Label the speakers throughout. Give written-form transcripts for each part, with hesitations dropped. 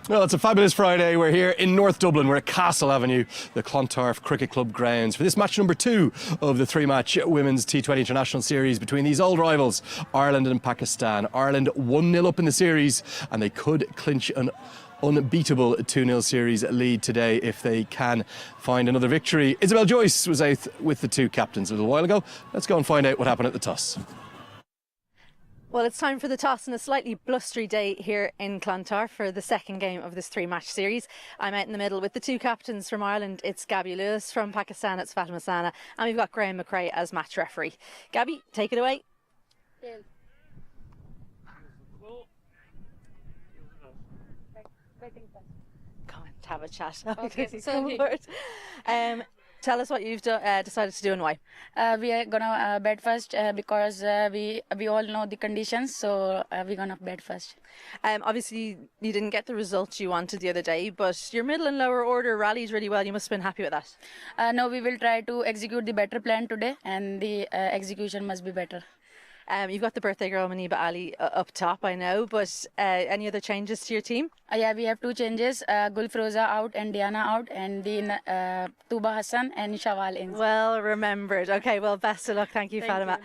Speaker 1: Well, it's a fabulous Friday. We're here in North Dublin. We're at Castle Avenue, the Clontarf Cricket Club grounds, for this match number 2 of the 3-match Women's T20 International Series between these old rivals, Ireland and Pakistan. Ireland 1-0 up in the series, and they could clinch an unbeatable 2-0 series lead today if they can find another victory. Isabel Joyce was out with the two captains a little while ago. Let's go and find out what happened at the toss.
Speaker 2: Well, it's time for the toss on a slightly blustery day here in Clontarf for the second game of this 3-match series. I'm out in the middle with the two captains from Ireland. It's Gabby Lewis. From Pakistan, it's Fatima Sana. And we've got Graham McRae as match referee. Gabby, take it away. Come on, have a chat.
Speaker 3: Okay,
Speaker 2: Tell us what you've decided to do and why.
Speaker 3: We are gonna bet first because we all know the conditions, so we're gonna bet first.
Speaker 2: Obviously, you didn't get the results you wanted the other day, but your middle and lower order rallied really well. You must have been happy with that.
Speaker 3: No, we will try to execute the better plan today, and the execution must be better.
Speaker 2: You've got the birthday girl Maniba Ali up top, I know, but any other changes to your team?
Speaker 3: Yeah, we have two changes. Gulfroza out and Diana out, and then Tuba Hassan and Shawal in.
Speaker 2: Well remembered. Okay, well, best of luck. Thank you, Fatima.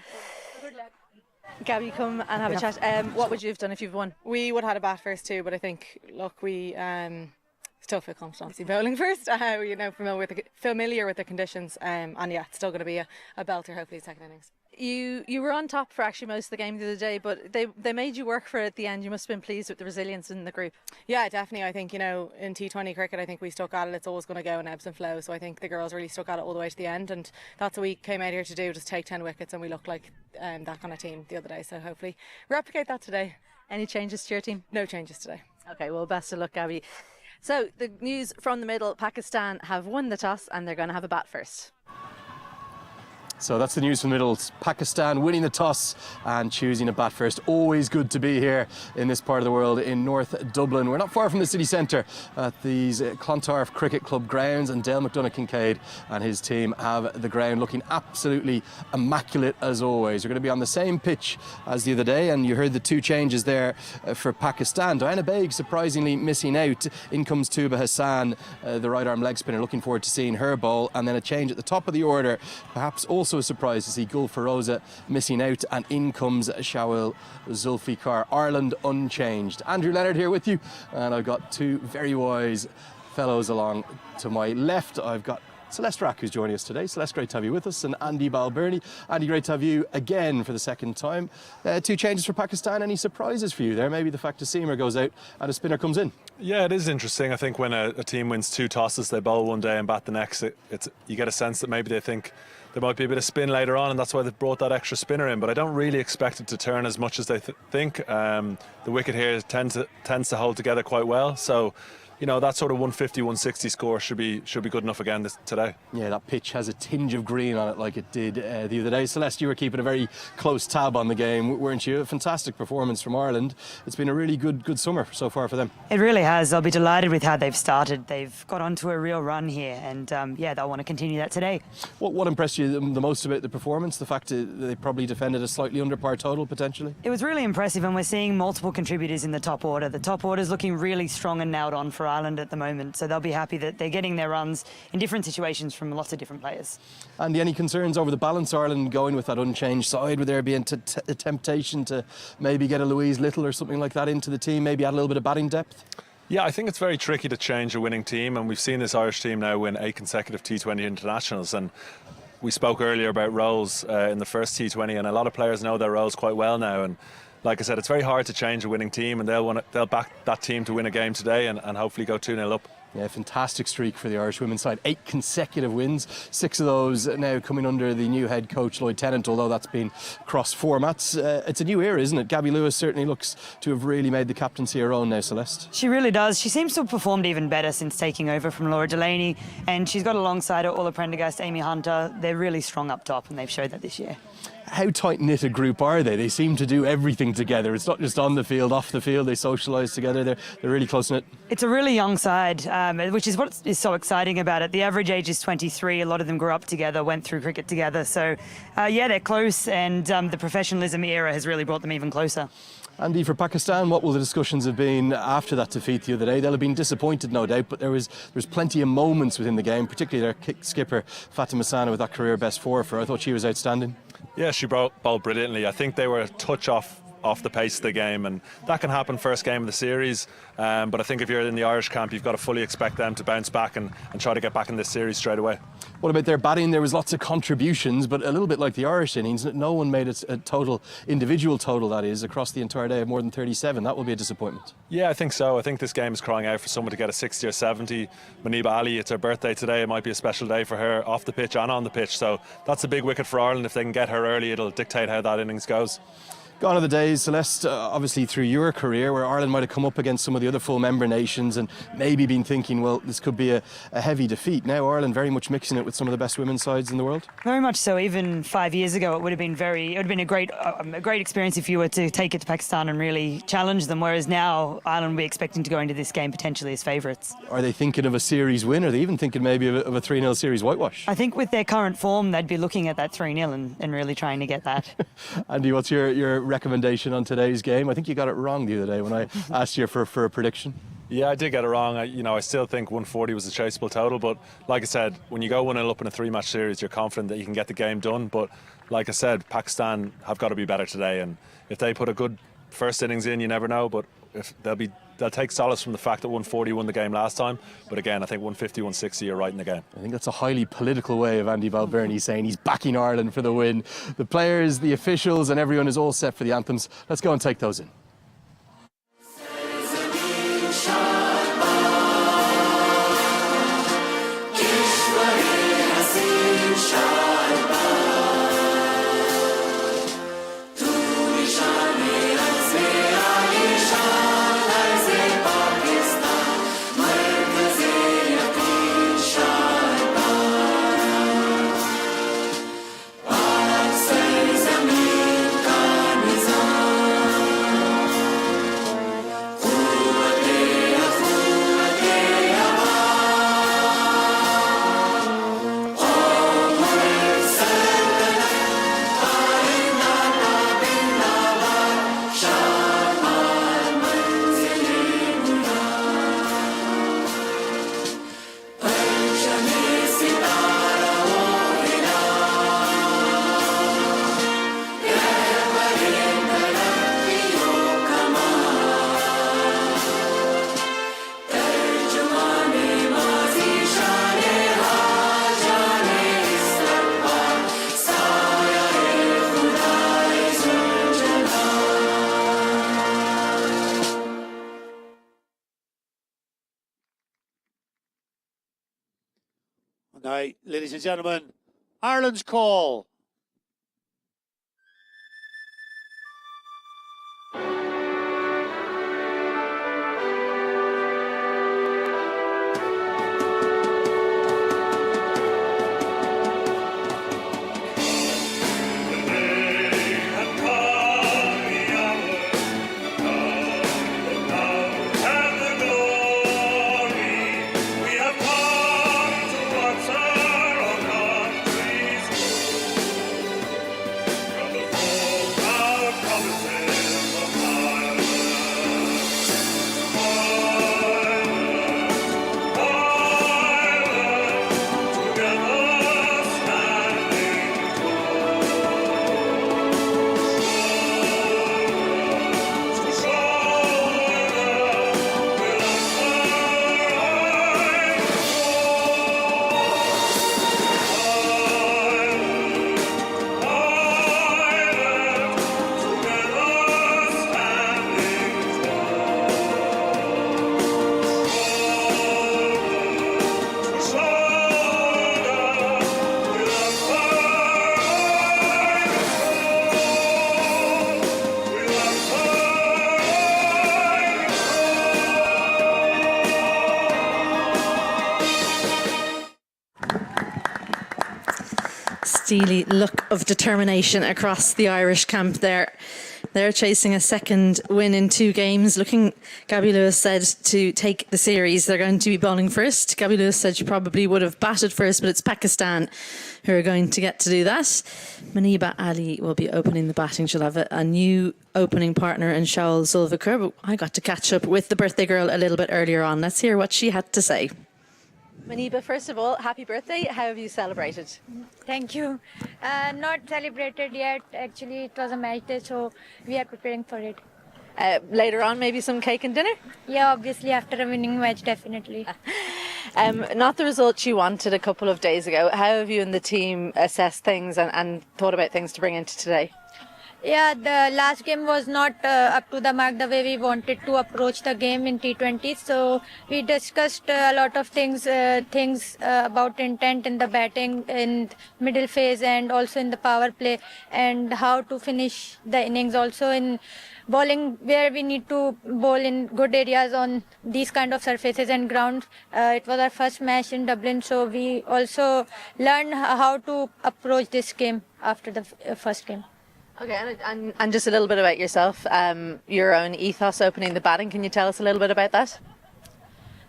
Speaker 3: Good luck.
Speaker 2: Gabby, come and have a chat. What would you have done if you've won?
Speaker 4: We would have had a bat first too, but I think, look, we still feel confident obviously bowling first. Familiar with the conditions, and yeah, it's still going to be a belter hopefully second innings.
Speaker 2: You were on top for actually most of the game the other day, but they made you work for it at the end. You must have been pleased with the resilience in the group.
Speaker 4: Yeah, definitely. I think, in T20 cricket, I think we stuck at it. It's always going to go in ebbs and flows. So I think the girls really stuck at it all the way to the end, and that's what we came out here to do, just take 10 wickets, and we looked like that kind of team the other day. So hopefully replicate that today.
Speaker 2: Any changes to your team?
Speaker 4: No changes today.
Speaker 2: Okay, well, best of luck, Gabby. So the news from the middle, Pakistan have won the toss and they're going to have a bat first.
Speaker 1: So that's the news from the middle. Pakistan winning the toss and choosing a bat first. Always good to be here in this part of the world in North Dublin. We're not far from the city centre at these Clontarf Cricket Club grounds, and Dale McDonagh Kincaid and his team have the ground looking absolutely immaculate as always. We're going to be on the same pitch as the other day, and you heard the two changes there for Pakistan. Diana Baig surprisingly missing out. In comes Tuba Hassan, the right arm leg spinner. Looking forward to seeing her bowl. And then a change at the top of the order, perhaps also a surprise to see Gulfroza missing out, and in comes Shawal Zulfikar. Ireland unchanged. Andrew Leonard here with you, and I've got two very wise fellows along to my left. I've got Celeste Rack, who's joining us today. Celeste, great to have you with us, and Andy Balbirnie. Andy, great to have you again for the second time. Two changes for Pakistan. Any surprises for you there? Maybe the fact a seamer goes out and a spinner comes in.
Speaker 5: Yeah, it is interesting. I think when a team wins 2 tosses, they bowl one day and bat the next. You get a sense that maybe they think there might be a bit of spin later on, and that's why they've brought that extra spinner in. But I don't really expect it to turn as much as they think. The wicket here tends to hold together quite well. So, that sort of 150, 160 score should be good enough again today. Yeah, that pitch has a tinge of green on it like it did the other day. Celeste, you were keeping a very close tab on the game, weren't you? A fantastic performance from Ireland. It's been a really good summer so far for them.
Speaker 6: It really has. I'll be delighted with how they've started. They've got onto a real run here, and they'll want to continue that today. What
Speaker 1: impressed you the most about the performance? The fact that they probably defended a slightly under par total, potentially?
Speaker 6: It was really impressive, and we're seeing multiple contributors in the top order. The top order is looking really strong and nailed on for Ireland at the moment, so they'll be happy that they're getting their runs in different situations from lots of different players.
Speaker 1: And any concerns over the balance? Ireland going with that unchanged side, would there be a temptation to maybe get a Louise Little or something like that into the team, maybe add a little bit of batting depth?
Speaker 5: Yeah, I think it's very tricky to change a winning team, and we've seen this Irish team now win 8 consecutive T20 internationals, and we spoke earlier about roles in the first T20, and a lot of players know their roles quite well now, and like I said, it's very hard to change a winning team, and they'll back that team to win a game today and hopefully go 2-0 up.
Speaker 1: Yeah, fantastic streak for the Irish women's side. 8 consecutive wins, 6 of those now coming under the new head coach Lloyd Tennant, although that's been cross formats. It's a new era, isn't it? Gabby Lewis certainly looks to have really made the captaincy her own now, Celeste.
Speaker 6: She really does. She seems to have performed even better since taking over from Laura Delaney, and she's got alongside her Orla Prendergast, Amy Hunter. They're really strong up top, and they've showed that this year.
Speaker 1: how tight-knit a group are they? They seem to do everything together. It's not just on the field, off the field. They socialise together. They're really close-knit.
Speaker 6: It's a really young side, which is what is so exciting about it. The average age is 23. A lot of them grew up together, went through cricket together. So, yeah, they're close, and the professionalism era has really brought them even closer.
Speaker 1: Andy, for Pakistan, what will the discussions have been after that defeat the other day? They'll have been disappointed, no doubt, but there was plenty of moments within the game, particularly their skipper, Fatima Sana, with that career best four for her. I thought she was outstanding.
Speaker 5: Yeah, she bowled brilliantly. I think they were a touch off the pace of the game, and that can happen first game of the series, but I think if you're in the Irish camp, you've got to fully expect them to bounce back and try to get back in this series straight away.
Speaker 1: What about their batting? There was lots of contributions, but a little bit like the Irish innings, no one made a individual total, that is, across the entire day of more than 37. That will be a disappointment.
Speaker 5: Yeah, I think so. I think this game is crying out for someone to get a 60 or 70. Maniba Ali, it's her birthday today. It might be a special day for her off the pitch and on the pitch, so that's a big wicket for Ireland. If they can get her early, it'll dictate how that innings goes.
Speaker 1: Gone are the days, Celeste, obviously through your career, where Ireland might have come up against some of the other full member nations and maybe been thinking, well, this could be a heavy defeat. Now Ireland very much mixing it with some of the best women's sides in the world.
Speaker 6: Very much so. Even 5 years ago, it would have been a great experience if you were to take it to Pakistan and really challenge them. Whereas now Ireland will be expecting to go into this game potentially as favourites. Are
Speaker 1: they thinking of a series win? Are they even thinking maybe of a 3-0 series whitewash?
Speaker 6: I think with their current form, they'd be looking at that 3-0 and really trying to get that.
Speaker 1: Andy, what's your recommendation on today's game? I think you got it wrong the other day when I asked you for a prediction.
Speaker 5: Yeah, I did get it wrong. I still think 140 was a chaseable total, but like I said, when you go 1-0 up in a 3-match series, you're confident that you can get the game done. But like I said, Pakistan have got to be better today, and if they put a good first innings in, you never know. But if they'll take solace from the fact that 140 won the game last time. But again, I think 150, 160 are right in the game.
Speaker 1: I think that's a highly political way of Andy Balbirnie saying he's backing Ireland for the win. The players, the officials and everyone is all set for the anthems. Let's go and take those in.
Speaker 7: Now, ladies and gentlemen, Ireland's call.
Speaker 2: steely look of determination across the Irish camp there. They're chasing a second win in 2 games. Looking, Gabby Lewis said, to take the series. They're going to be bowling first. Gabby Lewis said she probably would have batted first, but it's Pakistan who are going to get to do that. Maniba Ali will be opening the batting. She'll have a new opening partner in Shaul Zulfikar. But I got to catch up with the birthday girl a little bit earlier on. Let's hear what she had to say. Maniba, first of all, happy birthday. How have you celebrated?
Speaker 8: Thank you. Not celebrated yet. Actually, it was a match day, so we are preparing for it.
Speaker 2: Later on, maybe some cake and dinner?
Speaker 8: Yeah, obviously, after a winning match, definitely.
Speaker 2: Not the result you wanted a couple of days ago. How have you and the team assessed things and thought about things to bring into today?
Speaker 8: Yeah, the last game was not up to the mark the way we wanted to approach the game in T20. So we discussed a lot of things about intent in the batting, in middle phase, and also in the power play, and how to finish the innings. Also in bowling, where we need to bowl in good areas on these kind of surfaces and grounds. It was our first match in Dublin, so we also learned how to approach this game after the first game.
Speaker 2: Okay, and just a little bit about yourself, your own ethos opening the batting. Can you tell us a little bit about that?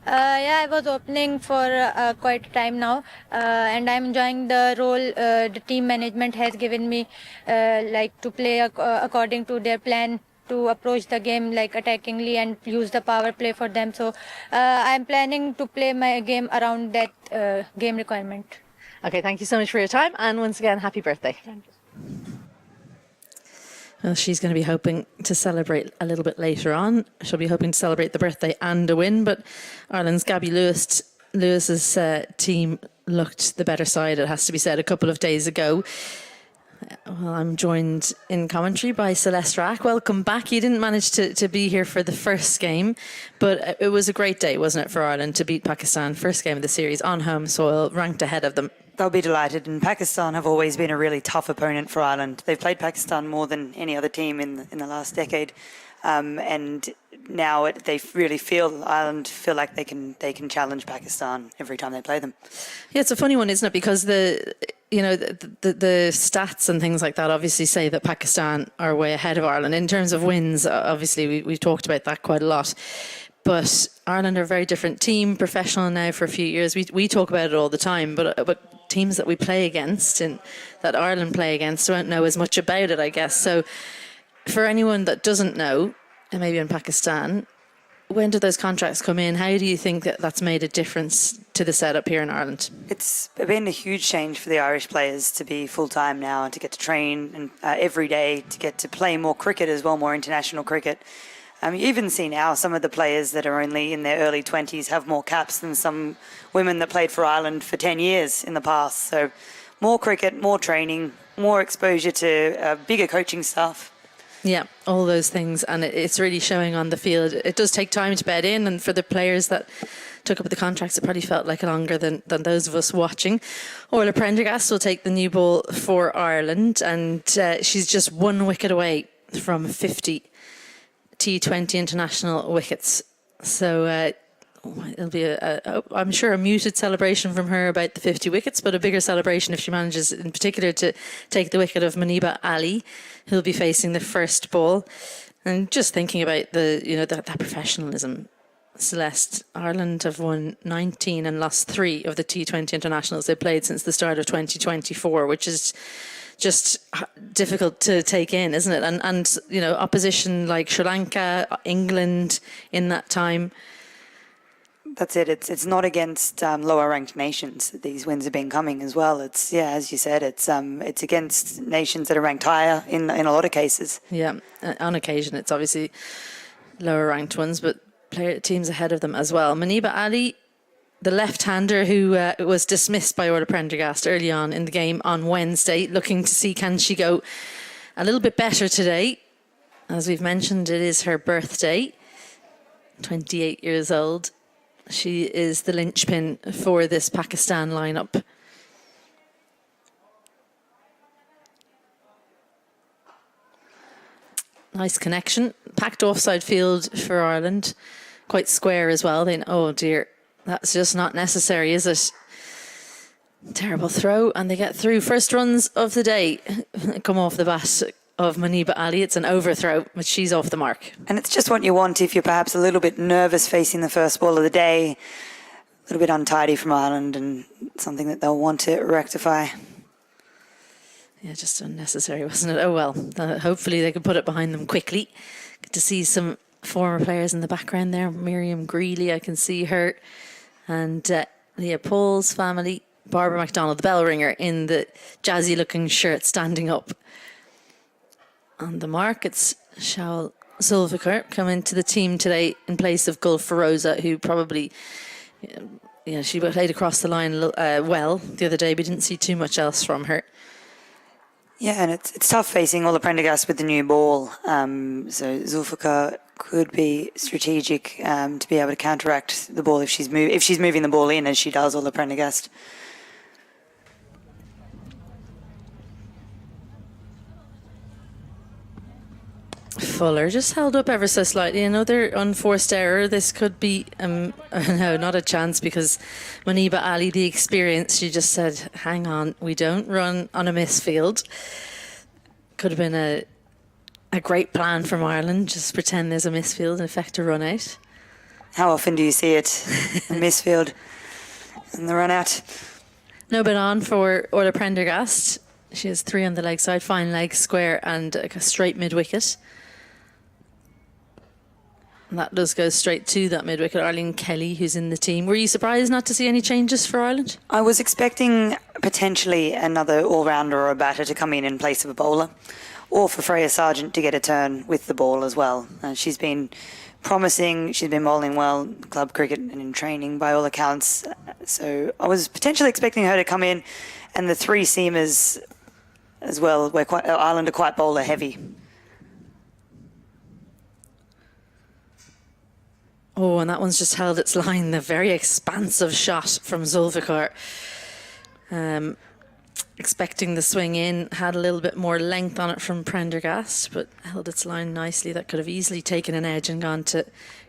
Speaker 8: Yeah, I was opening for quite a time now, and I'm enjoying the role the team management has given me, like to play according to their plan, to approach the game like attackingly and use the power play for them. So I'm planning to play my game around that game requirement.
Speaker 2: Okay, thank you so much for your time, and once again, happy birthday.
Speaker 8: Thank you.
Speaker 2: Well, she's going to be hoping to celebrate a little bit later on. She'll be hoping to celebrate the birthday and a win, but Ireland's Gabby Lewis's team looked the better side, it has to be said, a couple of days ago. Well, I'm joined in commentary by Celeste Rack. Welcome back. You didn't manage to be here for the first game, but it was a great day, wasn't it, for Ireland to beat Pakistan, first game of the series on home soil, ranked ahead of them.
Speaker 6: They'll be delighted, and Pakistan have always been a really tough opponent for Ireland. They've played Pakistan more than any other team in the last decade, and now Ireland feel like they can challenge Pakistan every time they play them.
Speaker 2: Yeah, it's a funny one, isn't it? Because the stats and things like that obviously say that Pakistan are way ahead of Ireland in terms of wins. Obviously, we've talked about that quite a lot. But Ireland are a very different team, professional now for a few years. We talk about it all the time, but teams that we play against and that Ireland play against don't know as much about it, I guess. So for anyone that doesn't know, and maybe in Pakistan, when do those contracts come in? How do you think that that's made a difference to the setup here in Ireland?
Speaker 6: It's been a huge change for the Irish players to be full-time now and to get to train and every day, to get to play more cricket as well, more international cricket. You even see now some of the players that are only in their early 20s have more caps than some women that played for Ireland for 10 years in the past. So more cricket, more training, more exposure to bigger coaching staff.
Speaker 2: Yeah, all those things. And it's really showing on the field. It does take time to bed in. And for the players that took up the contracts, it probably felt like longer than those of us watching. Orla Prendergast will take the new ball for Ireland. And she's just 1 wicket away from 50 T20 international wickets. So it'll be, I'm sure, a muted celebration from her about the 50 wickets, but a bigger celebration if she manages in particular to take the wicket of Maniba Ali, who'll be facing the first ball. And just thinking about that professionalism, Celeste, Ireland have won 19 and lost 3 of the T20 internationals they played since the start of 2024, which is just difficult to take in, isn't it? And opposition like Sri Lanka, England in that time.
Speaker 6: That's it. It's not against lower ranked nations that these wins have been coming as well. It's, yeah, as you said, it's against nations that are ranked higher in a lot of cases.
Speaker 2: Yeah, on occasion it's obviously lower ranked ones, but teams ahead of them as well. Maniba Ali, the left-hander who was dismissed by Orla Prendergast early on in the game on Wednesday, looking to see can she go a little bit better today. As we've mentioned, it is her birthday, 28 years old. She is the linchpin for this Pakistan lineup. Nice connection. Packed offside field for Ireland. Quite square as well. Oh dear. That's just not necessary, is it? Terrible throw, and they get through. First runs of the day come off the bat of Maniba Ali. It's an overthrow, but she's off the mark.
Speaker 6: And it's just what you want if you're perhaps a little bit nervous facing the first ball of the day, a little bit untidy from Ireland, and something that they'll want to rectify.
Speaker 2: Yeah, just unnecessary, wasn't it? Oh well, hopefully they can put it behind them quickly. Good to see some former players in the background there. Miriam Greeley, I can see her, and Leah Paul's family. Barbara MacDonald, the bell ringer, in the jazzy looking shirt, standing up. On the mark, it's Shaul Zulfikar coming to the team today in place of Gul Feroza, who probably, she played across the line well the other day, but didn't see too much else from her.
Speaker 6: Yeah, and it's tough facing Ola Prendergast with the new ball. So Zulfikar could be strategic to be able to counteract the ball if she's moving the ball in, as she does, Ola Prendergast.
Speaker 2: Fuller just held up ever so slightly. Another unforced error. This could be, no, not a chance, because Maniba Ali, the experience, she just said, hang on, we don't run on a misfield. Could have been a great plan from Ireland. Just pretend there's a misfield and effect a run out.
Speaker 6: How often do you see it? A misfield and the run out?
Speaker 2: No bit on for Orla Prendergast. She has 3 on the leg side, fine leg, square, and a straight mid-wicket. And that does go straight to that mid-wicket, Arlene Kelly, who's in the team. Were you surprised not to see any changes for Ireland?
Speaker 6: I was expecting potentially another all-rounder or a batter to come in place of a bowler, or for Freya Sargent to get a turn with the ball as well. She's been promising, she's been bowling well, club cricket and in training by all accounts. So I was potentially expecting her to come in, and the 3 seamers as well. Ireland are quite bowler heavy.
Speaker 2: Oh, and that one's just held its line. The very expansive shot from Zulfikar. Expecting the swing in, had a little bit more length on it from Prendergast, but held its line nicely. That could have easily taken an edge and gone to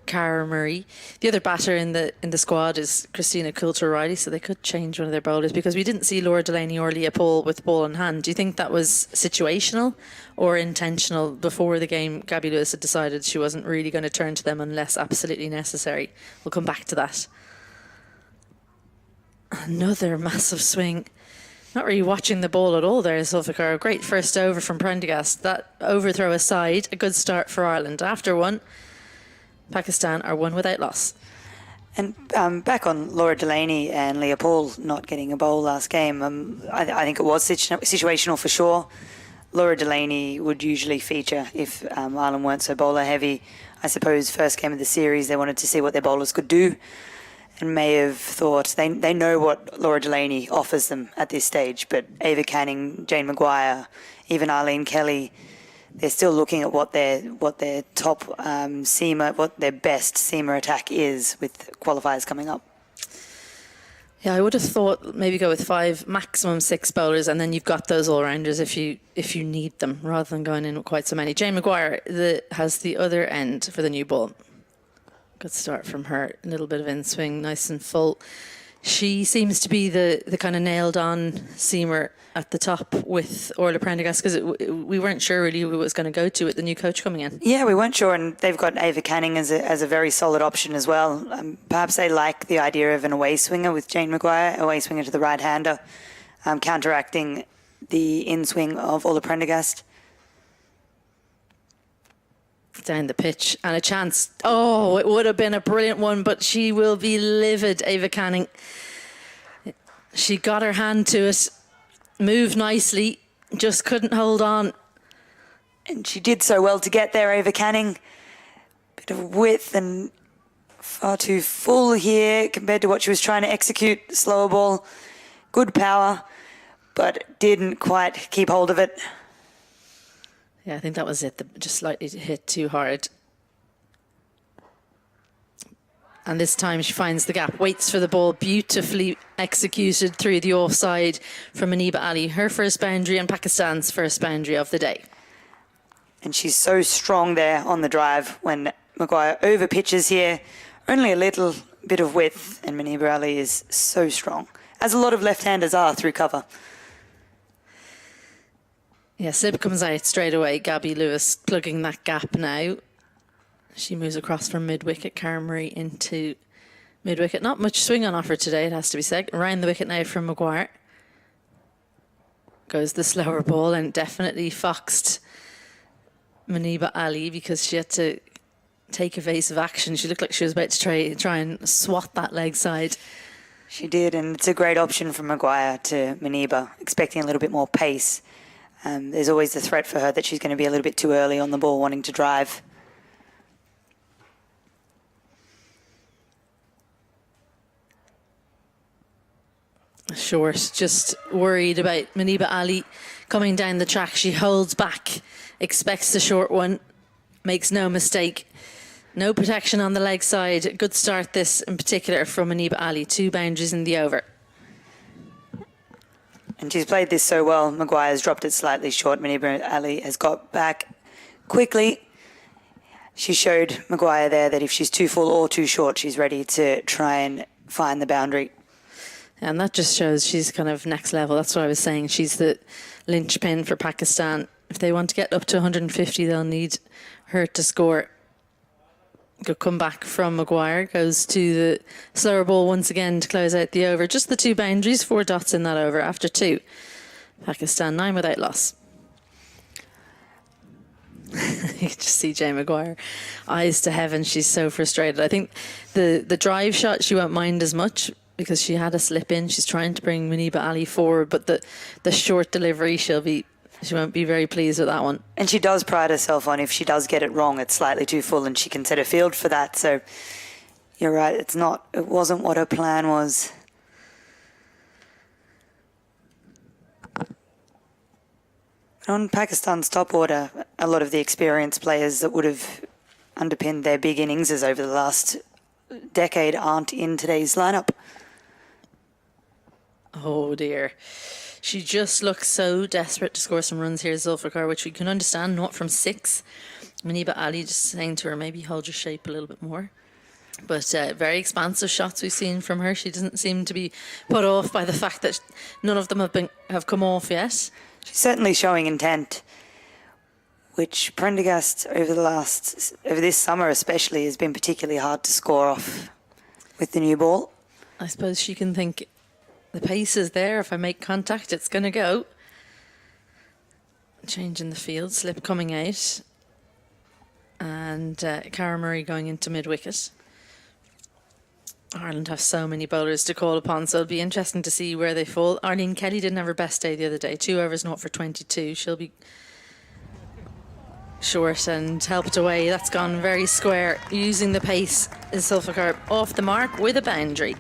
Speaker 2: Cara Murray. The other batter in the squad is Christina Coulter-Riley, so they could change one of their bowlers, because we didn't see Laura Delaney or Leah Paul with ball in hand. Do you think that was situational or intentional? Before the game, Gabby Lewis had decided she wasn't really going to turn to them unless absolutely necessary. We'll come back to that. Another massive swing. Not really watching the ball at all there, Zulfikar. Great first over from Prendergast. That overthrow aside, a good start for Ireland. After one, Pakistan are 1 without loss.
Speaker 6: And back on Laura Delaney and Leah Paul not getting a bowl last game, I think it was situational for sure. Laura Delaney would usually feature if Ireland weren't so bowler heavy. I suppose first game of the series they wanted to see what their bowlers could do, and may have thought they know what Laura Delaney offers them at this stage. But Ava Canning, Jane Maguire, even Arlene Kelly, they're still looking at what their top seamer, what their best seamer attack is, with qualifiers coming up.
Speaker 2: Yeah, I would have thought maybe go with 5, maximum 6 bowlers, and then you've got those all-rounders if you need them, rather than going in with quite so many. Jane Maguire has the other end for the new ball. Good start from her. A little bit of in-swing, nice and full. She seems to be the kind of nailed-on seamer at the top with Orla Prendergast, because we weren't sure really who it was going to go to with the new coach coming in.
Speaker 6: Yeah, we weren't sure, and they've got Ava Canning as a very solid option as well. Perhaps they like the idea of an away swinger with Jane Maguire, away swinger to the right-hander, counteracting the in-swing of Orla Prendergast.
Speaker 2: Down the pitch, and a chance. Oh, it would have been a brilliant one, but she will be livid, Ava Canning. She got her hand to it, moved nicely, just couldn't hold on.
Speaker 6: And she did so well to get there, Ava Canning. Bit of width and far too full here compared to what she was trying to execute. Slower ball, good power, but didn't quite keep hold of it.
Speaker 2: Yeah, I think that was it. Just slightly hit too hard. And this time she finds the gap, waits for the ball, beautifully executed through the offside from Maniba Ali. Her first boundary and Pakistan's first boundary of the day.
Speaker 6: And she's so strong there on the drive when Maguire over pitches here. Only a little bit of width, and Maniba Ali is so strong. as a lot of left-handers are through cover.
Speaker 2: Yeah, slip comes out straight away. Gabby Lewis plugging that gap now. She moves across from mid-wicket. Cara Marie into mid-wicket. Not much swing on offer today, it has to be said. Around the wicket now from Maguire. Goes the slower ball and definitely foxed Muniba Ali because she had to take evasive action. She looked like she was about to try and swat that leg side.
Speaker 6: She did, and it's a great option from Maguire to Muniba, expecting a little bit more pace. There's always the threat for her that she's going to be a little bit too early on the ball, wanting to drive.
Speaker 2: Short, just worried about Muniba Ali coming down the track. She holds back, expects the short one, makes no mistake. No protection on the leg side. Good start this in particular from Muniba Ali. 2 boundaries in the over.
Speaker 6: And she's played this so well. Maguire's dropped it slightly short. Muniba Ali has got back quickly. She showed Maguire there that if she's too full or too short, she's ready to try and find the boundary.
Speaker 2: And that just shows she's kind of next level. That's what I was saying. She's the linchpin for Pakistan. If they want to get up to 150, they'll need her to score. Good comeback from Maguire. Goes to the slower ball once again to close out the over. Just the 2 boundaries, 4 dots in that over after 2. Pakistan 9 without loss. You can just see Jay Maguire, eyes to heaven. She's so frustrated. I think the drive shot she won't mind as much because she had a slip in. She's trying to bring Muniba Ali forward, but the short delivery, she won't be very pleased with that one.
Speaker 6: And she does pride herself on if she does get it wrong, it's slightly too full, and she can set a field for that. So you're right, it wasn't what her plan was. On Pakistan's top order, a lot of the experienced players that would have underpinned their big innings over the last decade aren't in today's lineup.
Speaker 2: Oh dear. She just looks so desperate to score some runs here, Zulfikar, which we can understand, not from 6. Muniba Ali just saying to her, maybe hold your shape a little bit more. But very expansive shots we've seen from her. She doesn't seem to be put off by the fact that none of them have come off yet.
Speaker 6: She's certainly showing intent, which Prendergast over this summer especially has been particularly hard to score off with the new ball.
Speaker 2: I suppose she can think the pace is there. If I make contact, it's going to go. Change in the field, slip coming out. And Cara Marie going into mid-wicket. Ireland have so many bowlers to call upon, so it'll be interesting to see where they fall. Arlene Kelly didn't have her best day the other day. 2 overs, not for 22. She'll be short and helped away. That's gone very square. Using the pace is Zulfikar off the mark with a boundary.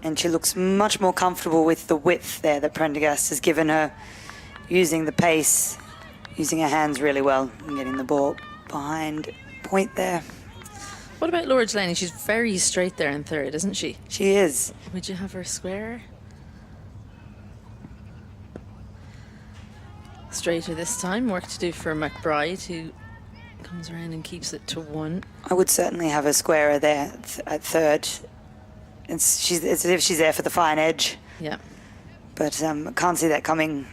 Speaker 6: And she looks much more comfortable with the width there that Prendergast has given her, using the pace, using her hands really well, and getting the ball behind point there.
Speaker 2: What about Laura Delaney? She's very straight there in third, isn't she?
Speaker 6: She is.
Speaker 2: Would you have her square? Straighter this time. Work to do for McBride, who comes around and keeps it to 1.
Speaker 6: I would certainly have a squarer there at third. It's as if she's there for the fine edge.
Speaker 2: Yeah.
Speaker 6: But I can't see that coming.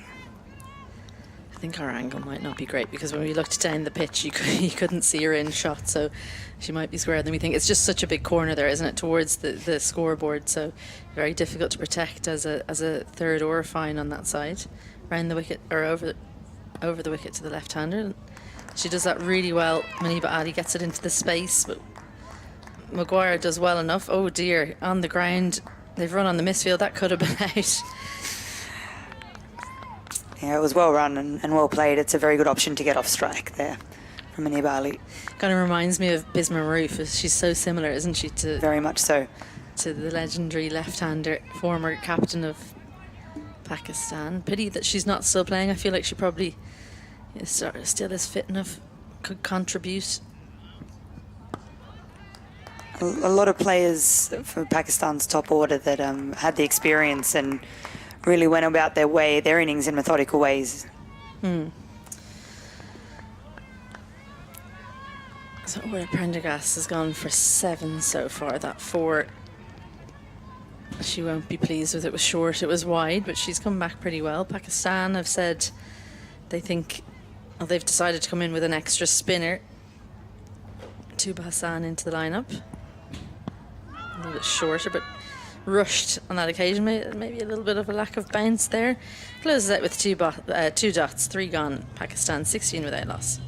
Speaker 2: I think our angle might not be great because when we looked down the pitch, you couldn't see her in shot, so she might be square. Then we think it's just such a big corner there, isn't it, towards the scoreboard? So very difficult to protect as a third or a fine on that side. Round the wicket or over the wicket to the left-hander. She does that really well. Muniba Ali gets it into the space, but Maguire does well enough. Oh dear, on the ground. They've run on the misfield. That could have been out.
Speaker 6: Yeah, it was well run and well played. It's a very good option to get off strike there from Muniba Ali.
Speaker 2: Kind of reminds me of Bisma Maroof. She's so similar, isn't she? To
Speaker 6: very much so.
Speaker 2: To the legendary left-hander, former captain of Pakistan. Pity that she's not still playing. I feel like she probably still is fit enough, could contribute.
Speaker 6: A lot of players for Pakistan's top order that had the experience and really went about their innings in methodical ways.
Speaker 9: So where Prendergast has gone for 7 so far. That 4, she won't be pleased with. It was short, it was wide, but she's come back pretty well. Pakistan have said they think, well, they've decided to come in with an extra spinner. Tuba Hassan into the lineup. A little bit shorter, but rushed on that occasion. Maybe a little bit of a lack of bounce there. Closes out with 2 dots, 3 gone. Pakistan 16 without loss.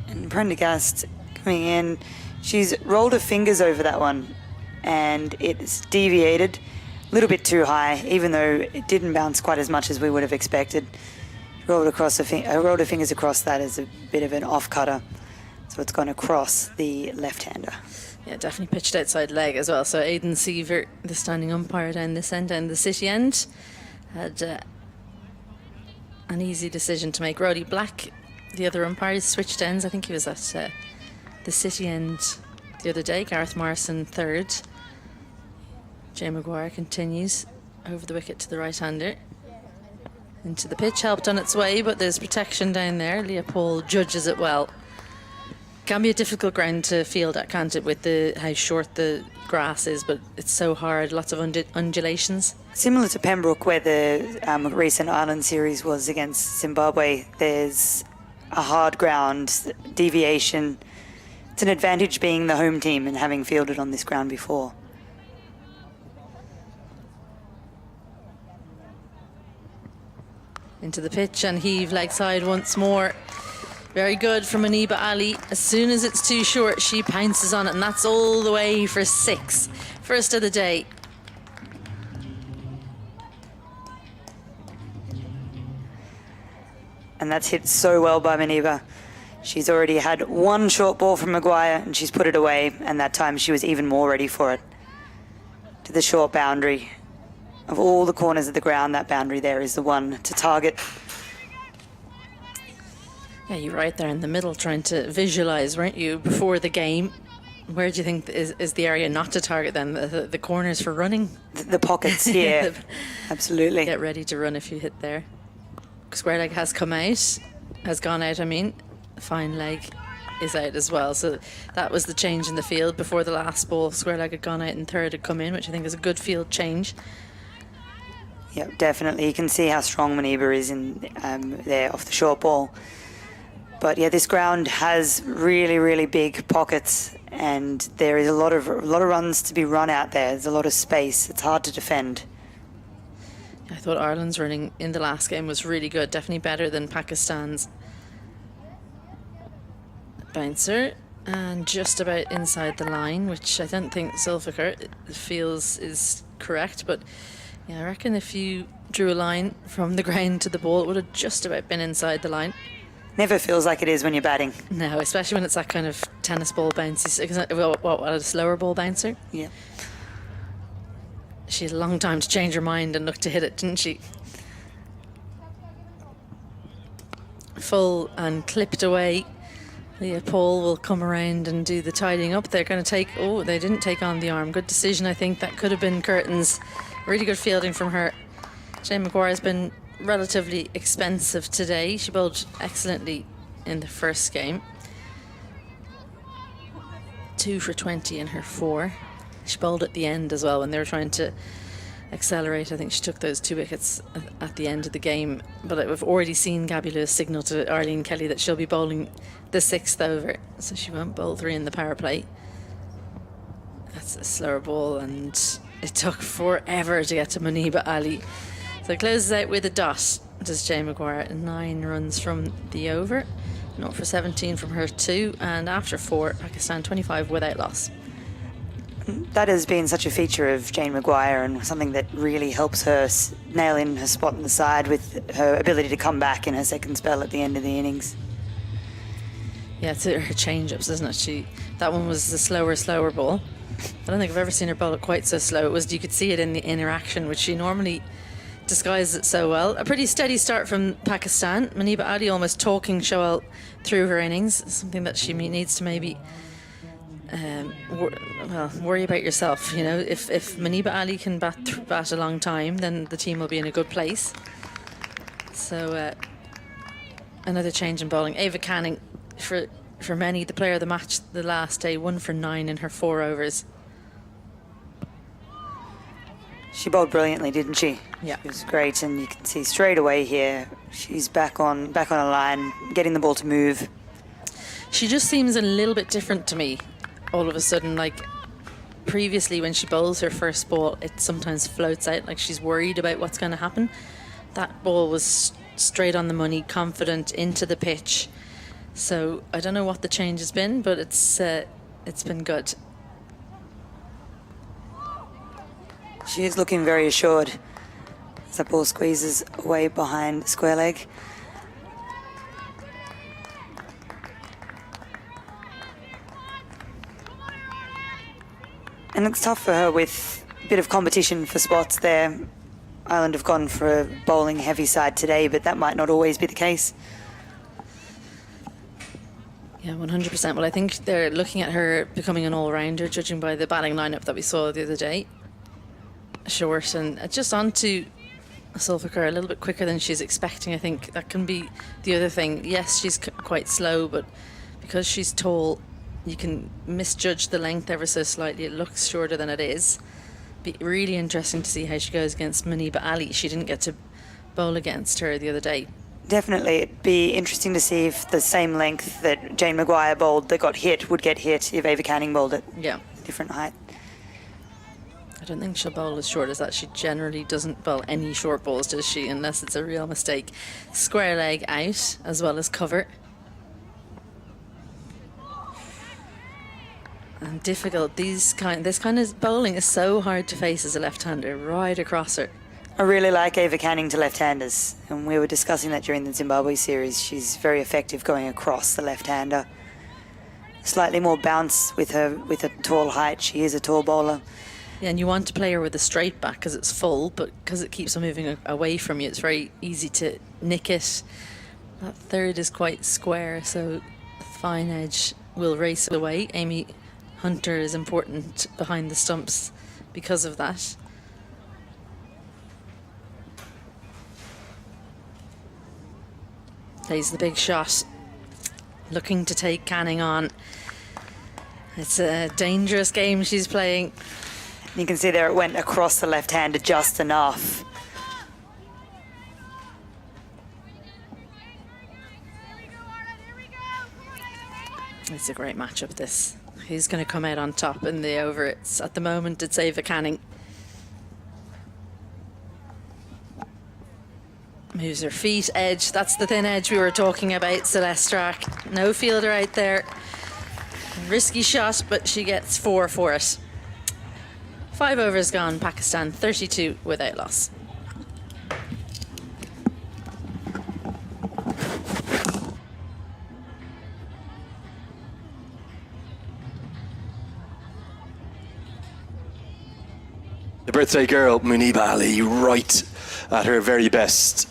Speaker 6: And Prendergast coming in, she's rolled her fingers over that one, and it's deviated a little bit too high, even though it didn't bounce quite as much as we would have expected. Rolled her fingers across that as a bit of an off-cutter, so it's gone across the left-hander.
Speaker 9: Yeah, definitely pitched outside leg as well. So Aidan Seaver, the standing umpire down this end and the city end, had an easy decision to make. Roddy Black, the other umpire, switched ends. I think he was at the city end the other day. Gareth Morrison third. Jay Maguire continues over the wicket to the right-hander. Into the pitch, helped on its way, but there's protection down there. Leopold judges it well. Can be a difficult ground to field at, can't it, with how short the grass is, but it's so hard, lots of undulations.
Speaker 6: Similar to Pembroke, where the recent Ireland series was against Zimbabwe, there's a hard ground, deviation. It's an advantage being the home team and having fielded on this ground before.
Speaker 9: Into the pitch and heave leg side once more. Very good from Aniba Ali. As soon as it's too short, she pounces on it, and that's all the way for 6. First of the day.
Speaker 6: And that's hit so well by Maniba. She's already had 1 short ball from Maguire, and she's put it away, and that time she was even more ready for it. To the short boundary. Of all the corners of the ground, that boundary there is the one to target.
Speaker 9: Yeah, you're right there in the middle trying to visualise, weren't you, before the game? Where do you think is the area not to target then? The corners for running?
Speaker 6: The pockets, yeah. Absolutely.
Speaker 9: Get ready to run if you hit there. Square leg has come out, has gone out, I mean. Fine leg is out as well. So that was the change in the field. Before the last ball, square leg had gone out and third had come in, which I think is a good field change.
Speaker 6: Yeah, definitely. You can see how strong Maniba is in there off the short ball. But yeah, this ground has really, really big pockets, and there is a lot of runs to be run out there. There's a lot of space. It's hard to defend.
Speaker 9: I thought Ireland's running in the last game was really good, definitely better than Pakistan's. Bouncer, and just about inside the line, which I don't think Zulfikar feels is correct, but yeah, I reckon if you drew a line from the ground to the ball, it would have just about been inside the line.
Speaker 6: Never feels like it is when you're batting.
Speaker 9: No, especially when it's that kind of tennis ball bouncy. What, a slower ball bouncer?
Speaker 6: Yeah.
Speaker 9: She had a long time to change her mind and look to hit it, didn't she? Full and clipped away. Paul will come around and do the tidying up. They're going to take... Oh, they didn't take on the arm. Good decision, I think. That could have been Curtin's. Really good fielding from her. Jane Maguire has been relatively expensive today. She bowled excellently in the first game. 2 for 20 in her 4. She bowled at the end as well when they were trying to accelerate. I think she took those 2 wickets at the end of the game. But we've already seen Gabby Lewis signal to Arlene Kelly that she'll be bowling the 6th over. So she won't bowl 3 in the power play. That's a slower ball, and it took forever to get to Maniba Ali. So it closes out with a dot, does Jay Maguire. 9 runs from the over. 0 for 17 from her 2. And after 4, Pakistan 25 without loss.
Speaker 6: That has been such a feature of Jane Maguire, and something that really helps her nail in her spot in the side with her ability to come back in her second spell at the end of the innings.
Speaker 9: Yeah, it's her change-ups, isn't it? That one was the slower ball. I don't think I've ever seen her bowl it quite so slow. You could see it in the interaction, which she normally disguises it so well. A pretty steady start from Pakistan. Maniba Ali almost talking Shoal through her innings, something that she needs to maybe worry about yourself. You know, if Maniba Ali can bat a long time, then the team will be in a good place. So another change in bowling. Ava Canning, for many, the player of the match the last day, 1 for 9 in her 4 overs.
Speaker 6: She bowled brilliantly, didn't she?
Speaker 9: Yeah.
Speaker 6: It was great, and you can see straight away here she's back on a line, getting the ball to move.
Speaker 9: She just seems a little bit different to me all of a sudden. Like previously when she bowls her first ball, it sometimes floats out like she's worried about what's going to happen. That ball was straight on the money, confident, into the pitch. So I don't know what the change has been, but it's been good.
Speaker 6: She is looking very assured as that ball squeezes away behind square leg. And it's tough for her with a bit of competition for spots there. Ireland have gone for a bowling heavy side today, but that might not always be the case.
Speaker 9: Yeah, 100%. Well, I think they're looking at her becoming an all-rounder, judging by the batting lineup that we saw the other day. Short and just onto Sulfaker a little bit quicker than she's expecting. I think that can be the other thing. Yes, she's quite slow, but because she's tall, you can misjudge the length ever so slightly. It looks shorter than it is. Be really interesting to see how she goes against Muniba Ali. She didn't get to bowl against her the other day.
Speaker 6: Definitely, it'd be interesting to see if the same length that Jane Maguire bowled that got hit would get hit if Ava Canning bowled it.
Speaker 9: Yeah.
Speaker 6: Different height.
Speaker 9: I don't think she'll bowl as short as that. She generally doesn't bowl any short balls, does she? Unless it's a real mistake. Square leg out as well as cover. And difficult. This kind of bowling is so hard to face as a left-hander, right across her.
Speaker 6: I really like Ava Canning to left-handers, and we were discussing that during the Zimbabwe series. She's very effective going across the left-hander. Slightly more bounce with her with a tall height. She is a tall bowler.
Speaker 9: Yeah, and you want to play her with a straight back because it's full, but because it keeps on moving away from you, it's very easy to nick it. That third is quite square, so fine edge will race away. Amy Hunter is important behind the stumps because of that. Plays the big shot, looking to take Canning on. It's a dangerous game she's playing.
Speaker 6: You can see there it went across the left-hander just enough.
Speaker 9: It's a great matchup, this. Who's going to come out on top in the over? At the moment, it's Ava Canning. Moves her feet, edge. That's the thin edge we were talking about, Celeste Strack. No fielder out there. Risky shot, but she gets 4 for it. 5 overs gone, Pakistan 32 without loss.
Speaker 1: The birthday girl, Muniba Ali, right at her very best.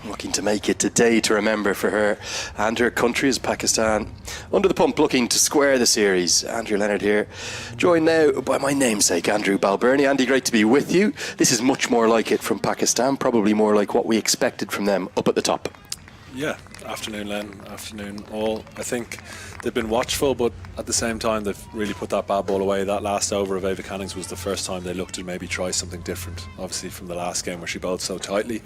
Speaker 1: Looking to make it today to remember for her and her country as Pakistan under the pump, looking to square the series. Andrew Leonard here, joined now by my namesake Andrew Balbirnie. Andy, great to be with you. This is much more like it from Pakistan, probably more like what we expected from them up at the top.
Speaker 5: Yeah, afternoon Len, afternoon all. I think they've been watchful, but at the same time they've really put that bad ball away. That last over of Ava Canning's was the first time they looked to maybe try something different, obviously from the last game where she bowled so tightly.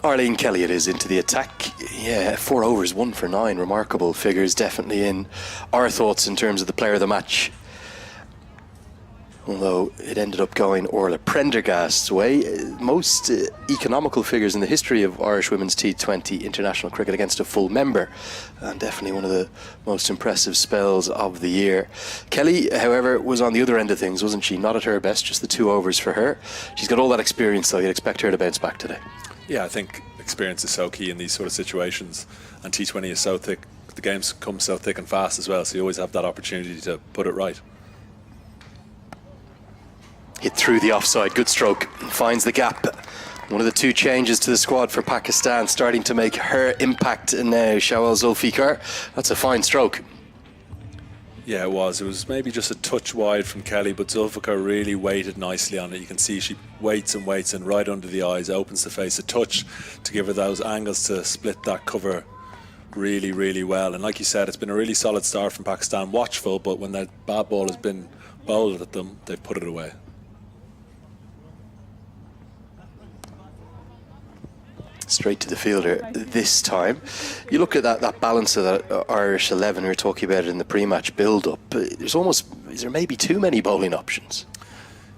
Speaker 1: Arlene Kelly it is into the attack. Yeah, 4 overs, 1 for 9. Remarkable figures, definitely in our thoughts in terms of the player of the match. Although it ended up going Orla Prendergast's way. Most economical figures in the history of Irish women's T20 international cricket against a full member. And definitely one of the most impressive spells of the year. Kelly, however, was on the other end of things, wasn't she? Not at her best, just the 2 overs for her. She's got all that experience, though. You'd expect her to bounce back today.
Speaker 5: Yeah, I think experience is so key in these sort of situations, and T20 is so thick, the games come so thick and fast as well, so you always have that opportunity to put it right.
Speaker 1: Hit through the offside, good stroke, finds the gap. One of the 2 changes to the squad for Pakistan, starting to make her impact now. Shawal Zulfikar, that's a fine stroke.
Speaker 5: Yeah, it was maybe just a touch touch wide from Kelly, but Zulfikar really waited nicely on it. You can see she waits and waits, and right under the eyes opens the face a touch to give her those angles to split that cover really, really well. And like you said, it's been a really solid start from Pakistan. Watchful, but when that bad ball has been bowled at them, they've put it away.
Speaker 1: Straight to the fielder this time. You look at that balance of that Irish 11 we were talking about it in the pre-match build-up. Is there maybe too many bowling options?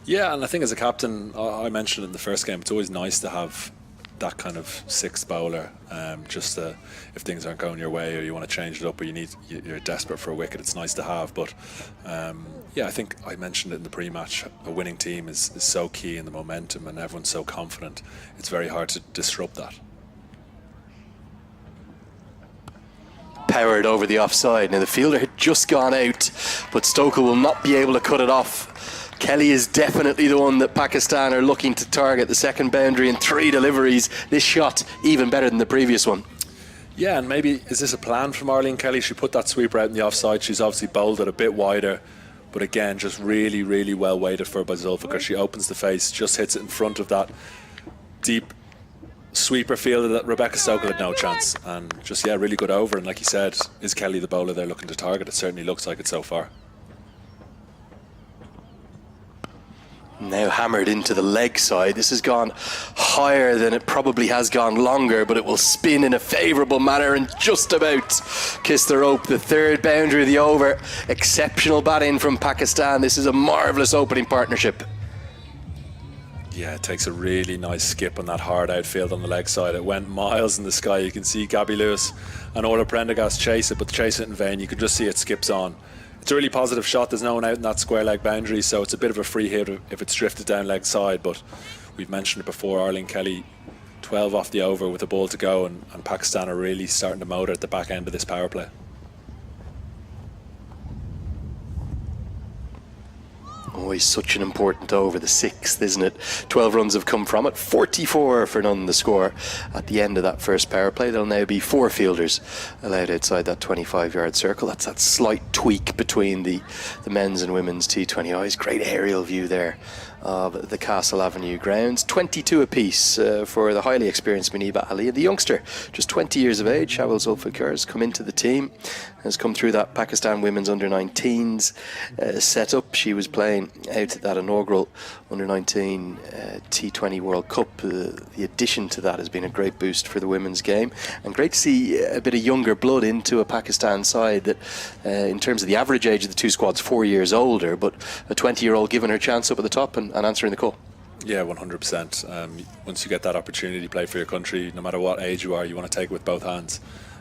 Speaker 5: Yeah, and I think as a captain, I mentioned it in the first game, it's always nice to have that kind of sixth bowler, just if things aren't going your way or you want to change it up or you're desperate for a wicket, it's nice to have. But yeah, I think I mentioned it in the pre-match, a winning team is so key in the momentum and everyone's so confident, it's very hard to disrupt that.
Speaker 1: Powered over the offside. Now the fielder had just gone out, but Stoker will not be able to cut it off. Kelly is definitely the one that Pakistan are looking to target. The second boundary in 3 deliveries. This shot even better than the previous one.
Speaker 5: Yeah, and maybe is this a plan from Arlene Kelly? She put that sweeper out in the offside. She's obviously bowled it a bit wider, but again, just really, really well weighted for by Zulfikar. She opens the face, just hits it in front of that deep sweeper fielder that Rebecca Stoker had no chance. And just, yeah, really good over. And like you said, is Kelly the bowler they're looking to target? It certainly looks like it so far.
Speaker 1: Now hammered into the leg side. This has gone higher than it probably has gone longer, but it will spin in a favourable manner and just about kiss the rope. The third boundary of the over. Exceptional batting from Pakistan. This is a marvellous opening partnership.
Speaker 5: Yeah, it takes a really nice skip on that hard outfield on the leg side. It went miles in the sky. You can see Gabby Lewis and Orla Prendergast chase it, but chase it in vain. You can just see it skips on. It's a really positive shot. There's no one out in that square leg boundary, so it's a bit of a free hit if it's drifted down leg side. But we've mentioned it before, Arlene Kelly 12 off the over with a ball to go, and Pakistan are really starting to motor at the back end of this power play.
Speaker 1: Always such an important over, the 6th, isn't it? 12 runs have come from it, 44 for none the score at the end of that first power play. There'll now be 4 fielders allowed outside that 25-yard circle. That's that slight tweak between the men's and women's T20Is. Great aerial view there of the Castle Avenue grounds. 22 apiece for the highly experienced Muniba Ali. The youngster, just 20 years of age, Shawal Zulfikar, has come into the team, has come through that Pakistan women's under-19s setup. She was playing out at that inaugural under-19 T20 World Cup. The addition to that has been a great boost for the women's game, and great to see a bit of younger blood into a Pakistan side that, in terms of the average age of the two squads, 4 years older, but a 20-year-old giving her chance up at the top and answering the call.
Speaker 5: Yeah, 100%. Once you get that opportunity to play for your country, no matter what age you are, you want to take it with both hands.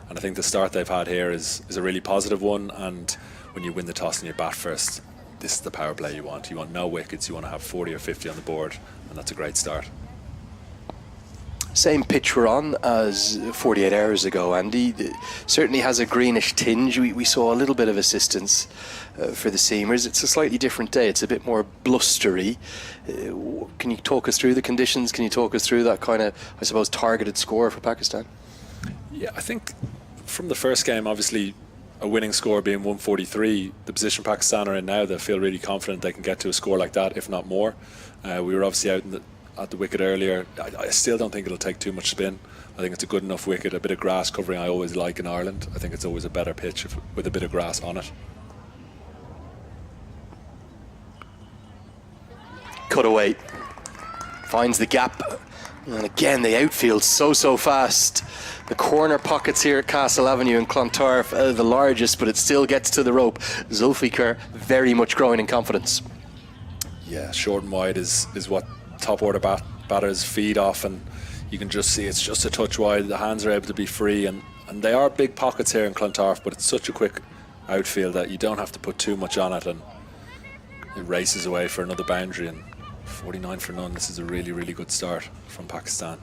Speaker 5: And I think the start they've had here is a really positive one. And when you win the toss and you bat first, this is the power play you want. You want no wickets, you want to have 40 or 50 on the board, and that's a great start.
Speaker 1: Same pitch we're on as 48 hours ago, Andy. Certainly has a greenish tinge. We saw a little bit of assistance for the seamers. It's a slightly different day. It's a bit more blustery. Can you talk us through the conditions? Can you talk us through that kind of, I suppose, targeted score for Pakistan?
Speaker 5: Yeah, I think from the first game, obviously, a winning score being 143, the position Pakistan are in now, they feel really confident they can get to a score like that, if not more. We were obviously out at the wicket earlier. I still don't think it'll take too much spin. I think it's a good enough wicket. A bit of grass covering I always like in Ireland. I think it's always a better pitch with a bit of grass on it.
Speaker 1: Cut away. Finds the gap. And again, the outfield so fast. The corner pockets here at Castle Avenue and Clontarf are the largest, but it still gets to the rope. Zulfikar very much growing in confidence.
Speaker 5: Yeah, short and wide is what top order batters feed off, and you can just see it's just a touch wide. The hands are able to be free, and they are big pockets here in Clontarf, but it's such a quick outfield that you don't have to put too much on it, and it races away for another boundary. And 49 for none. This is a really, really good start from Pakistan.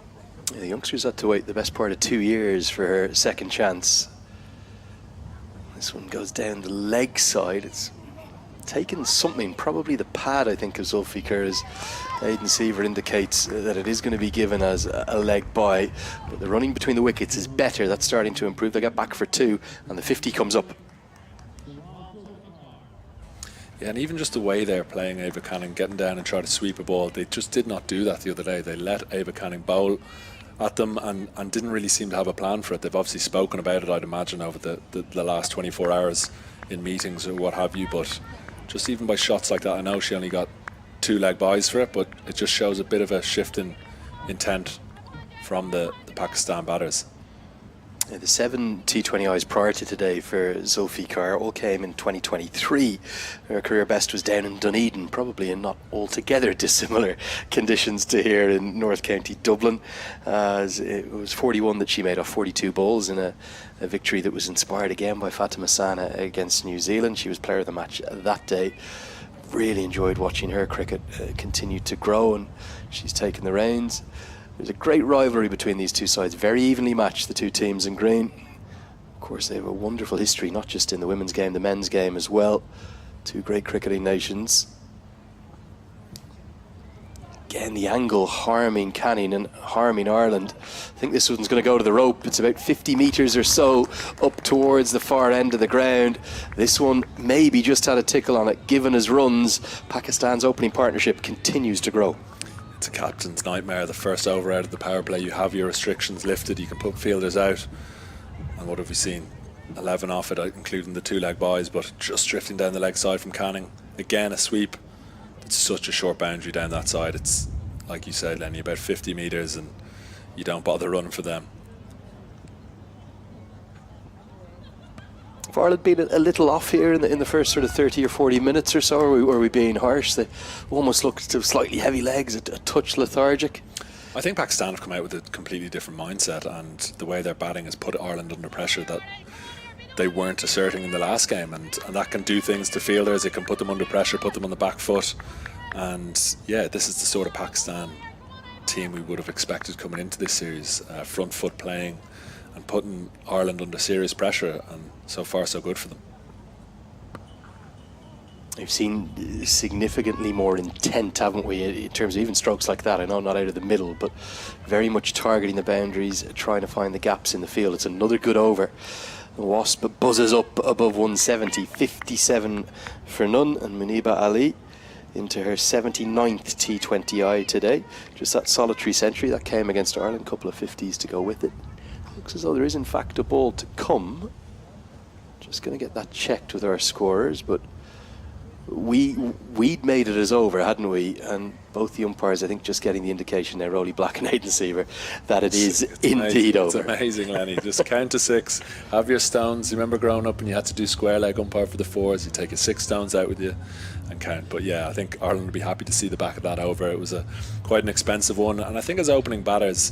Speaker 1: Yeah, the youngsters had to wait the best part of 2 years for her second chance. This one goes down the leg side. It's taken something, probably the pad, I think, of Zulfikar, as Aidan Seaver indicates that it is going to be given as a leg bye. But the running between the wickets is better. That's starting to improve. They get back for 2, and the 50 comes up.
Speaker 5: Yeah, and even just the way they're playing Ava Canning, getting down and trying to sweep a ball, they just did not do that the other day. They let Ava Canning bowl at them and didn't really seem to have a plan for it. They've obviously spoken about it, I'd imagine, over the last 24 hours in meetings or what have you, but just even by shots like that, I know she only got 2 leg byes for it, but it just shows a bit of a shift in intent from the Pakistan batters.
Speaker 1: Yeah, the 7 T20Is prior to today for Zulfikar all came in 2023. Her career best was down in Dunedin, probably in not altogether dissimilar conditions to here in North County Dublin. As it was 41 that she made off 42 balls in a victory that was inspired again by Fatima Sana against New Zealand. She was player of the match that day. Really enjoyed watching her cricket continue to grow, and she's taken the reins. There's a great rivalry between these two sides, very evenly matched, the two teams in green. Of course, they have a wonderful history, not just in the women's game, the men's game as well. Two great cricketing nations. Again, the angle harming Canning and harming Ireland. I think this one's going to go to the rope. It's about 50 metres or so up towards the far end of the ground. This one maybe just had a tickle on it. Given as runs, Pakistan's opening partnership continues to grow.
Speaker 5: It's a captain's nightmare. The first over out of the power play, you have your restrictions lifted, you can put fielders out, and what have we seen? 11 off it, including the 2 leg byes, but just drifting down the leg side from Canning. Again, a sweep. It's such a short boundary down that side. It's, like you said, Lenny, about 50 metres, and you don't bother running for them.
Speaker 1: Have Ireland been a little off here in the first sort of 30 or 40 minutes or so? Or were we being harsh? They almost looked to slightly heavy legs, a touch lethargic.
Speaker 5: I think Pakistan have come out with a completely different mindset, and the way they're batting has put Ireland under pressure that they weren't asserting in the last game, and that can do things to fielders. It can put them under pressure, put them on the back foot, and yeah, this is the sort of Pakistan team we would have expected coming into this series, front foot playing and putting Ireland under serious pressure, and so far so good for them.
Speaker 1: We've seen significantly more intent, haven't we, in terms of even strokes like that. I know not out of the middle, but very much targeting the boundaries, trying to find the gaps in the field. It's another good over. The Wasp buzzes up above 170, 57 for none, and Muniba Ali into her 79th T20I today. Just that solitary century that came against Ireland, a couple of 50s to go with it. Looks as though there is in fact a ball to come. Just going to get that checked with our scorers, but we'd made it as over, hadn't we? And both the umpires, I think, just getting the indication there, Rolly Black and Aidan Seaver, that it is indeed over.
Speaker 5: It's amazing, Lenny. Just count to 6, have your stones. You remember growing up and you had to do square leg umpire for the 4s, you take your 6 stones out with you and count. But yeah, I think Ireland would be happy to see the back of that over. It was quite an expensive one, and I think as opening batters,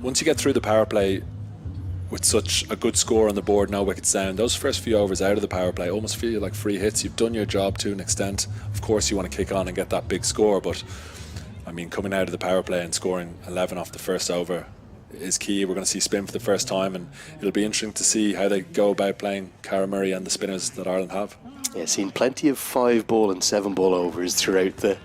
Speaker 5: once you get through the power play with such a good score on the board, no wickets down, those first few overs out of the power play almost feel like free hits. You've done your job to an extent. Of course you want to kick on and get that big score, but I mean, coming out of the power play and scoring 11 off the first over is key. We're going to see spin for the first time, and it'll be interesting to see how they go about playing Cara Murray and the spinners that Ireland have.
Speaker 1: Yeah, seen plenty of 5-ball and 7-ball overs throughout the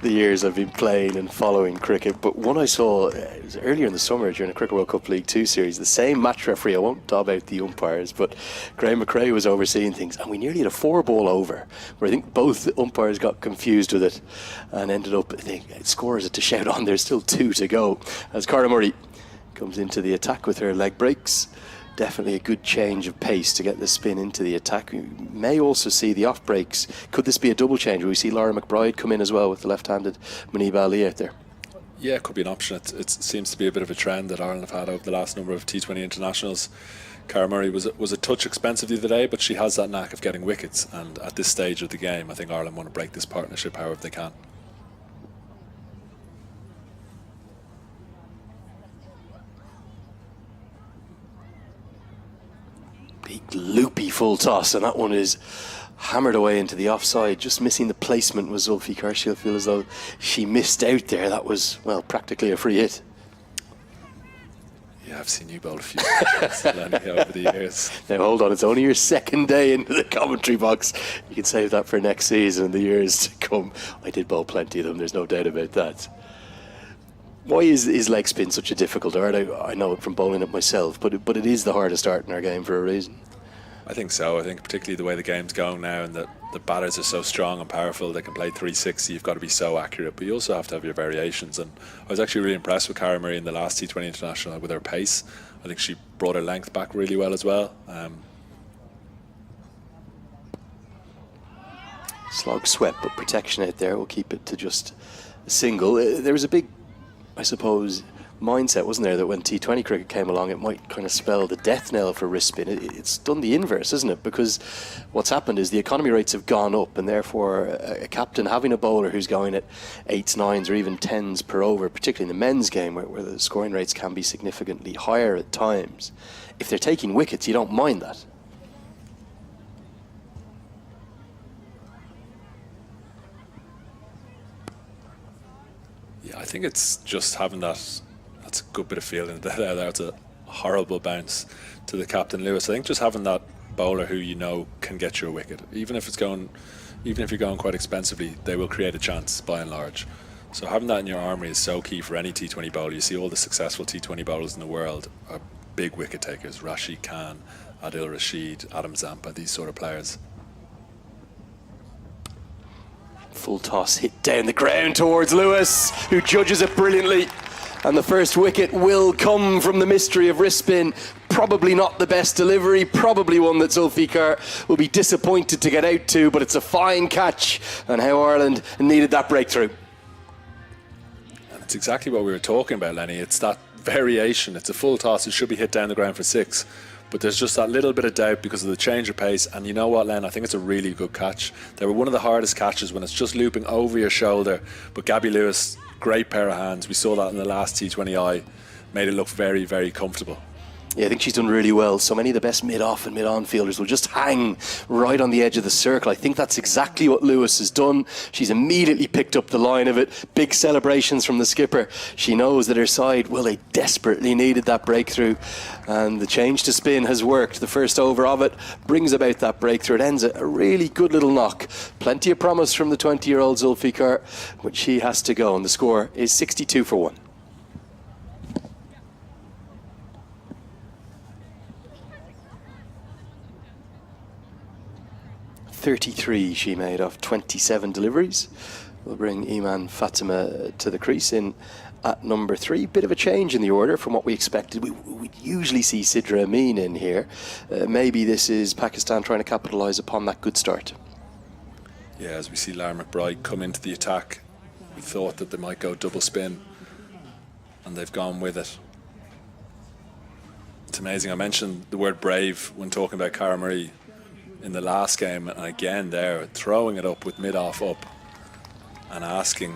Speaker 1: years I've been playing and following cricket, but one I saw it was earlier in the summer during a Cricket World Cup League 2 series. The same match referee, I won't dob out the umpires, but Graham McRae was overseeing things, and we nearly had a 4-ball over where I think both umpires got confused with it and ended up, I think, scorers to shout on, there's still 2 to go as Cara Murray comes into the attack with her leg breaks. Definitely a good change of pace to get the spin into the attack. We may also see the off breaks. Could this be a double change? Will we see Laura McBride come in as well with the left-handed Muniba Ali out there?
Speaker 5: Yeah, it could be an option. It seems to be a bit of a trend that Ireland have had over the last number of T20 internationals. Cara Murray was a touch expensive the other day, but she has that knack of getting wickets, and at this stage of the game I think Ireland want to break this partnership however they can.
Speaker 1: Big loopy full toss, and that one is hammered away into the offside. Just missing the placement was Zulfikar. She'll feel as though she missed out there. That was, well, practically a free hit.
Speaker 5: Yeah, I've seen you bowl a few times over the years.
Speaker 1: Now hold on, it's only your second day into the commentary box. You can save that for next season and the years to come. I did bowl plenty of them, there's no doubt about that. Why is leg spin such a difficult art? I know it from bowling it myself, but it is the hardest art in our game for a reason.
Speaker 5: I think so. I think particularly the way the game's going now, and that the batters are so strong and powerful, they can play 360. You've got to be so accurate, but you also have to have your variations. And I was actually really impressed with Cara Marie in the last T20 International with her pace. I think she brought her length back really well as well.
Speaker 1: Slog swept, but protection out there will keep it to just a single. There was a big, I suppose, mindset, wasn't there, that when T20 cricket came along, it might kind of spell the death knell for wrist spin. It's done the inverse, isn't it? Because what's happened is the economy rates have gone up, and therefore a captain having a bowler who's going at 8s, 9s or even 10s per over, particularly in the men's game where the scoring rates can be significantly higher at times, if they're taking wickets, you don't mind that.
Speaker 5: Yeah, I think it's just having that's a good bit of feeling there. That's a horrible bounce to the captain Lewis. I think just having that bowler who you know can get you a wicket, even if you're going quite expensively, they will create a chance by and large. So having that in your armoury is so key for any T20 bowler. You see all the successful T20 bowlers in the world are big wicket takers. Rashid Khan, Adil Rashid, Adam Zampa, these sort of players.
Speaker 1: Full toss hit down the ground towards Lewis, who judges it brilliantly. And the first wicket will come from the mystery of wrist spin. Probably not the best delivery, probably one that Zulfikar will be disappointed to get out to, but it's a fine catch, and how Ireland needed that breakthrough.
Speaker 5: And it's exactly what we were talking about, Lenny. It's that variation. It's a full toss. It should be hit down the ground for 6. But there's just that little bit of doubt because of the change of pace. And you know what, Len? I think it's a really good catch. They were one of the hardest catches when it's just looping over your shoulder. But Gabby Lewis, great pair of hands. We saw that in the last T20I. Made it look very, very comfortable.
Speaker 1: Yeah, I think she's done really well. So many of the best mid-off and mid-on fielders will just hang right on the edge of the circle. I think that's exactly what Lewis has done. She's immediately picked up the line of it. Big celebrations from the skipper. She knows that her side, well, they desperately needed that breakthrough. And the change to spin has worked. The first over of it brings about that breakthrough. It ends a really good little knock. Plenty of promise from the 20-year-old Zulfikar, but she has to go. And the score is 62 for 1. 33 she made off 27 deliveries. We'll bring Iman Fatima to the crease in at number 3. Bit of a change in the order from what we expected. We usually see Sidra Amin in here. Maybe this is Pakistan trying to capitalise upon that good start.
Speaker 5: Yeah, as we see Lara McBride come into the attack, we thought that they might go double spin, and they've gone with it. It's amazing. I mentioned the word brave when talking about Cara Marie in the last game, and again there, throwing it up with mid-off up and asking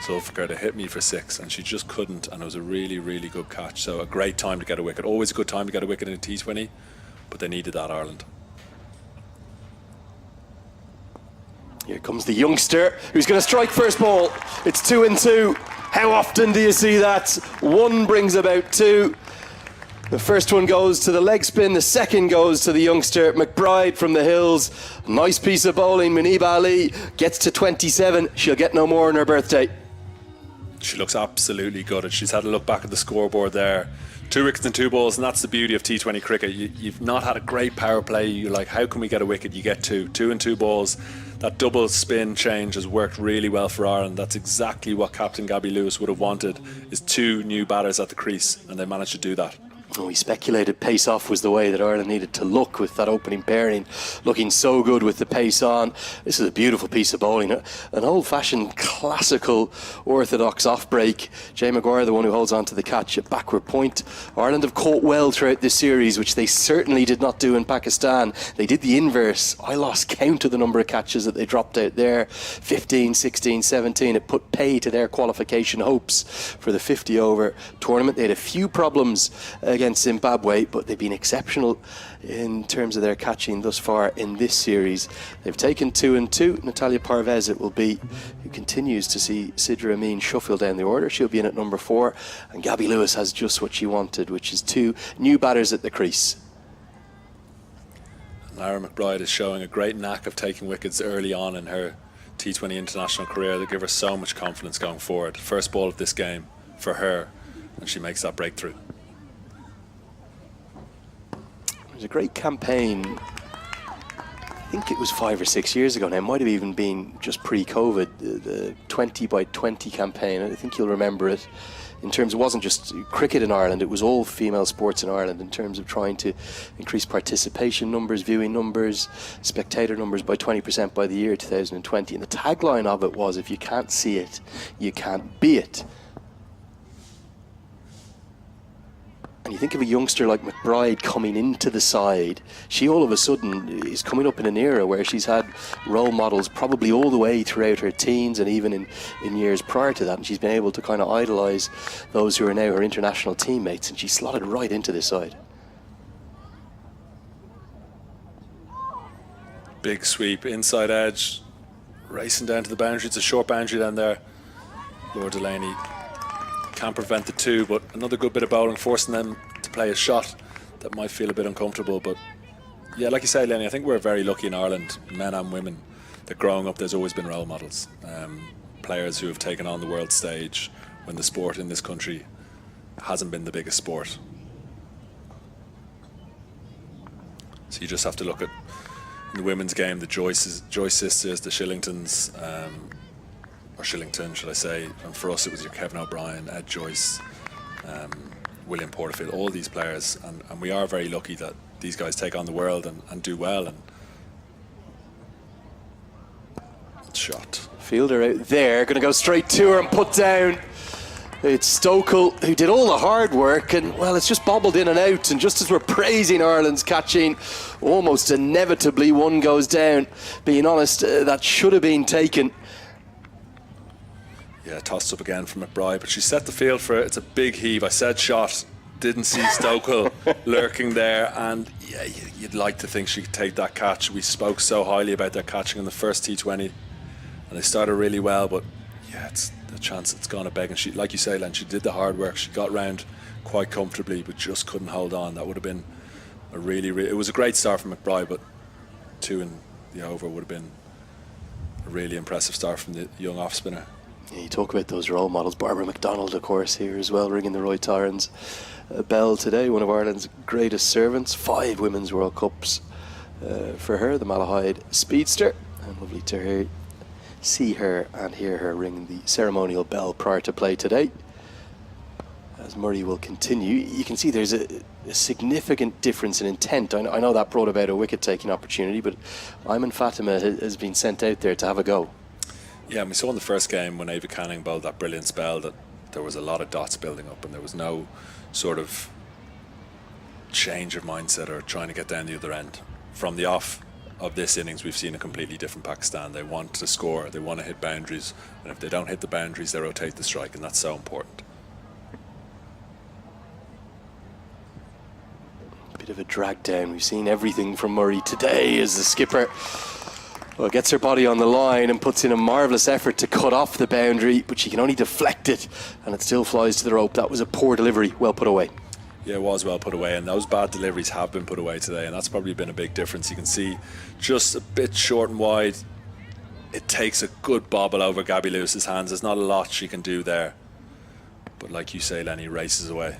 Speaker 5: Zulfikar to hit me for 6, and she just couldn't, and it was a really, really good catch. So a great time to get a wicket. Always a good time to get a wicket in a T20, but they needed that, Ireland.
Speaker 1: Here comes the youngster who's going to strike first ball. It's 2 and 2. How often do you see that? 1 brings about 2. The first one goes to the leg spin, the second goes to the youngster, McBride from the hills. Nice piece of bowling. Munib Ali gets to 27. She'll get no more on her birthday.
Speaker 5: She looks absolutely gutted. She's had a look back at the scoreboard there. 2 wickets and 2 balls, and that's the beauty of T20 cricket. You've not had a great power play. You're like, how can we get a wicket? You get 2 and 2 balls. That double spin change has worked really well for Ireland. That's exactly what Captain Gabby Lewis would have wanted, is 2 new batters at the crease, and they managed to do that.
Speaker 1: We speculated pace off was the way that Ireland needed to look with that opening pairing, looking so good with the pace on. This is a beautiful piece of bowling, an old-fashioned classical orthodox off-break. Jay Maguire, the one who holds on to the catch at backward point. Ireland have caught well throughout this series, which they certainly did not do in Pakistan. They did the inverse. I lost count of the number of catches that they dropped out there. 15, 16, 17. It put pay to their qualification hopes for the 50-over tournament. They had a few problems against Zimbabwe, but they've been exceptional in terms of their catching thus far in this series. They've taken 2 and 2. Natalia Parvez it will be, who continues to see Sidra Amin shuffle down the order. She'll be in at number 4, and Gabby Lewis has just what she wanted, which is 2 new batters at the crease.
Speaker 5: Lara McBride is showing a great knack of taking wickets early on in her T20 international career. They give her so much confidence going forward. First ball of this game for her, and she makes that breakthrough.
Speaker 1: It was a great campaign I think it was 5 or 6 years ago now, it might have even been just pre-COVID, the 20 by 20 campaign. I think you'll remember it. In terms, it wasn't just cricket in Ireland, it was all female sports in Ireland in terms of trying to increase participation numbers, viewing numbers, spectator numbers by 20% by the year 2020. And the tagline of it was, if you can't see it, you can't be it. And you think of a youngster like McBride coming into the side, she all of a sudden is coming up in an era where she's had role models probably all the way throughout her teens and even in years prior to that, and she's been able to kind of idolise those who are now her international teammates, and she slotted right into this side.
Speaker 5: Big sweep, inside edge, racing down to the boundary. It's a short boundary down there. Laura Delaney can't prevent the two, but another good bit of bowling, forcing them to play a shot that might feel a bit uncomfortable. But yeah, like you say, Lenny, I think we're very lucky in Ireland, men and women, that growing up there's always been role models, players who have taken on the world stage when the sport in this country hasn't been the biggest sport. So you just have to look at in the women's game, the Joyce sisters, the Shillingtons, or Shillington, should I say, and for us it was your Kevin O'Brien, Ed Joyce, William Porterfield, all these players, and we are very lucky that these guys take on the world and do well. And shot.
Speaker 1: Fielder out there, going to go straight to her and put down. It's Stokel who did all the hard work, and well, it's just bobbled in and out, and just as we're praising Ireland's catching, almost inevitably one goes down. Being honest, that should have been taken.
Speaker 5: Yeah, tossed up again from McBride, but she set the field for it. It's a big heave. I said shot, didn't see Stokel lurking there, and yeah, you'd like to think she could take that catch. We spoke so highly about their catching in the first T20, and they started really well, but yeah, it's the chance it's gone a begging. She, like you say, Len, she did the hard work. She got round quite comfortably, but just couldn't hold on. That would have been a really, it was a great start from McBride, but 2 in the over would have been a really impressive start from the young off spinner.
Speaker 1: Yeah, you talk about those role models. Barbara McDonald, of course, here as well, ringing the Roy Tyrons bell today. One of Ireland's greatest servants. 5 Women's World Cups for her, the Malahide speedster. And lovely to see her and hear her ring the ceremonial bell prior to play today. As Murray will continue, you can see there's a significant difference in intent. I know that brought about a wicket-taking opportunity, but Ayman Fatima has been sent out there to have a go.
Speaker 5: Yeah, and we saw in the first game when Ava Canning bowled that brilliant spell that there was a lot of dots building up, and there was no sort of change of mindset or trying to get down the other end. From the off of this innings, we've seen a completely different Pakistan. They want to score, they want to hit boundaries, and if they don't hit the boundaries, they rotate the strike, and that's so important.
Speaker 1: Bit of a drag down. We've seen everything from Murray today as the skipper gets her body on the line and puts in a marvellous effort to cut off the boundary, but she can only deflect it and it still flies to the rope. That was a poor delivery, well put away.
Speaker 5: Yeah, it was well put away, and those bad deliveries have been put away today, and that's probably been a big difference. You can see just a bit short and wide. It takes a good bobble over Gabby Lewis's hands. There's not a lot she can do there, but like you say, Lenny, races away.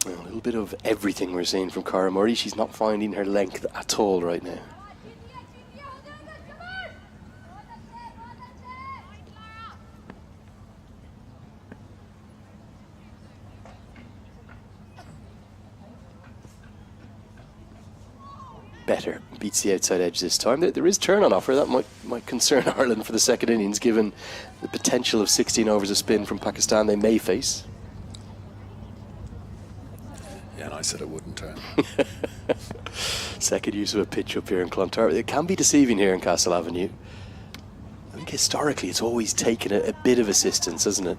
Speaker 1: A little bit of everything we're seeing from Cara Murray. She's not finding her length at all right now. Better beats the outside edge this time. There is turn on offer. That might concern Ireland for the second innings, given the potential of 16 overs of spin from Pakistan they may face.
Speaker 5: Yeah, and I said it wouldn't turn.
Speaker 1: Second use of a pitch up here in Clontarf. It can be deceiving here in Castle Avenue. I think historically it's always taken a bit of assistance, hasn't it?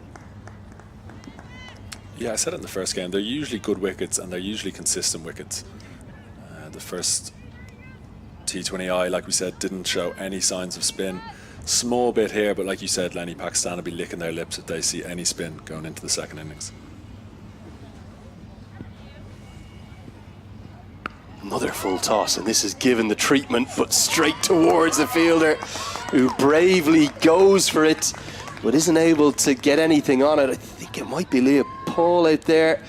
Speaker 5: Yeah, I said it in the first game. They're usually good wickets, and they're usually consistent wickets. The first T20I, like we said, didn't show any signs of spin. Small bit here, but like you said, Lenny, Pakistan will be licking their lips if they see any spin going into the second innings.
Speaker 1: Another full toss, and this is given the treatment, but straight towards the fielder, who bravely goes for it, but isn't able to get anything on it. I think it might be Leah Paul out there,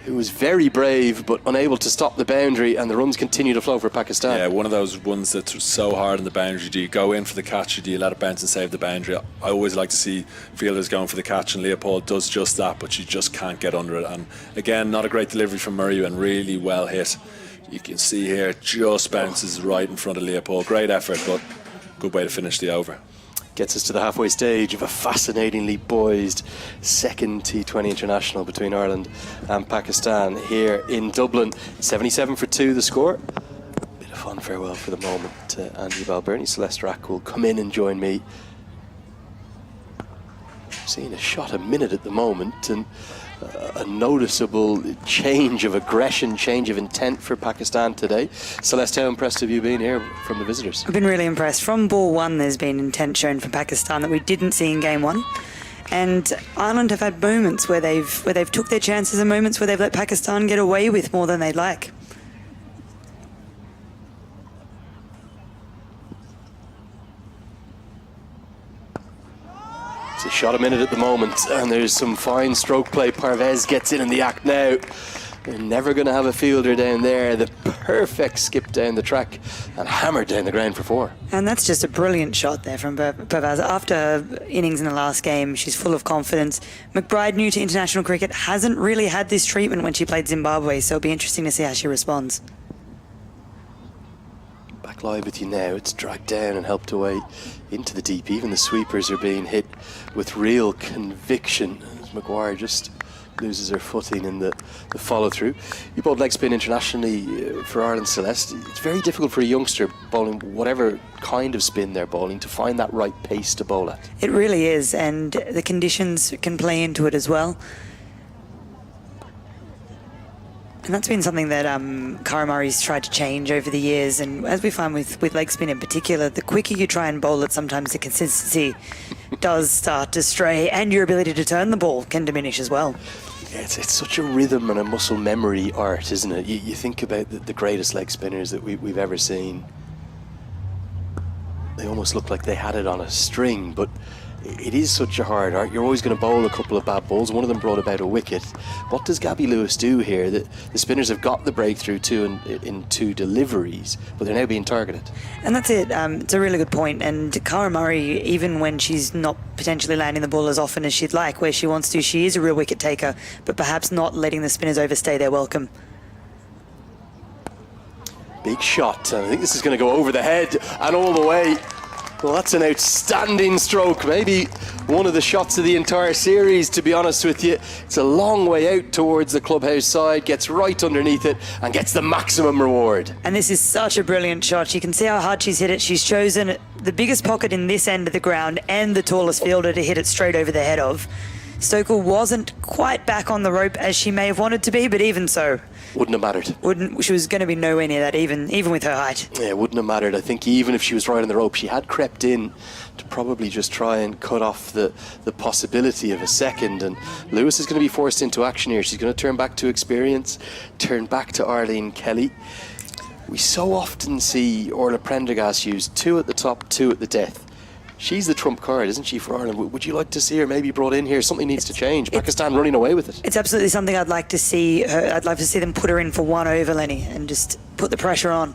Speaker 1: who was very brave but unable to stop the boundary, and the runs continue to flow for Pakistan.
Speaker 5: Yeah, one of those ones that's so hard on the boundary. Do you go in for the catch, or do you let it bounce and save the boundary? I always like to see fielders going for the catch, and Leopold does just that, but you just can't get under it. And again, not a great delivery from Murray, and really well hit. You can see here, it just bounces right in front of Leopold. Great effort, but good way to finish the over.
Speaker 1: Gets us to the halfway stage of a fascinatingly poised second T20 international between Ireland and Pakistan here in Dublin. 77 for 2 the score. Bit of fun farewell for the moment to Andy Balbirnie. Celeste Rack will come in and join me. Seeing a shot a minute at the moment, and a noticeable change of aggression, change of intent for Pakistan today. Celeste, how impressed have you been here from the visitors?
Speaker 6: I've been really impressed. From ball one, there's been intent shown from Pakistan that we didn't see in game one. And Ireland have had moments where they've took their chances and moments where they've let Pakistan get away with more than they'd like.
Speaker 1: It's a shot a minute at the moment, and there's some fine stroke play. Parvez gets in the act now. They're never going to have a fielder down there. The perfect skip down the track and hammered down the ground for 4.
Speaker 6: And that's just a brilliant shot there from Parvez. After her innings in the last game, she's full of confidence. McBride, new to international cricket, hasn't really had this treatment when she played Zimbabwe, so it'll be interesting to see how she responds.
Speaker 1: Back live with you now. It's dragged down and helped away into the deep. Even the sweepers are being hit with real conviction as Maguire just loses her footing in the follow-through. You bowled leg spin internationally for Ireland, Celeste. It's very difficult for a youngster bowling whatever kind of spin they're bowling to find that right pace to bowl at.
Speaker 6: It really is, and the conditions can play into it as well. And that's been something that Cara Murray's tried to change over the years, and as we find with leg spin in particular, the quicker you try and bowl it, sometimes the consistency does start to stray, and your ability to turn the ball can diminish as well.
Speaker 1: Yeah, it's such a rhythm and a muscle memory art, isn't it? You think about the greatest leg spinners that we've ever seen. They almost look like they had it on a string, but it is such a hard art. You're always going to bowl a couple of bad balls. One of them brought about a wicket. What does Gabby Lewis do here? The spinners have got the breakthrough in 2 deliveries, but they're now being targeted.
Speaker 6: And that's it. It's a really good point. And Cara Murray, even when she's not potentially landing the ball as often as she'd like, where she wants to, she is a real wicket taker, but perhaps not letting the spinners overstay their welcome.
Speaker 1: Big shot. I think this is going to go over the head and all the way. Well, that's an outstanding stroke. Maybe one of the shots of the entire series, to be honest with you. It's a long way out towards the clubhouse side, gets right underneath it and gets the maximum reward.
Speaker 6: And this is such a brilliant shot. You can see how hard she's hit it. She's chosen the biggest pocket in this end of the ground and the tallest fielder to hit it straight over the head of. Stokel wasn't quite back on the rope as she may have wanted to be, but even so,
Speaker 1: wouldn't have mattered.
Speaker 6: She was going to be nowhere near that, even with her height.
Speaker 1: Yeah, wouldn't have mattered. I think even if she was right on the rope, she had crept in to probably just try and cut off the possibility of a second. And Lewis is going to be forced into action here. She's going to turn back to experience, turn back to Arlene Kelly. We so often see Orla Prendergast use 2 at the top, 2 at the death. She's the trump card, isn't she, for Ireland? Would you like to see her maybe brought in here? Something needs to change. Pakistan running away with it.
Speaker 6: It's absolutely something I'd like to see. I'd love to see them put her in for 1 over, Lenny, and just put the pressure on.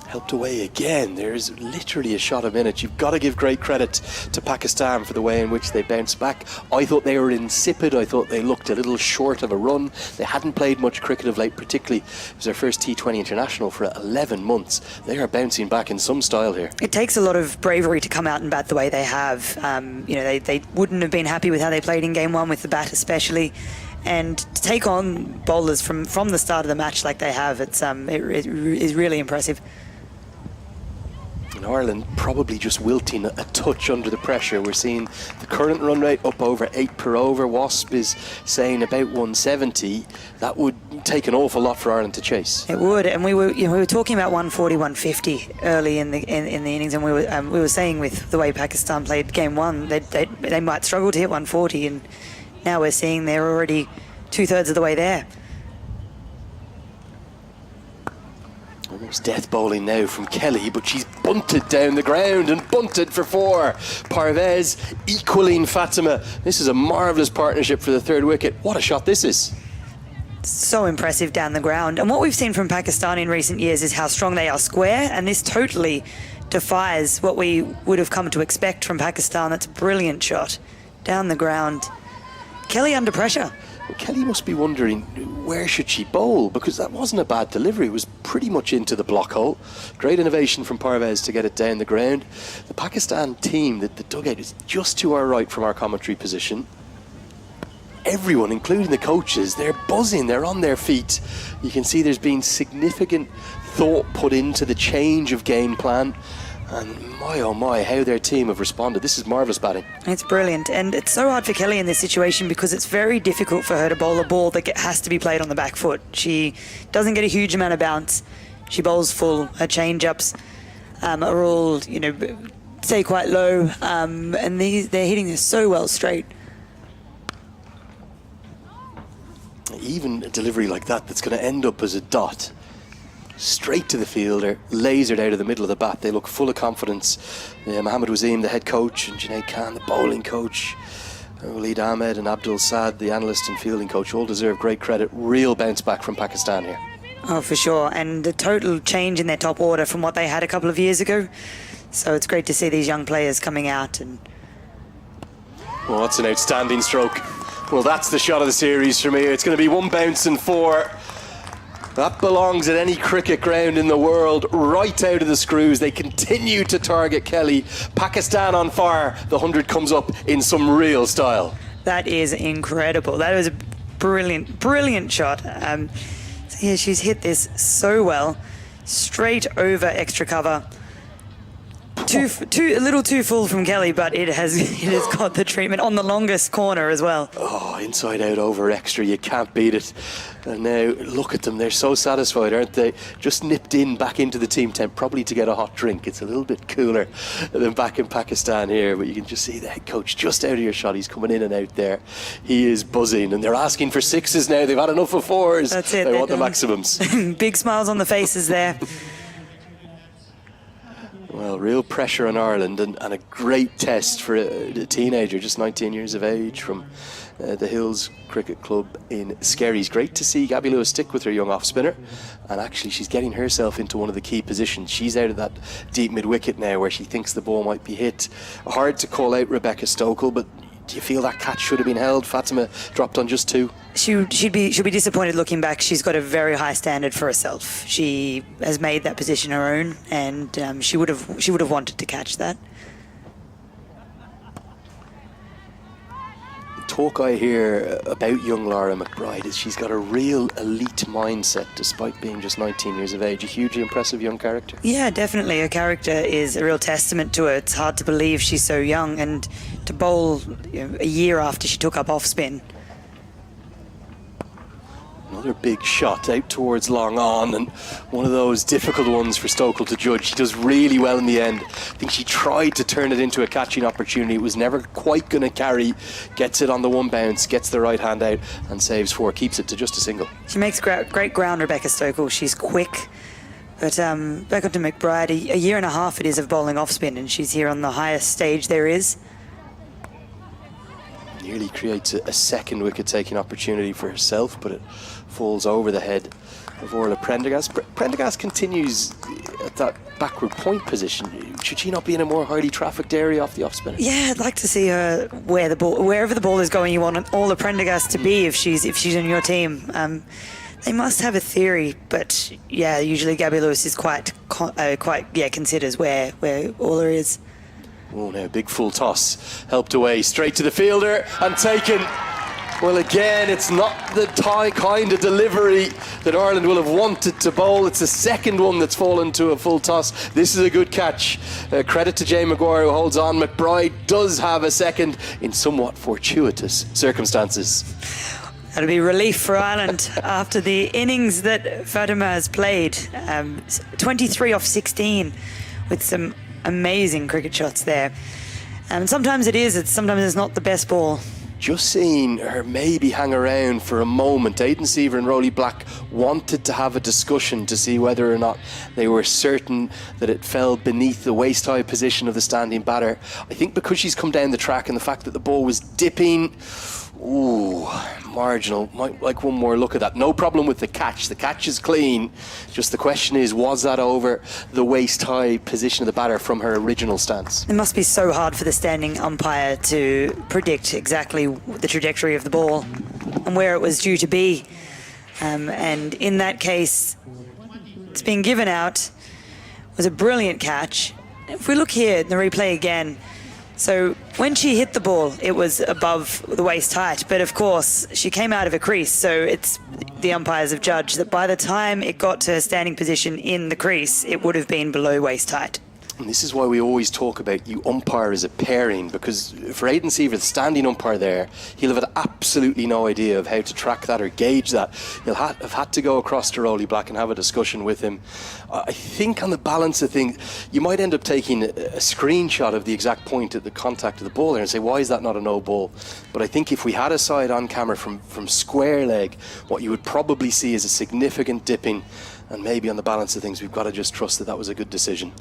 Speaker 1: Helped away again. There's literally a shot a minute. You've got to give great credit to Pakistan for the way in which they bounced back. I thought they were insipid. I thought they looked a little short of a run. They hadn't played much cricket of late, particularly it was their first T20 international for 11 months. They are bouncing back in some style here.
Speaker 6: It takes a lot of bravery to come out and bat the way they have. They wouldn't have been happy with how they played in game 1 with the bat especially. And to take on bowlers from the start of the match like they have, it is really impressive.
Speaker 1: And Ireland probably just wilting a touch under the pressure. We're seeing the current run rate up over 8 per over. Wasp is saying about 170. That would take an awful lot for Ireland to chase.
Speaker 6: It would, and we were talking about 140, 150 early in the innings, and we were saying with the way Pakistan played game 1, they might struggle to hit 140, and now we're seeing they're already 2/3 of the way there.
Speaker 1: There's death bowling now from Kelly, but she's bunted down the ground and bunted for 4. Parvez equaling Fatima. This is a marvellous partnership for the 3rd wicket. What a shot this is.
Speaker 6: So impressive down the ground. And what we've seen from Pakistan in recent years is how strong they are square, and this totally defies what we would have come to expect from Pakistan. That's a brilliant shot down the ground. Kelly under pressure.
Speaker 1: Well, Kelly must be wondering, where should she bowl? Because that wasn't a bad delivery. It was pretty much into the block hole. Great innovation from Parvez to get it down the ground. The Pakistan team, the dugout is just to our right from our commentary position. Everyone, including the coaches, they're buzzing, they're on their feet. You can see there's been significant thought put into the change of game plan. And my oh my, how their team have responded. This is marvellous batting.
Speaker 6: It's brilliant, and it's so hard for Kelly in this situation because it's very difficult for her to bowl a ball that has to be played on the back foot. She doesn't get a huge amount of bounce. She bowls full. Her change-ups are all, stay quite low, and they're hitting this so well straight.
Speaker 1: Even a delivery like that's going to end up as a dot. Straight to the fielder, lasered out of the middle of the bat. They look full of confidence. Mohammad Wazeem, the head coach, and Junaid Khan, the bowling coach, Waleed Ahmed and Abdul Saad, the analyst and fielding coach, all deserve great credit. Real bounce back from Pakistan here.
Speaker 6: Oh, for sure. And a total change in their top order from what they had a couple of years ago. So it's great to see these young players coming out. And
Speaker 1: well, that's an outstanding stroke. Well, that's the shot of the series for me. It's going to be 1 bounce and 4. That belongs at any cricket ground in the world, right out of the screws. They continue to target Kelly. Pakistan on fire. The 100 comes up in some real style.
Speaker 6: that is incredible. That was a brilliant, brilliant shot. So yeah, she's hit this so well. Straight over extra cover. A little too full from Kelly, but it has got the treatment on the longest corner as well.
Speaker 1: Oh, inside out over extra, you can't beat it. And now look at them, they're so satisfied, aren't they? Just nipped in back into the team tent, probably to get a hot drink. It's a little bit cooler than back in Pakistan here, but you can just see the head coach just out of your shot. He's coming in and out there. He is buzzing, and they're asking for sixes now. They've had enough of fours.
Speaker 6: That's it.
Speaker 1: They want the maximums.
Speaker 6: Big smiles on the faces there.
Speaker 1: Well, real pressure on Ireland, and a great test for a teenager, just 19 years of age, from the Hills Cricket Club in Skerries. Great to see Gabby Lewis stick with her young off-spinner, and actually she's getting herself into one of the key positions. She's out of that deep mid-wicket now where she thinks the ball might be hit. Hard to call out Rebecca Stokel, but do you feel that catch should have been held? Fatima dropped on just 2.
Speaker 6: She'll be disappointed looking back. She's got a very high standard for herself. She has made that position her own, and she would have wanted to catch that.
Speaker 1: Talk I hear about young Laura McBride is she's got a real elite mindset despite being just 19 years of age. A hugely impressive young character.
Speaker 6: Yeah, definitely. Her character is a real testament to her. It's hard to believe she's so young, and to bowl a year after she took up off spin.
Speaker 1: Another big shot out towards long on, and one of those difficult ones for Stokel to judge. She does really well in the end. I think she tried to turn it into a catching opportunity. It was never quite going to carry. Gets it on the one bounce, gets the right hand out and saves 4. Keeps it to just a single.
Speaker 6: She makes great ground, Rebecca Stokel. She's quick. But back onto McBride, a year and a half it is of bowling off spin, and she's here on the highest stage there is.
Speaker 1: Nearly creates a second wicket-taking opportunity for herself, but it falls over the head of Orla Prendergast. Prendergast continues at that backward point position. Should she not be in a more highly trafficked area off the off-spinner?
Speaker 6: Yeah, I'd like to see her wherever the ball is going. You want Orla Prendergast to be if she's in your team. They must have a theory, but yeah, usually Gabby Lewis is quite considers where Orla is.
Speaker 1: Oh, now big full toss, helped away straight to the fielder and taken. Well, again, it's not the kind of delivery that Ireland will have wanted to bowl. It's the second one that's fallen to a full toss. This is a good catch. Credit to Jane Maguire, who holds on. McBride does have a second in somewhat fortuitous circumstances.
Speaker 6: That'll be relief for Ireland after the innings that Fatima has played. 23 off 16 with some amazing cricket shots there. And sometimes it's not the best ball.
Speaker 1: just seeing her maybe hang around for a moment. Aidan Seaver and Rolly Black wanted to have a discussion to see whether or not they were certain that it fell beneath the waist-high position of the standing batter. I think because she's come down the track and the fact that the ball was dipping, ooh, marginal. Might like one more look at that. No problem with the catch. The catch is clean. Just the question is, was that over the waist-high position of the batter from her original stance?
Speaker 6: It must be so hard for the standing umpire to predict exactly the trajectory of the ball and where it was due to be. And in that case, it's been given out. It was a brilliant catch. If we look here in the replay again, so when she hit the ball, it was above the waist height, but of course she came out of a crease, so it's the umpires have judged that by the time it got to her standing position in the crease, it would have been below waist height.
Speaker 1: And this is why we always talk about you umpire as a pairing, because for Aidan Seaver, the standing umpire there, he'll have had absolutely no idea of how to track that or gauge that. He'll have had to go across to Rolly Black and have a discussion with him. I think on the balance of things, you might end up taking a screenshot of the exact point at the contact of the ball there and say, why is that not a no ball? But I think if we had a side on camera from square leg, what you would probably see is a significant dipping, and maybe on the balance of things, we've got to just trust that that was a good decision.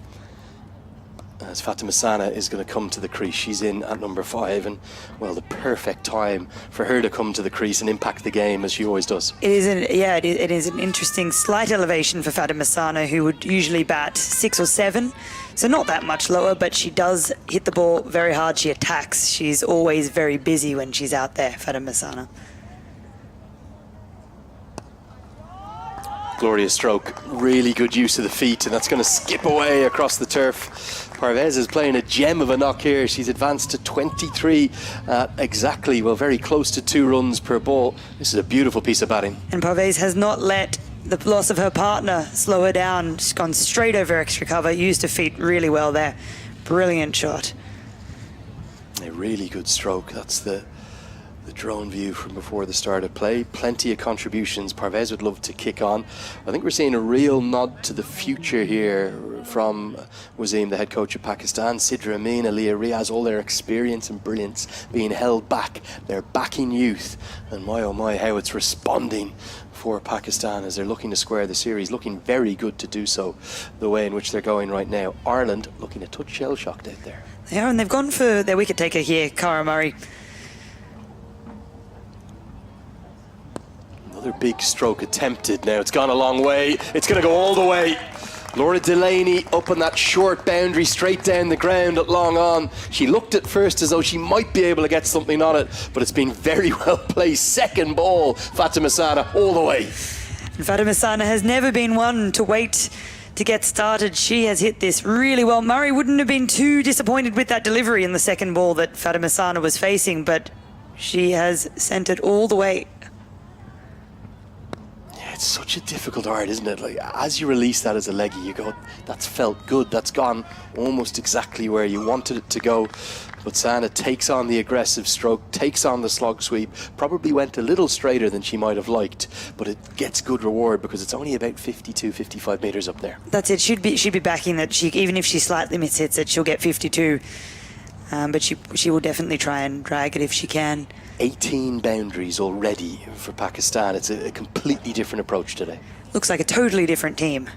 Speaker 1: As Fatima Sana is going to come to the crease. She's in at number 5, and well, the perfect time for her to come to the crease and impact the game as she always does.
Speaker 6: It is an interesting slight elevation for Fatima Sana, who would usually bat 6 or 7, so not that much lower, but she does hit the ball very hard. She attacks. She's always very busy when she's out there, Fatima Sana.
Speaker 1: Glorious stroke, really good use of the feet, and that's going to skip away across the turf. Parvez is playing a gem of a knock here. She's advanced to 23 exactly, well, very close to 2 runs per ball. This is a beautiful piece of batting.
Speaker 6: And Parvez has not let the loss of her partner slow her down. She's gone straight over extra cover, used her feet really well there. Brilliant shot.
Speaker 1: A really good stroke. That's the drone view from before the start of play. Plenty of contributions. Parvez would love to kick on. I think we're seeing a real nod to the future here from Wasim, the head coach of Pakistan. Sidra Amin, Aliyah Riaz, all their experience and brilliance being held back. They're backing youth, and my oh my, how it's responding for Pakistan as they're looking to square the series, looking very good to do so the way in which they're going right now. Ireland looking a touch shell-shocked out there.
Speaker 6: They are, and they've gone for their wicket taker here, Cara Murray.
Speaker 1: Another big stroke attempted now. It's gone a long way. It's going to go all the way. Laura Delaney up on that short boundary straight down the ground at long on. She looked at first as though she might be able to get something on it, but it's been very well placed. Second ball, Fatima Sana all the way.
Speaker 6: And Fatima Sana has never been one to wait to get started. She has hit this really well. Murray wouldn't have been too disappointed with that delivery in the second ball that Fatima Sana was facing, but she has sent it all the way.
Speaker 1: It's such a difficult art, isn't it? Like, as you release that as a leggy, you go, that's felt good. That's gone almost exactly where you wanted it to go. But Sana takes on the aggressive stroke, takes on the slog sweep, probably went a little straighter than she might have liked, but it gets good reward because it's only about 52, 55 metres up there.
Speaker 6: That's it. She'd be backing that. She, even if she slightly mishits it, she'll get 52. But she will definitely try and drag it if she can.
Speaker 1: 18 boundaries already for Pakistan. It's a completely different approach today.
Speaker 6: Looks like a totally different team.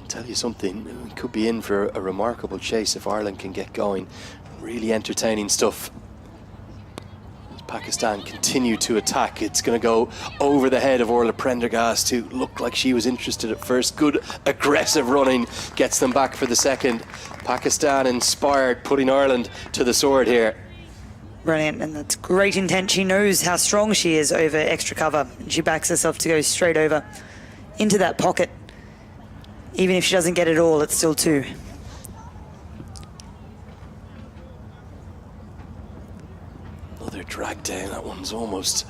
Speaker 1: I'll tell you something, we could be in for a remarkable chase if Ireland can get going. Really entertaining stuff. As Pakistan continue to attack, it's going to go over the head of Orla Prendergast, who looked like she was interested at first. Good aggressive running gets them back for the second. Pakistan inspired, putting Ireland to the sword here.
Speaker 6: Brilliant, and that's great intent. She knows how strong she is over extra cover. She backs herself to go straight over into that pocket. Even if she doesn't get it all, it's still 2.
Speaker 1: Another drag down. That one's almost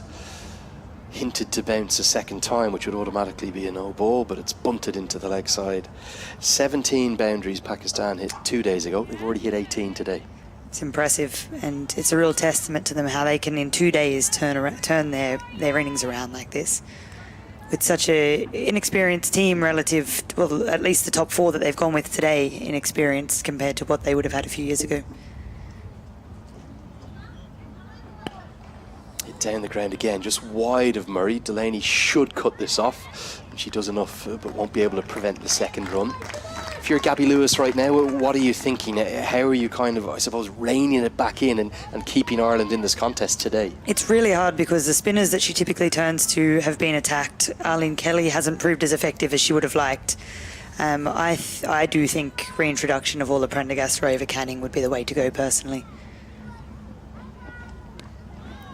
Speaker 1: hinted to bounce a second time, which would automatically be a no ball, but it's bunted into the leg side. 17 boundaries Pakistan hit 2 days ago. They've already hit 18 today.
Speaker 6: It's impressive, and it's a real testament to them how they can in 2 days turn their innings around like this. With such a inexperienced team relative, well, at least the top 4 that they've gone with today, inexperienced compared to what they would have had a few years ago.
Speaker 1: down the ground again, just wide of Murray. Delaney should cut this off, and she does enough, but won't be able to prevent the second run. If you're Gabby Lewis right now, what are you thinking? How are you kind of, I suppose, reining it back in and keeping Ireland in this contest today?
Speaker 6: It's really hard because the spinners that she typically turns to have been attacked. Arlene Kelly hasn't proved as effective as she would have liked. I do think reintroduction of Orla Prendergast or Ava Canning would be the way to go personally.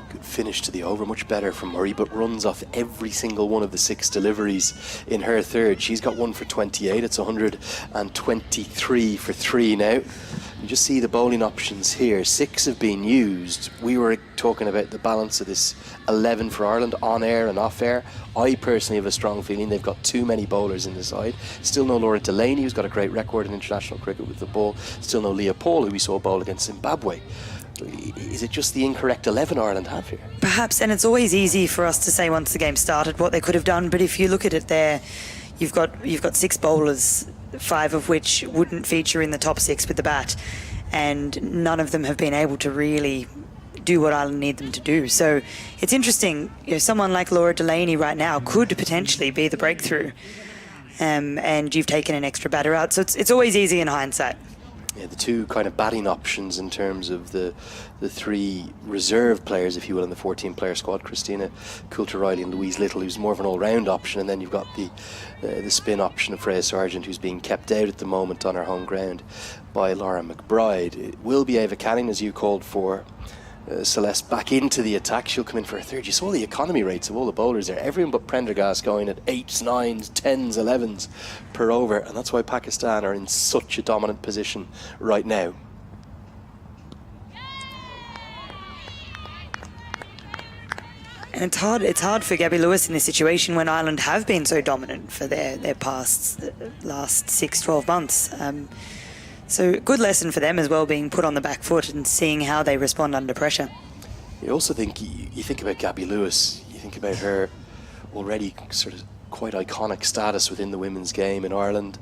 Speaker 1: Good finish to the over, much better from Murray, but runs off every single one of the 6 deliveries in her third. She's got 1 for 28, it's 123 for 3 now. You just see the bowling options here. 6 have been used. We were talking about the balance of this 11 for Ireland, on air and off air. I personally have a strong feeling they've got too many bowlers in the side. Still no Laura Delaney, who's got a great record in international cricket with the ball. Still no Leah Paul, who we saw bowl against Zimbabwe. Is it just the incorrect 11 Ireland have here?
Speaker 6: Perhaps, and it's always easy for us to say once the game started what they could have done, but if you look at it there, you've got 6 bowlers, 5 of which wouldn't feature in the top 6 with the bat, and none of them have been able to really do what Ireland need them to do. So it's interesting, someone like Laura Delaney right now could potentially be the breakthrough, and you've taken an extra batter out, so it's always easy in hindsight.
Speaker 1: Yeah, the 2 kind of batting options in terms of the 3 reserve players, if you will, in the 14-player squad, Christina Coulter-Riley and Louise Little, who's more of an all-round option, and then you've got the spin option of Freya Sargent, who's being kept out at the moment on her home ground by Laura McBride. It will be Ava Canning, as you called for, Celeste, back into the attack. She'll come in for a third. You saw the economy rates of all the bowlers there. Everyone but Prendergast going at 8s, 9s, 10s, 11s per over, and that's why Pakistan are in such a dominant position right now.
Speaker 6: And it's hard for Gabby Lewis in this situation when Ireland have been so dominant for their past last 6-12 months. So good lesson for them as well, being put on the back foot and seeing how they respond under pressure.
Speaker 1: You also think, you think about Gabby Lewis, you think about her already sort of quite iconic status within the women's game in Ireland.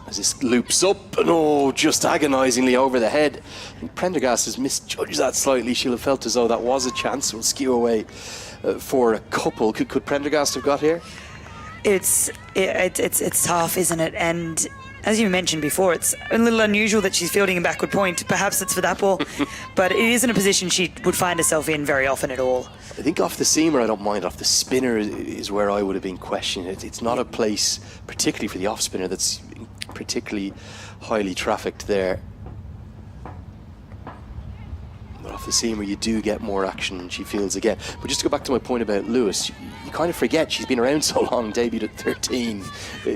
Speaker 1: As this loops up and just agonisingly over the head. I think Prendergast has misjudged that slightly. She'll have felt as though that was a chance. We'll skew away for a couple. Could Prendergast have got here?
Speaker 6: It's tough, isn't it? And as you mentioned before, it's a little unusual that she's fielding a backward point. Perhaps it's for that ball, but it isn't a position she would find herself in very often at all.
Speaker 1: I think off the seamer I don't mind. Off the spinner is where I would have been questioning it. It's not a place, particularly for the off spinner, that's particularly highly trafficked there. But off the seamer you do get more action, she feels again. But just to go back to my point about Lewis, you kind of forget she's been around so long, debuted at 13.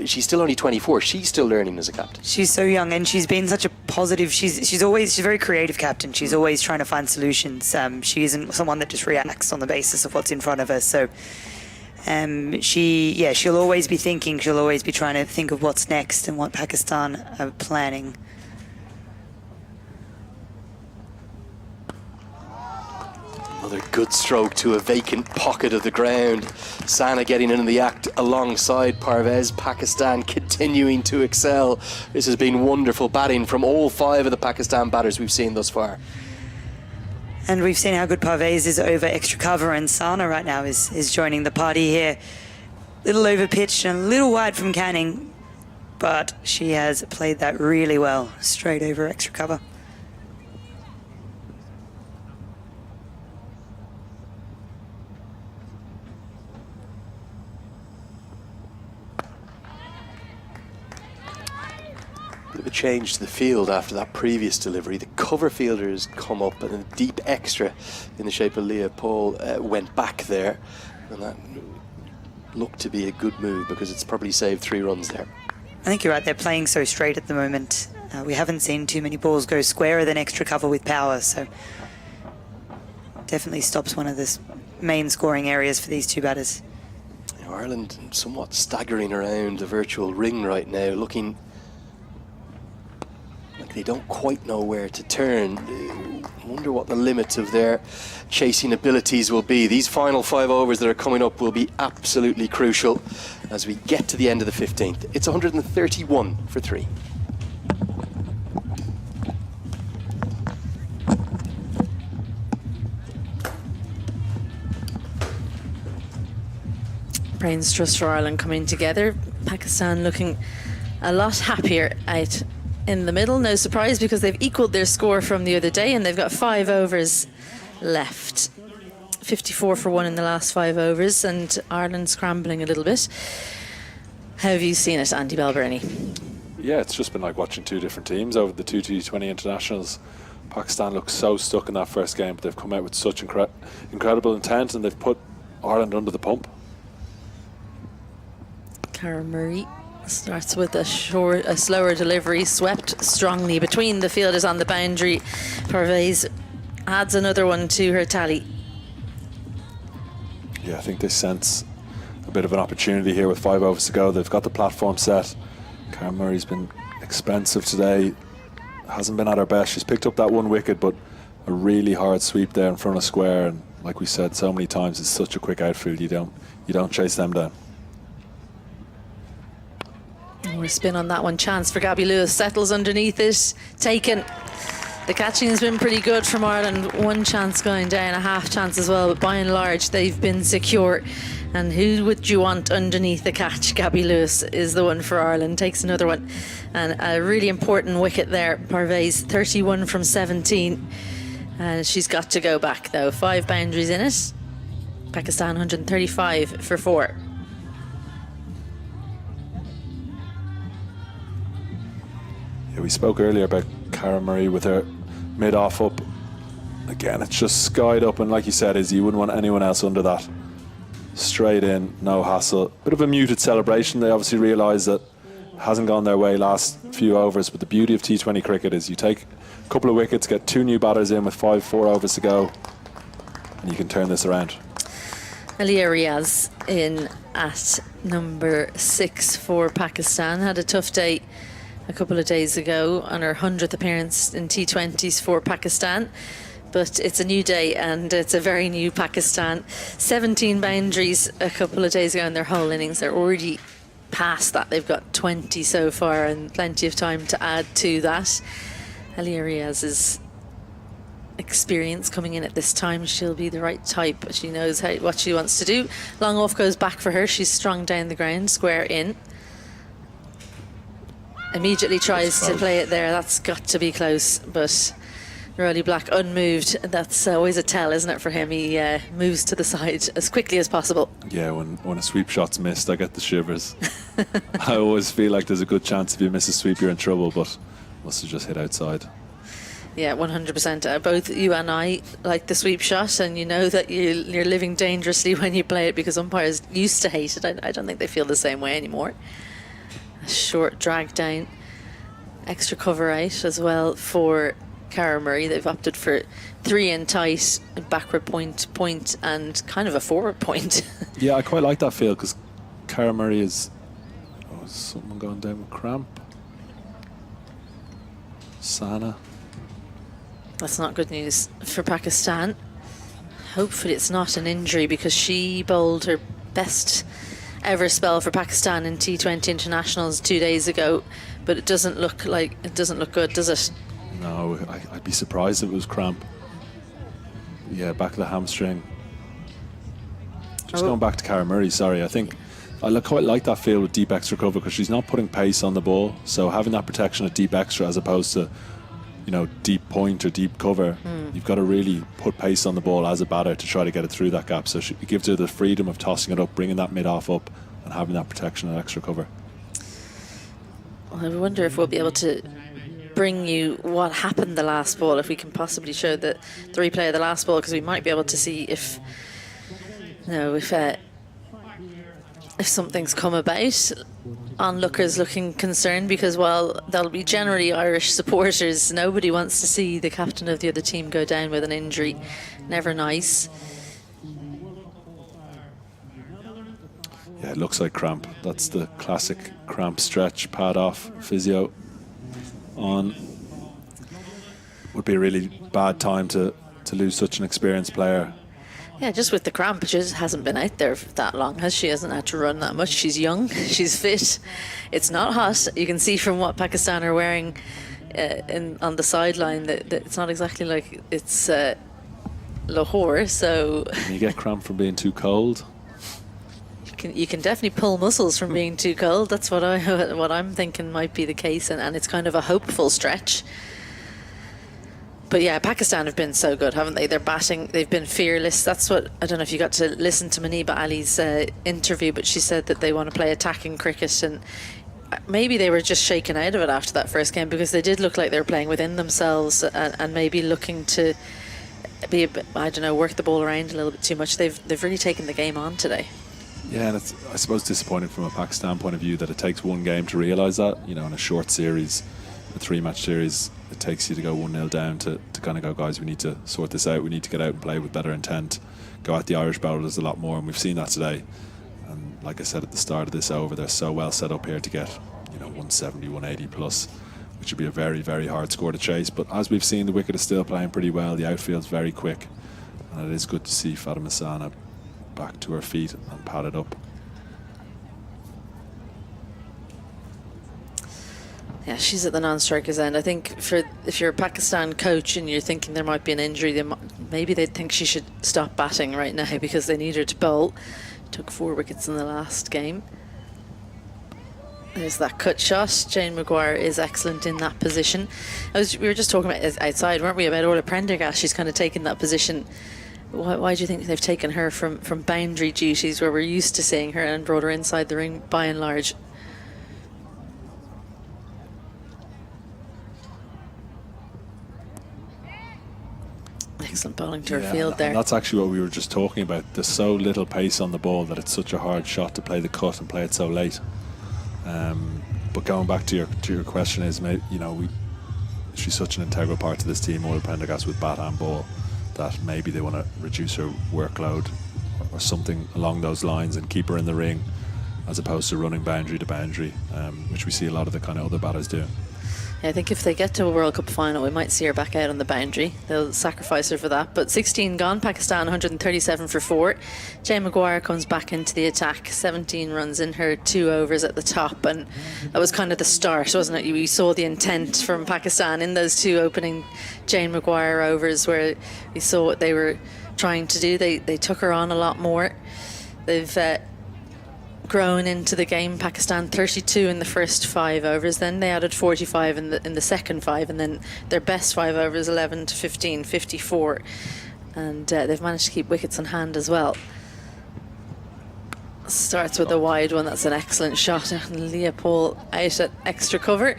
Speaker 1: She's still only 24. She's still learning as a captain.
Speaker 6: She's so young, and she's been such a positive. She's a very creative captain. She's always trying to find solutions. She isn't someone that just reacts on the basis of what's in front of her. So she'll always be thinking. She'll always be trying to think of what's next and what Pakistan are planning.
Speaker 1: Another good stroke to a vacant pocket of the ground. Sana getting in the act alongside Parvez. Pakistan continuing to excel. This has been wonderful batting from all 5 of the Pakistan batters we've seen thus far.
Speaker 6: And we've seen how good Parvez is over extra cover, and Sana right now is joining the party here. Little over pitch and a little wide from Canning, but she has played that really well, straight over extra cover.
Speaker 1: Bit of a change to the field after that previous delivery. The cover fielders come up, and a deep extra in the shape of Leah Paul went back there, and that looked to be a good move because it's probably saved 3 runs there.
Speaker 6: I think you're right, they're playing so straight at the moment. We haven't seen too many balls go squarer than extra cover with power, so definitely stops one of the main scoring areas for these 2 batters.
Speaker 1: Ireland somewhat staggering around the virtual ring right now, looking like they don't quite know where to turn. I wonder what the limit of their chasing abilities will be. These final 5 overs that are coming up will be absolutely crucial as we get to the end of the 15th. It's 131 for 3.
Speaker 9: brains trust for Ireland coming together. Pakistan looking a lot happier out in the middle. No surprise, because they've equalled their score from the other day and they've got 5 overs left. 54 for 1 in the last 5 overs, and Ireland scrambling a little bit. How have you seen it, Andy Balbirnie?
Speaker 5: Yeah, it's just been like watching two different teams over the two T20 internationals. Pakistan looked so stuck in that first game, but they've come out with such incredible intent, and they've put Ireland under the pump.
Speaker 9: Cara Murray starts with a slower delivery, swept strongly between the fielders on the boundary. Parvez adds another one to her tally.
Speaker 5: Yeah, I think they sense a bit of an opportunity here with 5 overs to go. They've got the platform set. Cara Murray's been expensive today. Hasn't been at her best. She's picked up that 1 wicket, but a really hard sweep there in front of square. And like we said so many times, it's such a quick outfield. You don't chase them down.
Speaker 9: More spin on that one. Chance for Gabby Lewis. Settles underneath it. Taken. The catching has been pretty good from Ireland. 1 chance going down, a half chance as well, but by and large they've been secure. And who would you want underneath the catch? Gabby Lewis is the one for Ireland. Takes another one, and a really important wicket there. Parvez 31 from 17, and she's got to go back though. 5 boundaries in it. Pakistan 135 for 4.
Speaker 5: Yeah, we spoke earlier about Cara Murray with her mid-off up. Again, it's just skied up, and like you said, you wouldn't want anyone else under that. Straight in, no hassle. Bit of a muted celebration. They obviously realise that it hasn't gone their way last few overs, but the beauty of T20 cricket is you take a couple of wickets, get 2 new batters in with 4 overs to go, and you can turn this around.
Speaker 9: Aliyah Riaz in at number 6 for Pakistan. Had a tough day a couple of days ago on her 100th appearance in T20s for Pakistan. But it's a new day and it's a very new Pakistan. 17 boundaries a couple of days ago in their whole innings. They're already past that. They've got 20 so far and plenty of time to add to that. Aliyah Riaz's experience coming in at this time. She'll be the right type. She knows what she wants to do. Long off goes back for her. She's strong down the ground, square in. Immediately tries to play it there. That's got to be close, but Rolly Black unmoved. That's always a tell, isn't it, for him? He moves to the side as quickly as possible.
Speaker 5: Yeah, when a sweep shot's missed, I get the shivers. I always feel like there's a good chance if you miss a sweep, you're in trouble, but must have just hit outside.
Speaker 9: Yeah, 100%. Both you and I like the sweep shot, and you know that you're living dangerously when you play it, because umpires used to hate it. I don't think they feel the same way anymore. A short drag down, extra cover out as well for Cara Murray. They've opted for 3 in tight, backward point, and kind of a forward point.
Speaker 5: Yeah, I quite like that field because Cara Murray is... Oh, is someone going down with cramp? Sana.
Speaker 9: That's not good news for Pakistan. Hopefully it's not an injury, because she bowled her best ever spell for Pakistan in T20 internationals 2 days ago, but it doesn't look good, does it?
Speaker 5: No, I'd be surprised if it was cramp. Yeah, back of the hamstring. Just going back to Cara Murray, sorry, I think I quite like that field with deep extra cover, because she's not putting pace on the ball, so having that protection at deep extra as opposed to, you know, deep point or deep cover, you've got to really put pace on the ball as a batter to try to get it through that gap. So it gives her the freedom of tossing it up, bringing that mid-off up, and having that protection and extra cover.
Speaker 9: Well, I wonder if we'll be able to bring you what happened the last ball, if we can possibly show the replay of the last ball, because we might be able to see if something's come about. Onlookers looking concerned, because while there'll be generally Irish supporters, nobody wants to see the captain of the other team go down with an injury. Never nice.
Speaker 5: Yeah, it looks like cramp. That's the classic cramp stretch, pad off, physio on. Would be a really bad time to lose such an experienced player.
Speaker 9: Yeah, just with the cramp, she just hasn't been out there for that long, has she? Hasn't had to run that much. She's young, she's fit. It's not hot. You can see from what Pakistan are wearing on the sideline that it's not exactly like it's Lahore. So
Speaker 5: Can you get cramp from being too cold?
Speaker 9: you can definitely pull muscles from being too cold. That's what I'm thinking might be the case, and it's kind of a hopeful stretch. But yeah, Pakistan have been so good, haven't they? They're batting, they've been fearless. That's what, I don't know if you got to listen to Maniba Ali's interview, but she said that they want to play attacking cricket, and maybe they were just shaken out of it after that first game, because they did look like they were playing within themselves and maybe looking to be a bit, I don't know, work the ball around a little bit too much. They've really taken the game on today.
Speaker 5: Yeah, and it's, I suppose, disappointing from a Pakistan point of view that it takes one game to realise that. You know, in a short series, a 3-match series, it takes you to go 1-0 down to kind of go, guys, we need to sort this out. We need to get out and play with better intent. Go at the Irish bowlers a lot more, and we've seen that today. And like I said at the start of this over, they're so well set up here to get, 170, 180 plus, which would be a very, very hard score to chase. But as we've seen, the wicket is still playing pretty well. The outfield's very quick, and it is good to see Fatima Sana back to her feet and padded up.
Speaker 9: Yeah, she's at the non-strikers end. I think if you're a Pakistan coach and you're thinking there might be an injury, maybe they'd think she should stop batting right now because they need her to bowl. Took 4 wickets in the last game. There's that cut shot. Jane Maguire is excellent in that position. We were just talking about outside, weren't we, about Orla Prendergast? She's kind of taken that position. Why do you think they've taken her from boundary duties where we're used to seeing her and brought her inside the ring by and large? Excellent bowling to her field there.
Speaker 5: And that's actually what we were just talking about. There's so little pace on the ball that it's such a hard shot to play the cut and play it so late. But going back to your question is, she's such an integral part to this team, Orla Prendergast, with bat and ball, that maybe they want to reduce her workload or something along those lines and keep her in the ring as opposed to running boundary to boundary, which we see a lot of the kind of other batters do.
Speaker 9: I think if they get to a World Cup final, we might see her back out on the boundary. They'll sacrifice her for that. But 16 gone, Pakistan 137 for 4. Jane Maguire comes back into the attack, 17 runs in her 2 overs at the top, and that was kind of the start, wasn't it? We saw the intent from Pakistan in those 2 opening Jane Maguire overs, where we saw what they were trying to do. They took her on a lot more. They've grown into the game. Pakistan 32 in the first 5 overs, then they added 45 in the second 5, and then their best 5 overs 11 to 15, 54, and they've managed to keep wickets on hand as well. Starts with a wide one. That's an excellent shot, and Leopold out at extra cover.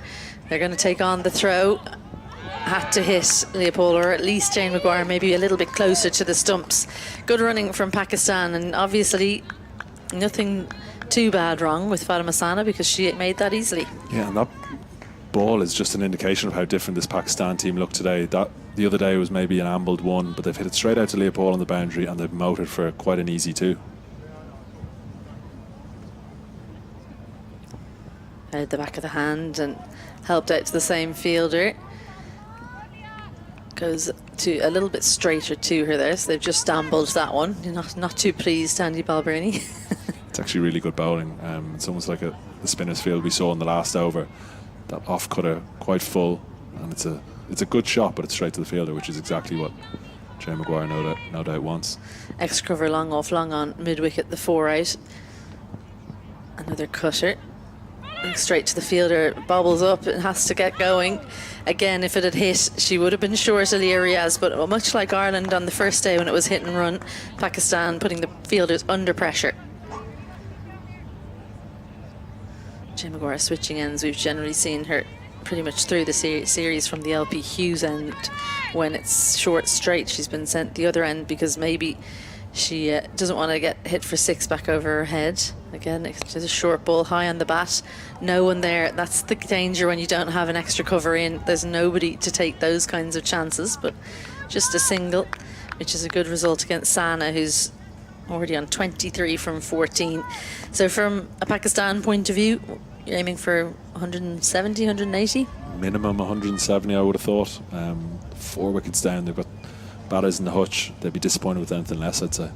Speaker 9: They're going to take on the throw. Had to hit Leopold, or at least Jane Maguire, maybe a little bit closer to the stumps. Good running from Pakistan, and obviously nothing too bad wrong with Fatima Sana because she made that easily.
Speaker 5: Yeah, and that ball is just an indication of how different this Pakistan team looked today. That the other day was maybe an ambled one, but they've hit it straight out to Leopold on the boundary, and they've motored for quite an easy 2.
Speaker 9: Out the back of the hand and helped out to the same fielder. Goes to a little bit straighter to her there, so they've just ambled that one. You're not too pleased, Andy Balbrini.
Speaker 5: It's actually really good bowling. It's almost like the spinner's field we saw in the last over. That off cutter, quite full, and it's a good shot, but it's straight to the fielder, which is exactly what Jane Maguire no doubt wants.
Speaker 9: Extra cover, long off, long on, mid wicket, the 4 out. Another cutter. Straight to the fielder, bobbles up, it has to get going. Again, if it had hit, she would have been short of Leah Riaz, but much like Ireland on the first day when it was hit and run, Pakistan putting the fielders under pressure. Jane Maguire switching ends. We've generally seen her pretty much through the series from the LP Hughes end. When it's short straight, she's been sent the other end because maybe she doesn't want to get hit for 6 back over her head. Again, it's just a short ball high on the bat. No one there. That's the danger when you don't have an extra cover in. There's nobody to take those kinds of chances, but just a single, which is a good result against Sana, who's already on 23 from 14. So from a Pakistan point of view, you're aiming for 170, 180?
Speaker 5: Minimum 170, I would have thought. 4 wickets down. They've got batters in the hutch. They'd be disappointed with anything less, I'd say.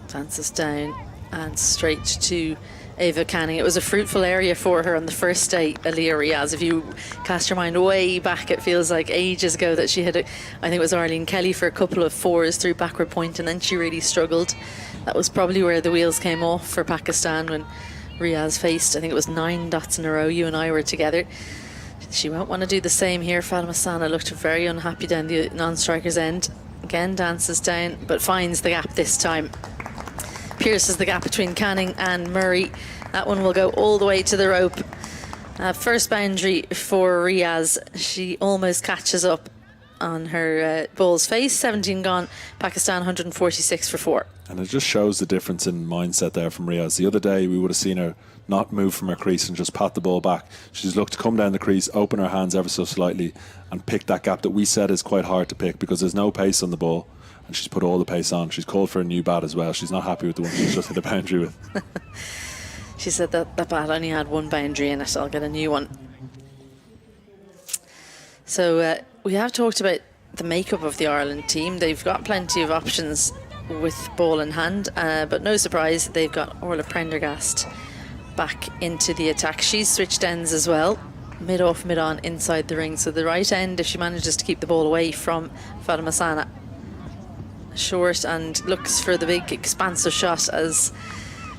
Speaker 9: Dances down and straight to Ava Canning. It was a fruitful area for her on the first day, Aliyah Riaz. If you cast your mind way back, it feels like ages ago that she had, I think it was Arlene Kelly for a couple of fours through backward point, and then she really struggled. That was probably where the wheels came off for Pakistan when Riaz faced, I think it was 9 dots in a row. You and I were together. She won't want to do the same here. Fatima Sana looked very unhappy down the non-striker's end. Again, dances down, but finds the gap this time. Pierces the gap between Canning and Murray. That one will go all the way to the rope. First boundary for Riaz. She almost catches up on her ball's face. 17 gone. Pakistan 146 for 4.
Speaker 5: And it just shows the difference in mindset there from Riaz. The other day, we would have seen her not move from her crease and just pat the ball back. She's looked to come down the crease, open her hands ever so slightly, and pick that gap that we said is quite hard to pick because there's no pace on the ball. And she's put all the pace on. She's called for a new bat as well. She's not happy with the one she's just hit a boundary with.
Speaker 9: She said that that bat only had one boundary in it. I'll get a new one. So we have talked about the makeup of the Ireland team. They've got plenty of options with ball in hand, but no surprise, they've got Orla Prendergast back into the attack. She's switched ends as well, mid off, mid on, inside the ring. So the right end, if she manages to keep the ball away from Fatima Sana, short and looks for the big expansive shot as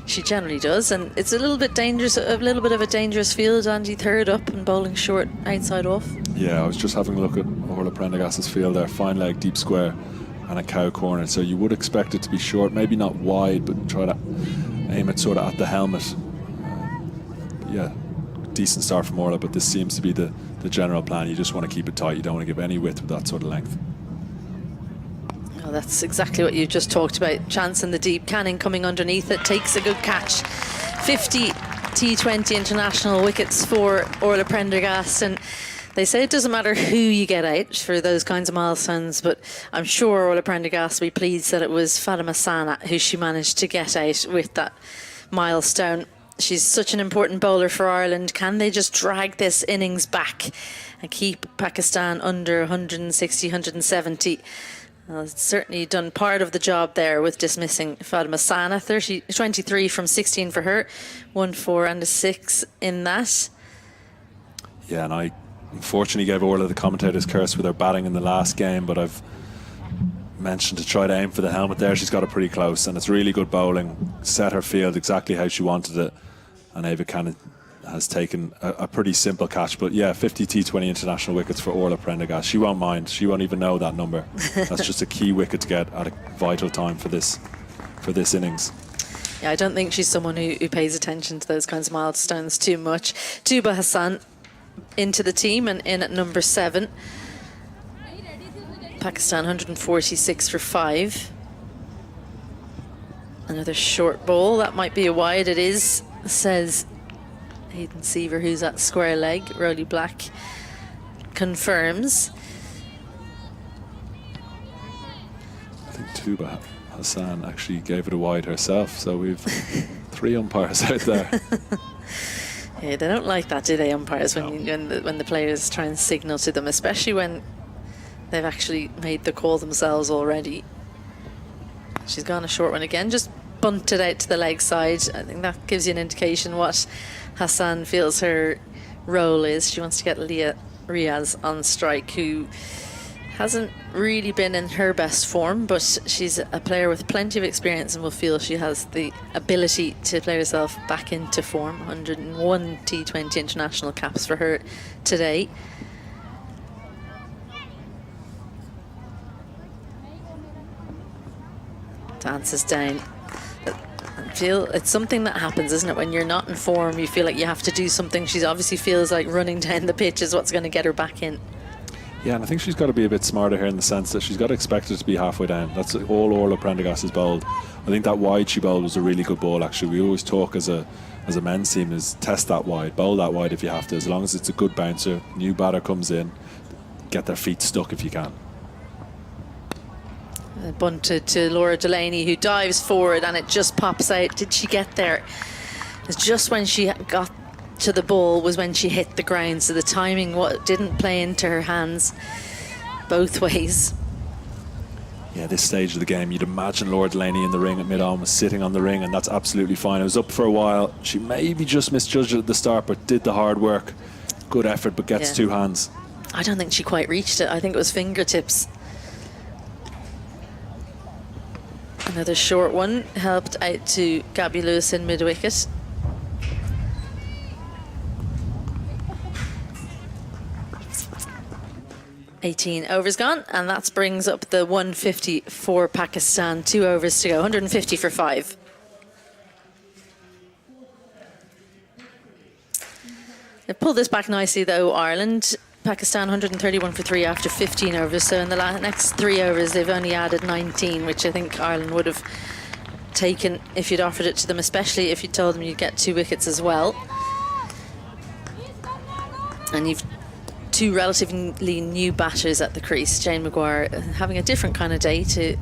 Speaker 9: she generally does, and it's a little bit dangerous, a little bit of a dangerous field. Andy, third up and bowling short, outside off.
Speaker 5: Yeah, I was just having a look at Orla Prendergast's field there. Fine leg, deep square and a cow corner, so you would expect it to be short, maybe not wide, but try to aim it sort of at the helmet. Yeah, decent start from Orla, but this seems to be the general plan. You just want to keep it tight. You don't want to give any width with that sort of length.
Speaker 9: Oh, that's exactly what you just talked about. Chance in the deep. Canning coming underneath it, takes a good catch. 50 T20 international wickets for Orla Prendergast, and they say it doesn't matter who you get out for those kinds of milestones, but I'm sure Orla Prendergast will be pleased that it was Fatima Sana who she managed to get out with that milestone. She's such an important bowler for Ireland. Can they just drag this innings back and keep Pakistan under 160, 170? Well, it's certainly done part of the job there with dismissing Fatima Sana. 23 from 16 for her, 1 4 and a 6 in that.
Speaker 5: Yeah, and I unfortunately gave Orla the commentator's curse with her batting in the last game, but I've mentioned to try to aim for the helmet there. She's got it pretty close, and it's really good bowling. Set her field exactly how she wanted it, and Ava Cannon has taken a pretty simple catch. But yeah, 50 T20 international wickets for Orla Prendergast. She won't mind. She won't even know that number. That's just a key wicket to get at a vital time for this innings.
Speaker 9: Yeah, I don't think she's someone who pays attention to those kinds of milestones too much. Tuba Hassan into the team and in at number 7. Pakistan 146 for 5. Another short ball. That might be a wide. It is, says Hayden Seaver, who's at square leg. Rolly Black confirms.
Speaker 5: I think Tuba Hassan actually gave it a wide herself, so we've 3 umpires out there.
Speaker 9: Yeah, they don't like that, do they, umpires, when the players try and signal to them, especially when they've actually made the call themselves already. She's gone a short one again, just bunted out to the leg side. I think that gives you an indication what Hassan feels her role is. She wants to get Leah Riaz on strike, who hasn't really been in her best form, but she's a player with plenty of experience and will feel she has the ability to play herself back into form. 101 T20 international caps for her today. Dances down. I feel it's something that happens, isn't it? When you're not in form, you feel like you have to do something. She obviously feels like running down the pitch is what's going to get her back in.
Speaker 5: Yeah, and I think she's got to be a bit smarter here in the sense that she's got to expect it to be halfway down. That's all Orla Prendergast has bowled. I think that wide she bowled was a really good ball, actually. We always talk as a men's team is test that wide, bowl that wide if you have to, as long as it's a good bouncer. New batter comes in, get their feet stuck if you can.
Speaker 9: Bunted to Laura Delaney, who dives forward and it just pops out. Did she get there? It's just when she got to the ball was when she hit the ground, so the timing didn't play into her hands both ways.
Speaker 5: Yeah, this stage of the game, you'd imagine Laura Delaney in the ring at mid-on was sitting on the ring, and that's absolutely fine. It was up for a while. She maybe just misjudged it at the start, but did the hard work. Good effort, but gets two hands.
Speaker 9: I don't think she quite reached it. I think it was fingertips. Another short one helped out to Gabby Lewis in mid-wicket. $18 overs gone, and that brings up the 150 for Pakistan. 2 overs to go, 150 for 5. They pulled this back nicely though, Ireland. Pakistan 131 for 3 after 15 overs, so in the next 3 overs they've only added 19, which I think Ireland would have taken if you'd offered it to them, especially if you told them you'd get 2 wickets as well. And you've 2 relatively new batters at the crease. Jane Maguire having a different kind of day to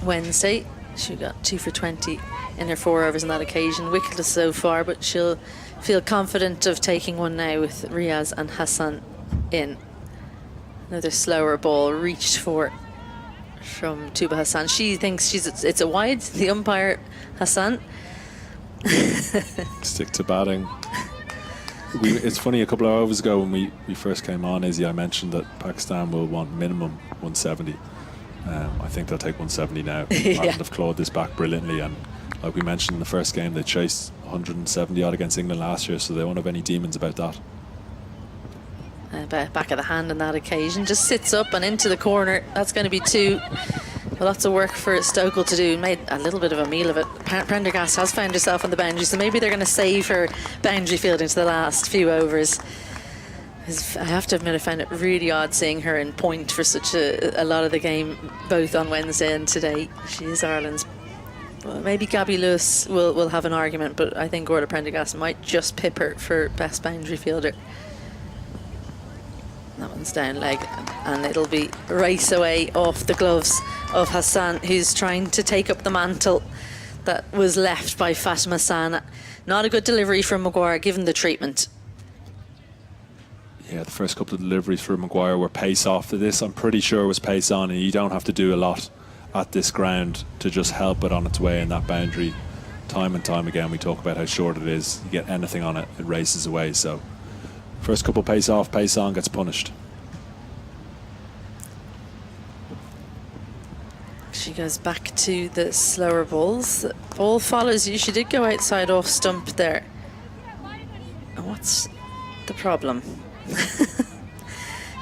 Speaker 9: Wednesday. She got 2 for 20 in her 4 overs on that occasion. Wicketless so far, but she'll feel confident of taking one now with Riaz and Hassan in. Another slower ball reached for from Tuba Hassan. She thinks it's a wide. The umpire, Hassan.
Speaker 5: Stick to batting. It's funny, a couple of hours ago when we first came on, Izzy, I mentioned that Pakistan will want minimum 170. I think they'll take 170 now. Ireland have clawed this back brilliantly, and like we mentioned in the first game, they chased 170 odd against England last year, so they won't have any demons about that.
Speaker 9: Back of the hand on that occasion, just sits up and into the corner. That's going to be 2. Lots of work for Stokel to do. Made a little bit of a meal of it. Prendergast has found herself on the boundary, so maybe they're going to save her boundary field into the last few overs. I have to admit, I found it really odd seeing her in point for such a lot of the game, both on Wednesday and today. She is Ireland's. Well, maybe Gabby Lewis will have an argument, but I think Gorda Prendergast might just pip her for best boundary fielder. That one's down leg, and it'll be race away off the gloves of Hassan, who's trying to take up the mantle that was left by Fatima Sana. Not a good delivery from Maguire, given the treatment.
Speaker 5: Yeah, the first couple of deliveries for Maguire were pace off to this. I'm pretty sure it was pace on, and you don't have to do a lot at this ground to just help it on its way in that boundary. Time and time again, we talk about how short it is. You get anything on it, it races away. So first couple pace off, pace on, gets punished.
Speaker 9: She goes back to the slower balls. The ball follows you. She did go outside off stump there. And what's the problem?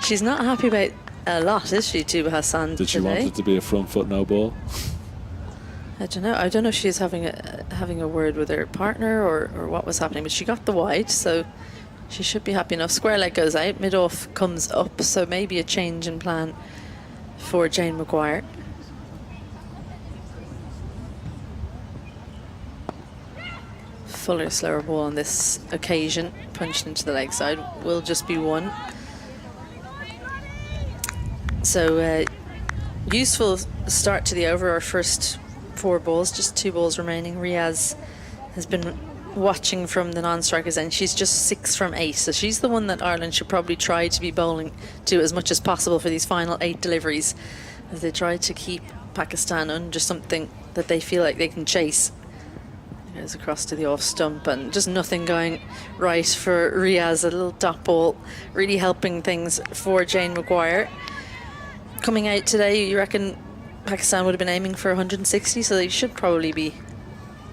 Speaker 9: She's not happy about a lot, is she, Tuba Hassan?
Speaker 5: Did she want it to be a front foot no ball?
Speaker 9: I don't know. I don't know if she's having a word with her partner or what was happening, but she got the wide, so she should be happy enough. Square leg goes out, mid off comes up, so maybe a change in plan for Jane Maguire. Fuller slower ball on this occasion, punched into the leg side, will just be 1. So useful start to the over. Our first 4 balls, just 2 balls remaining. Riaz has been watching from the non-strikers end. She's just 6 from 8, so she's the one that Ireland should probably try to be bowling to as much as possible for these final 8 deliveries, as they try to keep Pakistan under something that they feel like they can chase. Goes across to the off stump, and just nothing going right for Riaz. A little dot ball really helping things for Jane Maguire. Coming out today, you reckon Pakistan would have been aiming for 160, so they should probably be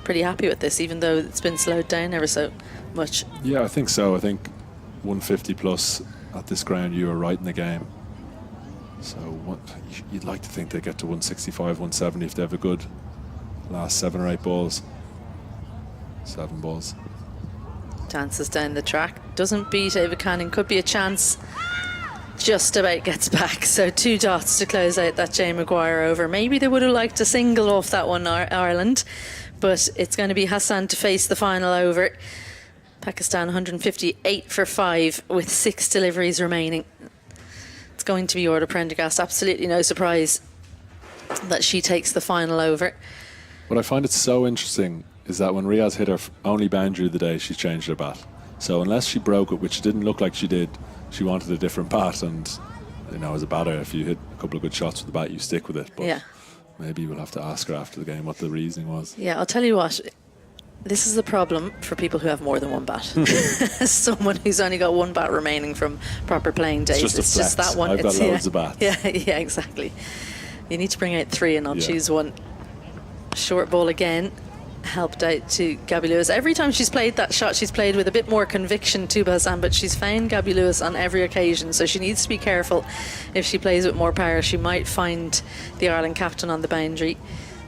Speaker 9: pretty happy with this, even though it's been slowed down ever so much.
Speaker 5: Yeah, I think so. I think 150 plus at this ground, you are right in the game. So you'd like to think they get to 165, 170 if they have a good last 7 or 8 balls. 7 balls.
Speaker 9: Dances down the track, doesn't beat Ava Canning, could be a chance. Just about gets back, so 2 dots to close out that Jane Maguire over. Maybe they would have liked to single off that one, Ireland, but it's going to be Hassan to face the final over. Pakistan 158 for 5 with 6 deliveries remaining. It's going to be Orla Prendergast. Absolutely no surprise that she takes the final over.
Speaker 5: What I find it so interesting is that when Riaz hit her only boundary of the day, she changed her bat. So unless she broke it, which didn't look like she did, she wanted a different bat, and you know, as a batter, if you hit a couple of good shots with the bat, you stick with it. But
Speaker 9: Yeah.
Speaker 5: maybe we'll have to ask her after the game what the reasoning was.
Speaker 9: Yeah, I'll tell you what. This is the problem for people who have more than one bat. As someone who's only got one bat remaining from proper playing days,
Speaker 5: It's just
Speaker 9: that one.
Speaker 5: I've got loads of bats.
Speaker 9: Yeah, yeah, exactly. You need to bring out 3 and not choose one. Short ball again, helped out to Gabby Lewis. Every time she's played that shot, she's played with a bit more conviction, Tuba Hassan, but she's found Gabby Lewis on every occasion, so she needs to be careful. If she plays with more power, she might find the Ireland captain on the boundary.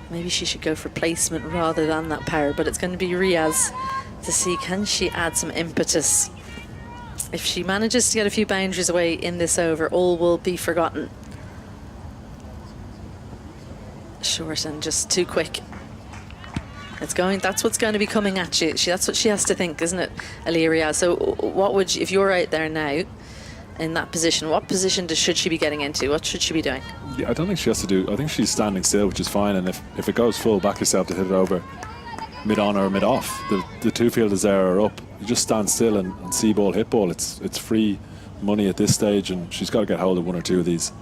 Speaker 9: Maybe she should go for placement rather than that power, but it's going to be Riaz to see, can she add some impetus? If she manages to get a few boundaries away in this over, all will be forgotten. Short and just too quick. It's going. That's what's going to be coming at you. That's what she has to think, isn't it, Aliyah Riaz? So, what would you, if you're out there now in that position? What position should she be getting into? What should she be doing?
Speaker 5: Yeah, I don't think she has to do. I think she's standing still, which is fine. And if it goes full, back yourself to hit it over mid on or mid off. The 2 fielders there are up. You just stand still and see ball, hit ball. It's free money at this stage, and she's got to get hold of 1 or 2 of these.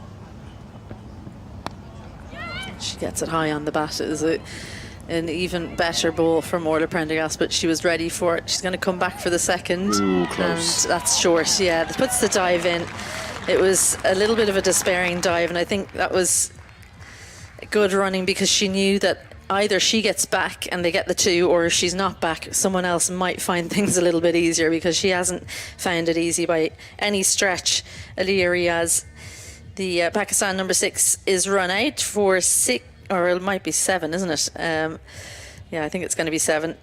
Speaker 9: She gets it high on the bat. It is an even better ball from Orla Prendergast, but she was ready for it. She's going to come back for the second.
Speaker 5: Ooh, close.
Speaker 9: And that's short. Yeah, that puts the dive in. It was a little bit of a despairing dive, and I think that was good running because she knew that either she gets back and they get the 2, or if she's not back, someone else might find things a little bit easier, because she hasn't found it easy by any stretch. Aliyah Riaz, the Pakistan number 6, is run out for 6, or it might be 7, isn't it? Yeah, I think it's going to be 7.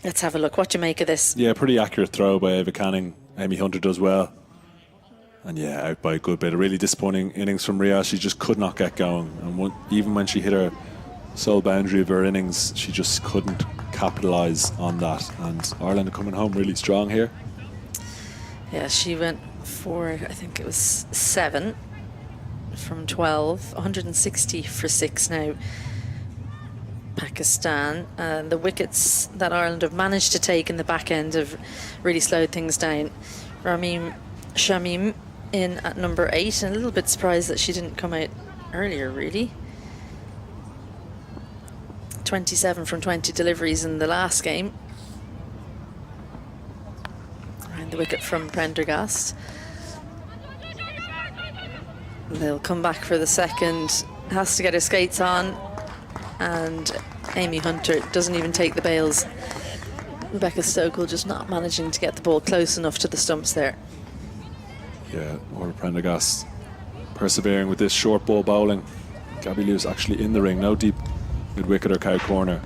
Speaker 9: Let's have a look. What do you make of this?
Speaker 5: Yeah, pretty accurate throw by Ava Canning. Amy Hunter does well. And yeah, out by a good bit. A really disappointing innings from Riaz. She just could not get going. And even when she hit her sole boundary of her innings, she just couldn't capitalise on that. And Ireland are coming home really strong here.
Speaker 9: Yeah, she went for, I think it was 7 from 12. 160 for 6 now. Pakistan. And the wickets that Ireland have managed to take in the back end have really slowed things down. Rameem Shamim in at number 8, and a little bit surprised that she didn't come out earlier, really. 27 from 20 deliveries in the last game. And the wicket from Prendergast. They'll come back for the second. Has to get her skates on, and Amy Hunter doesn't even take the bails. Rebecca Stokel just not managing to get the ball close enough to the stumps there.
Speaker 5: Yeah, Orla Prendergast persevering with this short ball bowling. Gabby Lewis actually in the ring, no deep mid wicket or cow corner.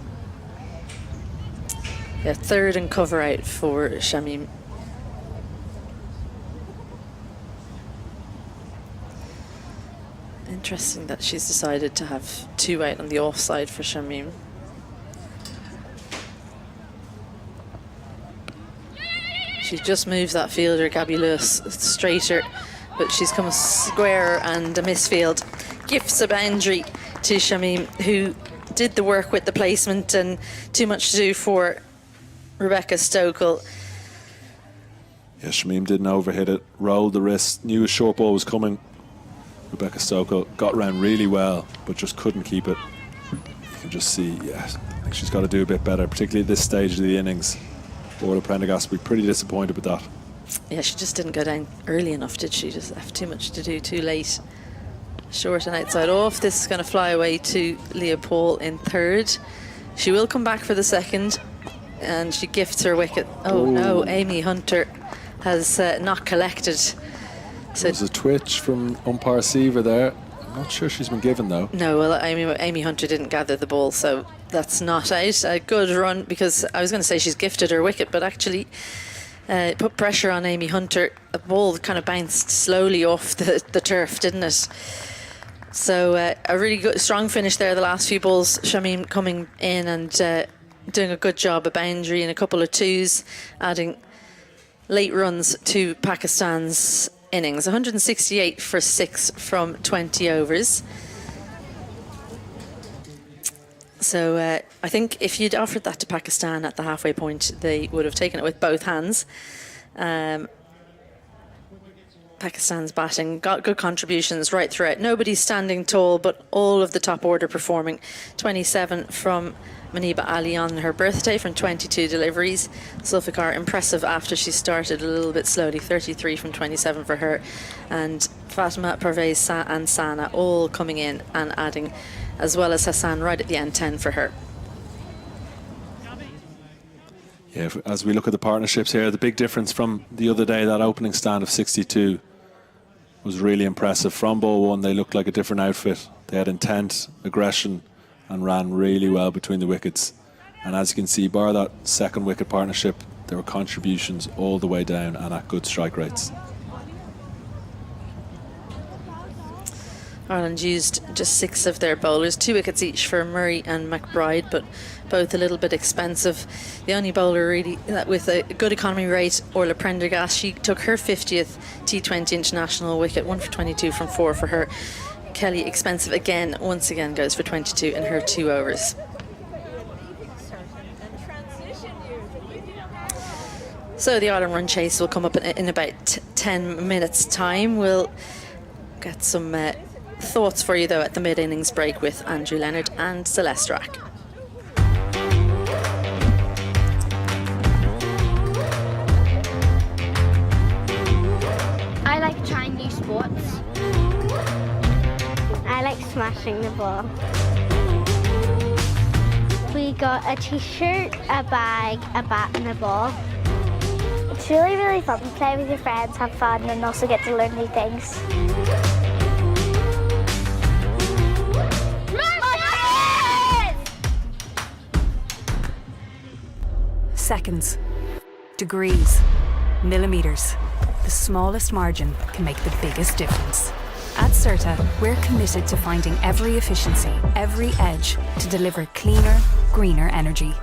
Speaker 9: Yeah, 3rd and cover out for Shamim. Interesting that she's decided to have 2 out on the offside for Shamim. She just moves that fielder, Gabby Lewis, straighter, but she's come square and a misfield. Gifts a boundary to Shamim, who did the work with the placement, and too much to do for Rebecca Stokel.
Speaker 5: Yeah, Shamim didn't overhit it, rolled the wrist, knew a short ball was coming. Rebecca Stokel got around really well, but just couldn't keep it. You can just see, yeah, I think she's got to do a bit better, particularly at this stage of the innings. Orla Prendergast will be pretty disappointed with that.
Speaker 9: Yeah, she just didn't go down early enough, did she? Just have too much to do too late. Short and outside off. This is going to fly away to Leah Paul in 3rd. She will come back for the 2nd, and she gifts her wicket. Oh no, Amy Hunter has not collected. So
Speaker 5: there's a twitch from umpire Seaver there. I'm not sure she's been given though.
Speaker 9: No, well, Amy Hunter didn't gather the ball, so that's not out. A good run, because I was going to say she's gifted her wicket, but actually put pressure on Amy Hunter. A ball kind of bounced slowly off the turf, didn't it? So a really good, strong finish there. The last few balls, Shamim coming in and doing a good job, a boundary and a couple of 2s, adding late runs to Pakistan's innings. 168 for 6 from 20 overs. So I think if you'd offered that to Pakistan at the halfway point, they would have taken it with both hands. Pakistan's batting got good contributions right throughout. Nobody's standing tall, but all of the top order performing. 27 from Maniba Ali on her birthday from 22 deliveries. Zulfikar impressive after she started a little bit slowly. 33 from 27 for her. And Fatima, Parvez and Sana all coming in and adding, as well as Hassan right at the end, 10 for her.
Speaker 5: Yeah, as we look at the partnerships here, the big difference from the other day, that opening stand of 62 was really impressive. From ball one, they looked like a different outfit. They had intent, aggression, and ran really well between the wickets. And as you can see, bar that second wicket partnership, there were contributions all the way down and at good strike rates.
Speaker 9: Ireland used just 6 of their bowlers, 2 wickets each for Murray and McBride, but both a little bit expensive. The only bowler really with a good economy rate, Orla Prendergast, she took her 50th T20 international wicket, 1 for 22 from 4 for her. Kelly, expensive again, once again goes for 22 in her 2 overs. So the Ireland run chase will come up in about 10 minutes time. We'll get some thoughts for you though at the mid-innings break with Andrew Leonard and Celeste Rack.
Speaker 10: I like trying new sports. I like smashing the ball. We got a t-shirt, a bag, a bat and a ball. It's really, really fun to play with your friends, have fun and also get to learn new things.
Speaker 11: Seconds, degrees, millimeters. The smallest margin can make the biggest difference. At CERTA, we're committed to finding every efficiency, every edge to deliver cleaner, greener energy.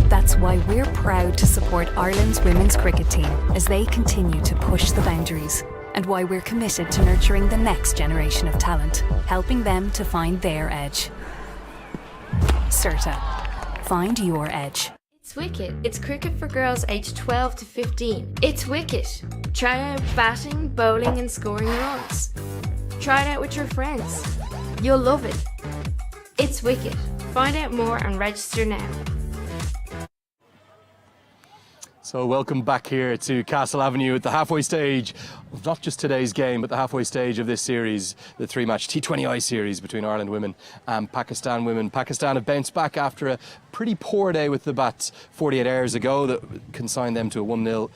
Speaker 11: That's why we're proud to support Ireland's women's cricket team as they continue to push the boundaries, and why we're committed to nurturing the next generation of talent, helping them to find their edge. CERTA. Find your edge.
Speaker 12: It's Wicket. It's cricket for girls aged 12 to 15. It's Wicket. Try out batting, bowling and scoring runs. Try it out with your friends. You'll love it. It's Wicket. Find out more and register now.
Speaker 1: So welcome back here to Castle Avenue at the halfway stage of not just today's game, but the halfway stage of this series, the 3-match T20I series between Ireland women and Pakistan women. Pakistan have bounced back after a pretty poor day with the bat 48 hours ago that consigned them to a 1-0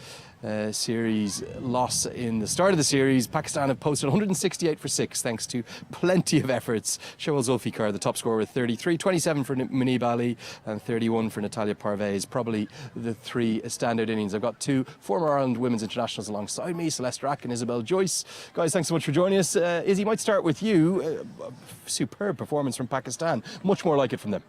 Speaker 1: series loss in the start of the series. Pakistan have posted 168 for 6 thanks to plenty of efforts. Shawal Zulfikar, the top scorer with 33, 27 for Manib Ali and 31 for Natalia Parvez. Probably the 3 standout innings. I've got 2 former Ireland women's internationals alongside me, Celeste Rack and Isabel Joyce. Guys, thanks so much for joining us. Izzy, might start with you. Superb performance from Pakistan. Much more like it from them.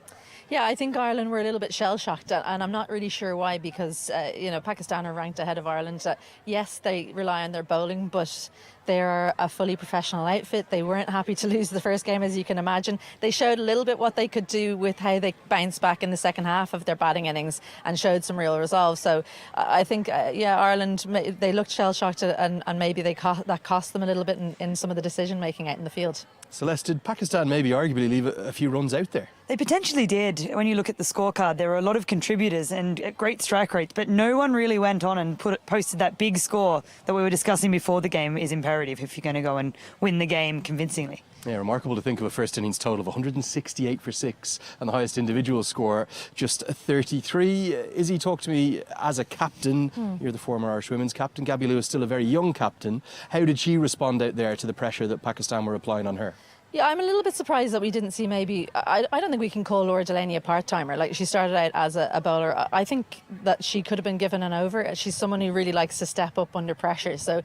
Speaker 2: Yeah, I think Ireland were a little bit shell-shocked, and I'm not really sure why, because Pakistan are ranked ahead of Ireland. Yes, they rely on their bowling, but they're a fully professional outfit. They weren't happy to lose the first game, as you can imagine. They showed a little bit what they could do with how they bounced back in the second half of their batting innings and showed some real resolve. So I think, Ireland, they looked shell-shocked, and maybe that cost them a little bit in some of the decision-making out in the field.
Speaker 1: Celeste, did Pakistan maybe arguably leave a few runs out there?
Speaker 6: They potentially did. When you look at the scorecard, there were a lot of contributors and great strike rates, but no one really went on and posted that big score that we were discussing before the game is imperative if you're going to go and win the game convincingly.
Speaker 1: Yeah, remarkable to think of a first innings total of 168 for 6 and the highest individual score, just 33. Izzy, talk to me as a captain. You're the former Irish women's captain. Gabby Lewis, still a very young captain. How did she respond out there to the pressure that Pakistan were applying on her?
Speaker 2: Yeah, I'm a little bit surprised that we didn't see maybe... I don't think we can call Laura Delaney a part-timer. Like, she started out as a bowler. I think that she could have been given an over. She's someone who really likes to step up under pressure. So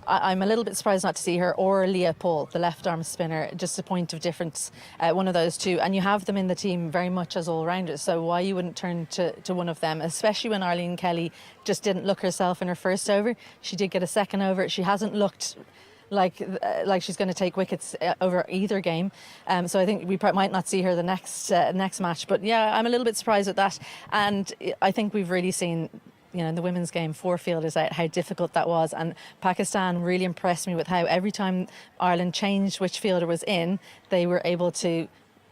Speaker 2: I'm a little bit surprised not to see her, or Leah Paul, the left-arm spinner, just a point of difference, one of those two. And you have them in the team very much as all-rounders. So why you wouldn't turn to one of them, especially when Arlene Kelly just didn't look herself in her first over. She did get a second over. She hasn't looked like she's going to take wickets over either game, so I think we might not see her the next match. But yeah, I'm a little bit surprised at that, and I think we've really seen in the women's game, 4 fielders out, how difficult that was. And Pakistan really impressed me with how every time Ireland changed which fielder was in, they were able to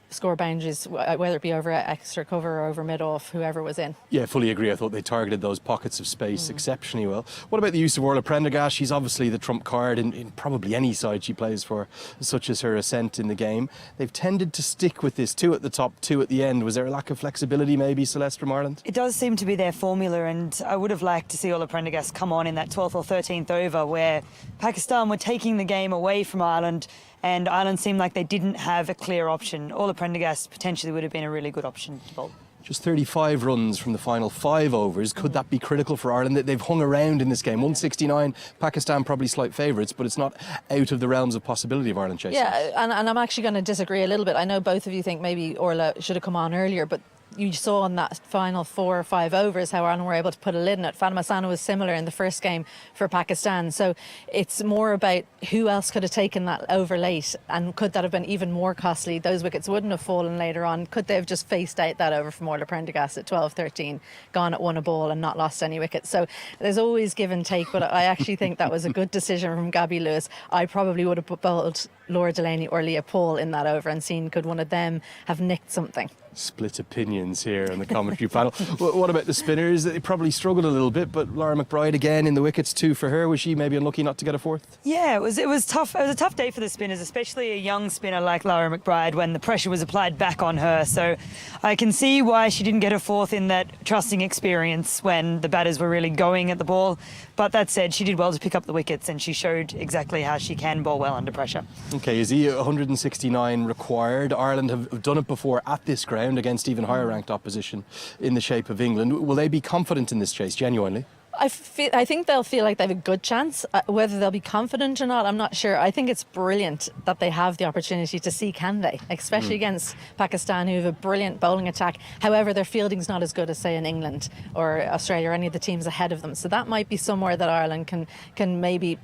Speaker 2: score boundaries, whether it be over extra cover or over mid-off, whoever was in.
Speaker 1: Yeah, fully agree. I thought they targeted those pockets of space exceptionally well. What about the use of Orla Prendergast? She's obviously the trump card in probably any side she plays for, such as her ascent in the game. They've tended to stick with this 2 at the top, 2 at the end. Was there a lack of flexibility maybe, Celeste, from Ireland?
Speaker 6: It does seem to be their formula, and I would have liked to see Orla Prendergast come on in that 12th or 13th over where Pakistan were taking the game away from Ireland, and Ireland seemed like they didn't have a clear option. Orla Prendergast potentially would have been a really good option to bowl.
Speaker 1: Just 35 runs from the final 5 overs. Could that be critical for Ireland? They've hung around in this game. 169, Pakistan probably slight favourites, but it's not out of the realms of possibility of Ireland chasing.
Speaker 2: Yeah, and I'm actually going to disagree a little bit. I know both of you think maybe Orla should have come on earlier, but you saw in that final 4 or 5 overs how Ireland were able to put a lid on it. Fatma Sana was similar in the first game for Pakistan. So it's more about who else could have taken that over late, and could that have been even more costly? Those wickets wouldn't have fallen later on. Could they have just faced out that over from Orla Prendergast at 12-13, gone at 1 a ball and not lost any wickets? So there's always give and take, but I actually think that was a good decision from Gabby Lewis. I probably would have bowled Laura Delaney or Leah Paul in that over and seen could one of them have nicked something.
Speaker 1: Split opinions here on the commentary panel. What about the spinners? They probably struggled a little bit, but Laura McBride again in the wickets, 2 for her. Was she maybe unlucky not to get a 4th?
Speaker 6: Yeah, it was tough. It was a tough day for the spinners, especially a young spinner like Laura McBride when the pressure was applied back on her. So I can see why she didn't get a 4th in that trusting experience when the batters were really going at the ball. But that said, she did well to pick up the wickets, and she showed exactly how she can bowl well under pressure.
Speaker 1: Okay, is he 169 required? Ireland have done it before at this ground against even higher ranked opposition in the shape of England. Will they be confident in this chase, genuinely?
Speaker 2: I think they'll feel like they have a good chance. Whether they'll be confident or not, I'm not sure. I think it's brilliant that they have the opportunity to see, can they? Especially against Pakistan, who have a brilliant bowling attack. However, their fielding's not as good as, say, in England or Australia or any of the teams ahead of them. So that might be somewhere that Ireland can maybe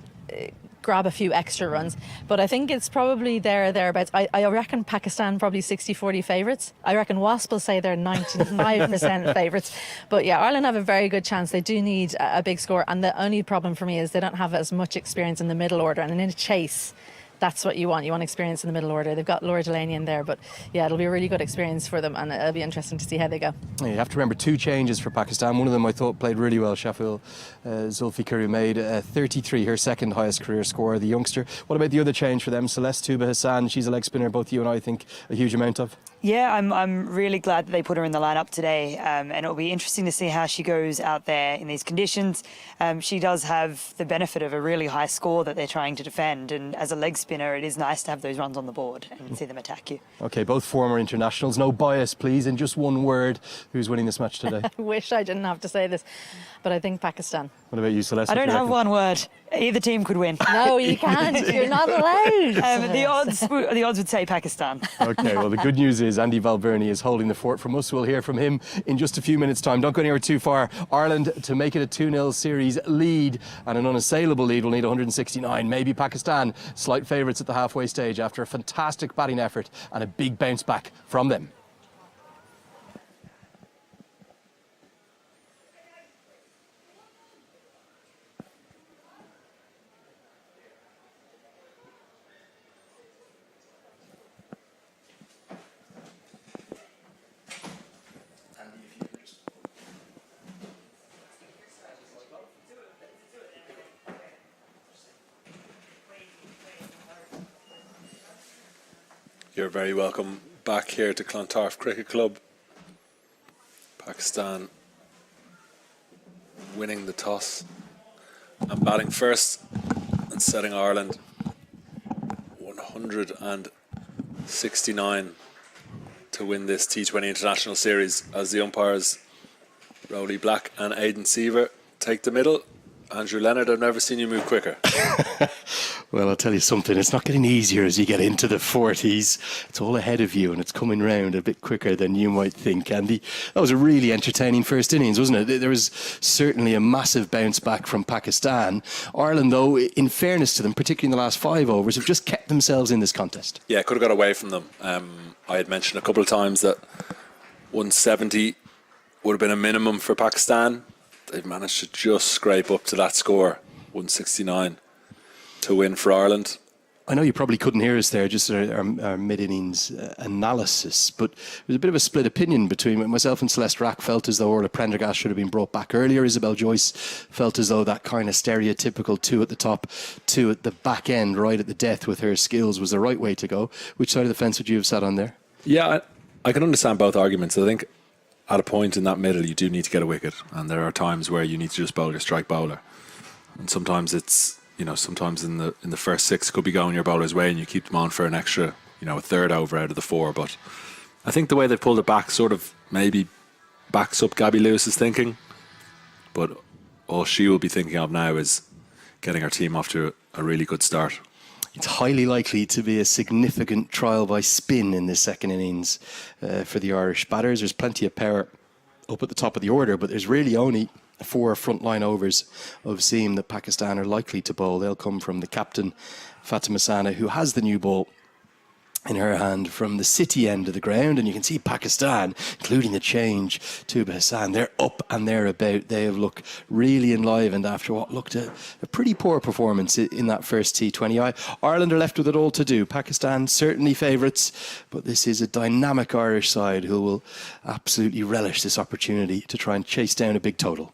Speaker 2: grab a few extra runs. But I think it's probably there or thereabouts. I reckon Pakistan probably 60-40 favourites. I reckon Wasp will say they're 95% favourites. But yeah, Ireland have a very good chance. They do need a big score. And the only problem for me is they don't have as much experience in the middle order. And in a chase, that's what you want. You want experience in the middle order. They've got Laura Delaney in there, but yeah, it'll be a really good experience for them, and it'll be interesting to see how they go.
Speaker 1: Yeah, you have to remember 2 changes for Pakistan. One of them I thought played really well. Shafil Zulfikar, who made 33, her second highest career score, the youngster. What about the other change for them? Celeste Tuba Hassan, she's a leg spinner both you and I think a huge amount of.
Speaker 6: Yeah, I'm really glad that they put her in the lineup today, and it'll be interesting to see how she goes out there in these conditions. She does have the benefit of a really high score that they're trying to defend, and as a leg spinner, it is nice to have those runs on the board and see them attack you.
Speaker 1: Okay, both former internationals. No bias, please. In just one word, who's winning this match today?
Speaker 2: I wish I didn't have to say this, but I think Pakistan.
Speaker 1: What about you, Celeste?
Speaker 6: I don't have one word. Either team could win.
Speaker 2: No, you can't. You're not allowed.
Speaker 6: The odds would say Pakistan.
Speaker 1: Okay, well, the good news is Andy Valverde is holding the fort. From us, we'll hear from him in just a few minutes' time. Don't go anywhere too far. Ireland to make it a 2-0 series lead, and an unassailable lead will need 169. Maybe Pakistan, slight favourites at the halfway stage after a fantastic batting effort and a big bounce back from them.
Speaker 5: You're very welcome back here to Clontarf Cricket Club. Pakistan winning the toss and batting first and setting Ireland 169 to win this T20 International Series as the umpires Rowley Black and Aidan Seaver take the middle. Andrew Leonard, I've never seen you move quicker.
Speaker 1: Well, I'll tell you something, it's not getting easier as you get into the 40s. It's all ahead of you and it's coming round a bit quicker than you might think, Andy. That was a really entertaining first innings, wasn't it? There was certainly a massive bounce back from Pakistan. Ireland, though, in fairness to them, particularly in the last 5 overs, have just kept themselves in this contest.
Speaker 5: Yeah, could have got away from them. I had mentioned a couple of times that 170 would have been a minimum for Pakistan. they've managed to just scrape up to that score, 169, to win for Ireland.
Speaker 1: I know you probably couldn't hear us there, just our mid-innings analysis, but there was a bit of a split opinion between myself and Celeste Rack. Felt as though Orla Prendergast should have been brought back earlier. Isabel Joyce felt as though that kind of stereotypical 2 at the top, 2 at the back end, right at the death with her skills was the right way to go. Which side of the fence would you have sat on there?
Speaker 5: Yeah, I can understand both arguments. I think at a point in that middle, you do need to get a wicket, and there are times where you need to just bowl your strike bowler, and sometimes it's, you know, sometimes in the first 6 could be going your bowler's way and you keep them on for an extra, you know, a third over out of the 4. But I think the way they pulled it back sort of maybe backs up Gabby Lewis's thinking. But all she will be thinking of now is getting her team off to a really good start.
Speaker 1: It's highly likely to be a significant trial by spin in this second innings for the Irish batters. There's plenty of power up at the top of the order, but there's really only 4 frontline overs of seam that Pakistan are likely to bowl. They'll come from the captain, Fatima Sana, who has the new ball in her hand from the city end of the ground. And you can see Pakistan, including the change, Tuba Hassan, they're up and they're about. They have looked really enlivened after what looked a pretty poor performance in that first T20I. Ireland are left with it all to do. Pakistan certainly favourites, but this is a dynamic Irish side who will absolutely relish this opportunity to try and chase down a big total.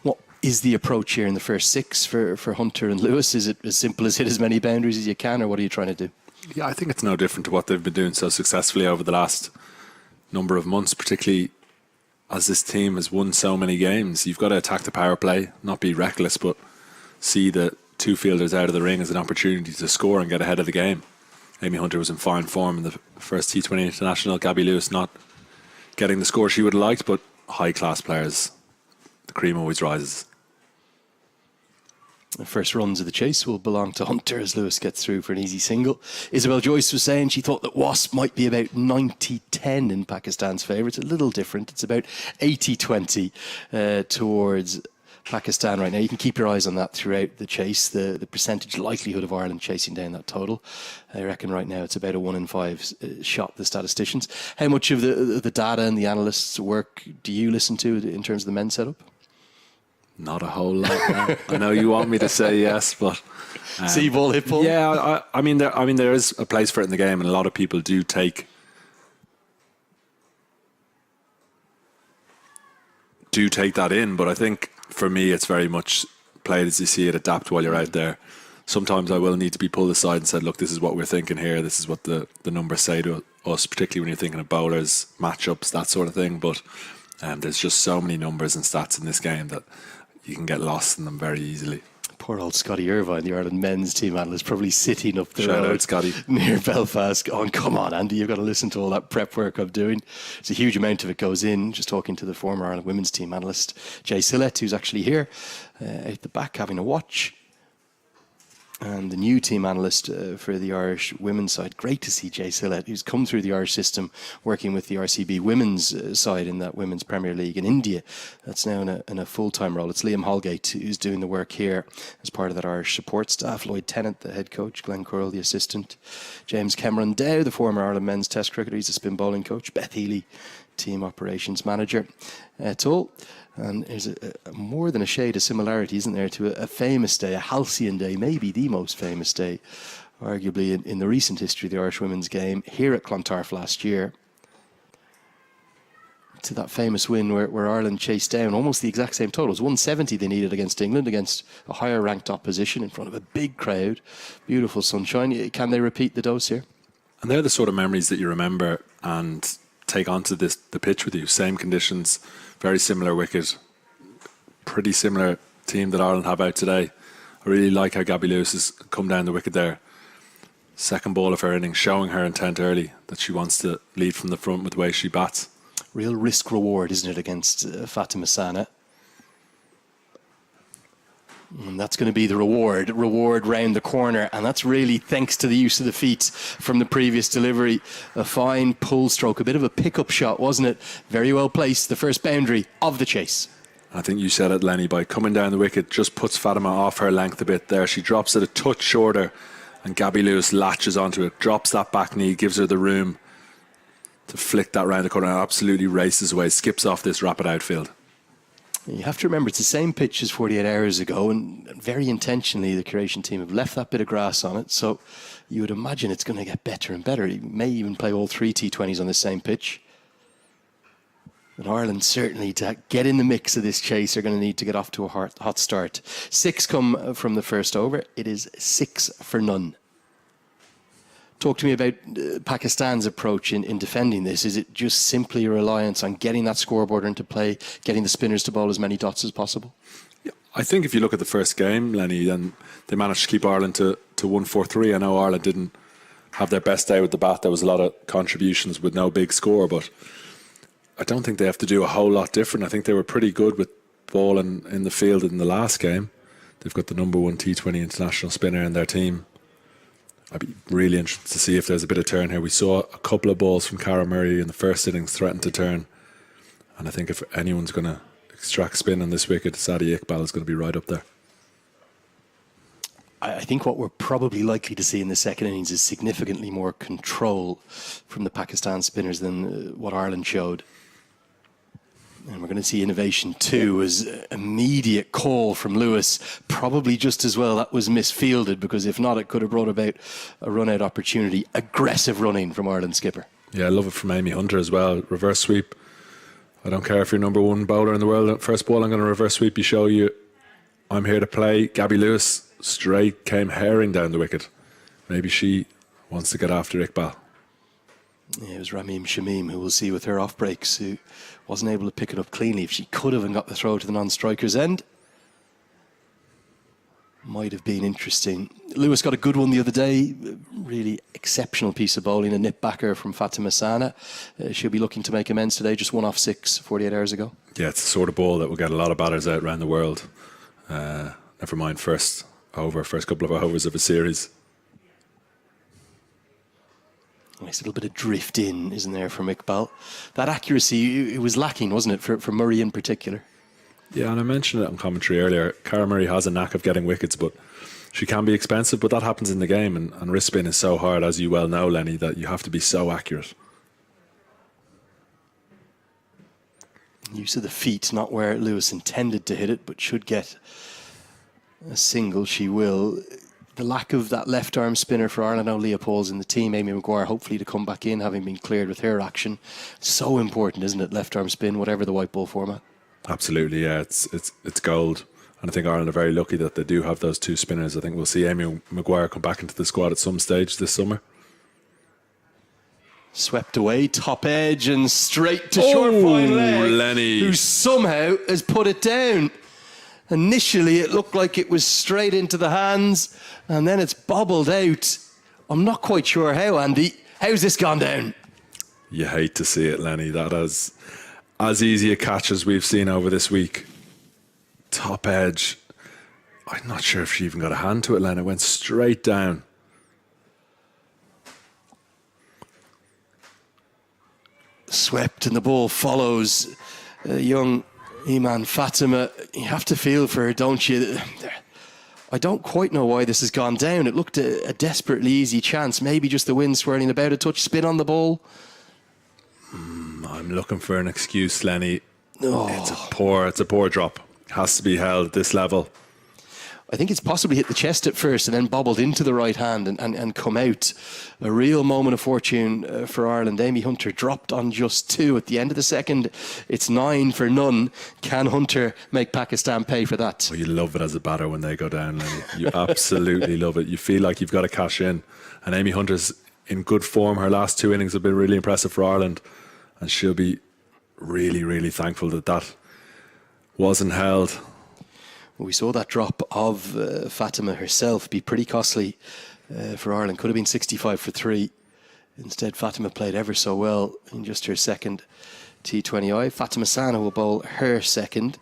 Speaker 1: What is the approach here in the first 6 for Hunter and Lewis? Is it as simple as hit as many boundaries as you can, or what are you trying to do?
Speaker 5: Yeah, I think it's no different to what they've been doing so successfully over the last number of months, particularly as this team has won so many games. You've got to attack the power play, not be reckless, but see the 2 fielders out of the ring as an opportunity to score and get ahead of the game. Amy Hunter was in fine form in the first T20 International. Gabby Lewis not getting the score she would have liked, but high-class players. The cream always rises.
Speaker 1: The first runs of the chase will belong to Hunter as Lewis gets through for an easy single. Isabel Joyce was saying she thought that Wasp might be about 90-10 in Pakistan's favour. It's a little different. It's about 80-20 towards Pakistan right now. You can keep your eyes on that throughout the chase, the percentage likelihood of Ireland chasing down that total. I reckon right now it's about a 1 in 5 shot, the statisticians. How much of the data and the analysts' work do you listen to in terms of the men's setup?
Speaker 5: Not a whole lot. No. I know you want me to say yes, but
Speaker 1: see ball, hit ball.
Speaker 5: Yeah, I mean there is a place for it in the game, and a lot of people do take that in. But I think for me, it's very much play it as you see it, adapt while you're out there. Sometimes I will need to be pulled aside and said, look, this is what we're thinking here. This is what the numbers say to us, particularly when you're thinking of bowlers, matchups, that sort of thing. But there's just so many numbers and stats in this game that you can get lost in them very easily.
Speaker 1: Poor old Scotty Irvine, the Ireland men's team analyst, probably sitting up the
Speaker 5: Shout
Speaker 1: road
Speaker 5: out, Scotty.
Speaker 1: near Belfast going, come on, Andy, you've got to listen to all that prep work I'm doing. It's a huge amount of it goes in. Just talking to the former Ireland women's team analyst, Jay Sillett, who's actually here at the back having a watch. And the new team analyst for the Irish women's side. Great to see Jay Sillett, who's come through the Irish system, working with the RCB women's side in that Women's Premier League in India. That's now in a full-time role. It's Liam Holgate who's doing the work here as part of that Irish support staff. Lloyd Tennant, the head coach. Glenn Curl, the assistant. James Cameron Dow, the former Ireland men's test cricketer. He's a spin bowling coach. Beth Healy, team operations manager. It's all. And there's more than a shade of similarity, isn't there, to a famous day, a halcyon day, maybe the most famous day, arguably in the recent history of the Irish women's game, here at Clontarf last year, to that famous win where Ireland chased down almost the exact same total. It was 170 they needed against England, against a higher ranked opposition in front of a big crowd. Beautiful sunshine. Can they repeat the dose here?
Speaker 5: And they're the sort of memories that you remember and take onto the pitch with you. Same conditions, very similar wicket, pretty similar team that Ireland have out today. I really like how Gabby Lewis has come down the wicket there. Second ball of her innings, showing her intent early that she wants to lead from the front with the way she bats.
Speaker 1: Real risk reward, isn't it, against Fatima Sana? And that's going to be the reward round the corner. And that's really thanks to the use of the feet from the previous delivery. A fine pull stroke, a bit of a pickup shot, wasn't it? Very well placed, the first boundary of the chase.
Speaker 5: I think you said it, Lenny, by coming down the wicket, just puts Fatima off her length a bit there. She drops it a touch shorter and Gabby Lewis latches onto it, drops that back knee, gives her the room to flick that round the corner and absolutely races away, skips off this rapid outfield.
Speaker 1: You have to remember it's the same pitch as 48 hours ago, and very intentionally the Croatian team have left that bit of grass on it, so you would imagine it's going to get better and better. You may even play all 3 T20s on the same pitch. But Ireland certainly, to get in the mix of this chase, are going to need to get off to a hot start. 6 come from the first over. It is 6 for none. Talk to me about Pakistan's approach in defending this. Is it just simply a reliance on getting that scoreboard into play, getting the spinners to bowl as many dots as possible?
Speaker 5: Yeah, I think if you look at the first game, Lenny, then they managed to keep Ireland to 143. I know Ireland didn't have their best day with the bat. There was a lot of contributions with no big score, but I don't think they have to do a whole lot different. I think they were pretty good with bowling in the field in the last game. They've got the number 1 T20 international spinner in their team. I'd be really interested to see if there's a bit of turn here. We saw a couple of balls from Cara Murray in the first innings threaten to turn. And I think if anyone's going to extract spin on this wicket, Sadi Iqbal is going to be right up there.
Speaker 1: I think what we're probably likely to see in the second innings is significantly more control from the Pakistan spinners than what Ireland showed. And we're going to see innovation too, as immediate call from Lewis. Probably just as well that was misfielded, because if not, it could have brought about a run-out opportunity. Aggressive running from Ireland's skipper.
Speaker 5: Yeah, I love it from Amy Hunter as well. Reverse sweep. I don't care if you're number 1 bowler in the world. First ball, I'm going to reverse sweep you, show you I'm here to play. Gabby Lewis straight came herring down the wicket. Maybe she wants to get after Iqbal.
Speaker 1: Yeah, it was Rameem Shamim, who we'll see with her off breaks, who wasn't able to pick it up cleanly. If she could have and got the throw to the non-striker's end, might have been interesting. Lewis got a good one the other day. Really exceptional piece of bowling, a nip backer from Fatima Sana. She'll be looking to make amends today, just 1 off 6 48 hours ago.
Speaker 5: Yeah, it's the sort of ball that will get a lot of batters out around the world. Never mind first couple of overs of a series.
Speaker 1: Nice little bit of drift in, isn't there, from Iqbal? That accuracy, it was lacking, wasn't it, for Murray in particular?
Speaker 5: Yeah, and I mentioned it on commentary earlier. Cara Murray has a knack of getting wickets, but she can be expensive, but that happens in the game, and wrist spin is so hard, as you well know, Lenny, that you have to be so accurate.
Speaker 1: Use of the feet, not where Lewis intended to hit it, but should get a single. She will. The lack of that left arm spinner for Ireland. Now Leopold's in the team. Amy Maguire hopefully to come back in, having been cleared with her action. So important, isn't it? Left arm spin, whatever the white ball format.
Speaker 5: Absolutely, yeah. It's gold. And I think Ireland are very lucky that they do have those 2 spinners. I think we'll see Amy Maguire come back into the squad at some stage this summer.
Speaker 1: Swept away, top edge, and straight to short fine leg.
Speaker 5: Lenny,
Speaker 1: who somehow has put it down. Initially, it looked like it was straight into the hands, and then it's bobbled out. I'm not quite sure how, Andy. How's this gone down?
Speaker 5: You hate to see it, Lenny. That is as easy a catch as we've seen over this week. Top edge. I'm not sure if she even got a hand to it, Lenny. It went straight down.
Speaker 1: Swept, and the ball follows young Iman Fatima. You have to feel for her, don't you? I don't quite know why this has gone down. It looked a desperately easy chance. Maybe just the wind swirling about, a touch spin on the ball.
Speaker 5: I'm looking for an excuse, Lenny.
Speaker 1: Oh.
Speaker 5: It's a poor drop. It has to be held at this level.
Speaker 1: I think it's possibly hit the chest at first and then bobbled into the right hand and come out. A real moment of fortune for Ireland. Amy Hunter dropped on just 2 at the end of the second. It's 9 for none. Can Hunter make Pakistan pay for that?
Speaker 5: Well, you love it as a batter when they go down, Lenny. You absolutely love it. You feel like you've got to cash in. And Amy Hunter's in good form. Her last 2 innings have been really impressive for Ireland. And she'll be really, really thankful that wasn't held.
Speaker 1: We saw that drop of Fatima herself be pretty costly for Ireland. Could have been 65 for 3. Instead, Fatima played ever so well in just her second T20I. Fatima Sana will bowl her second.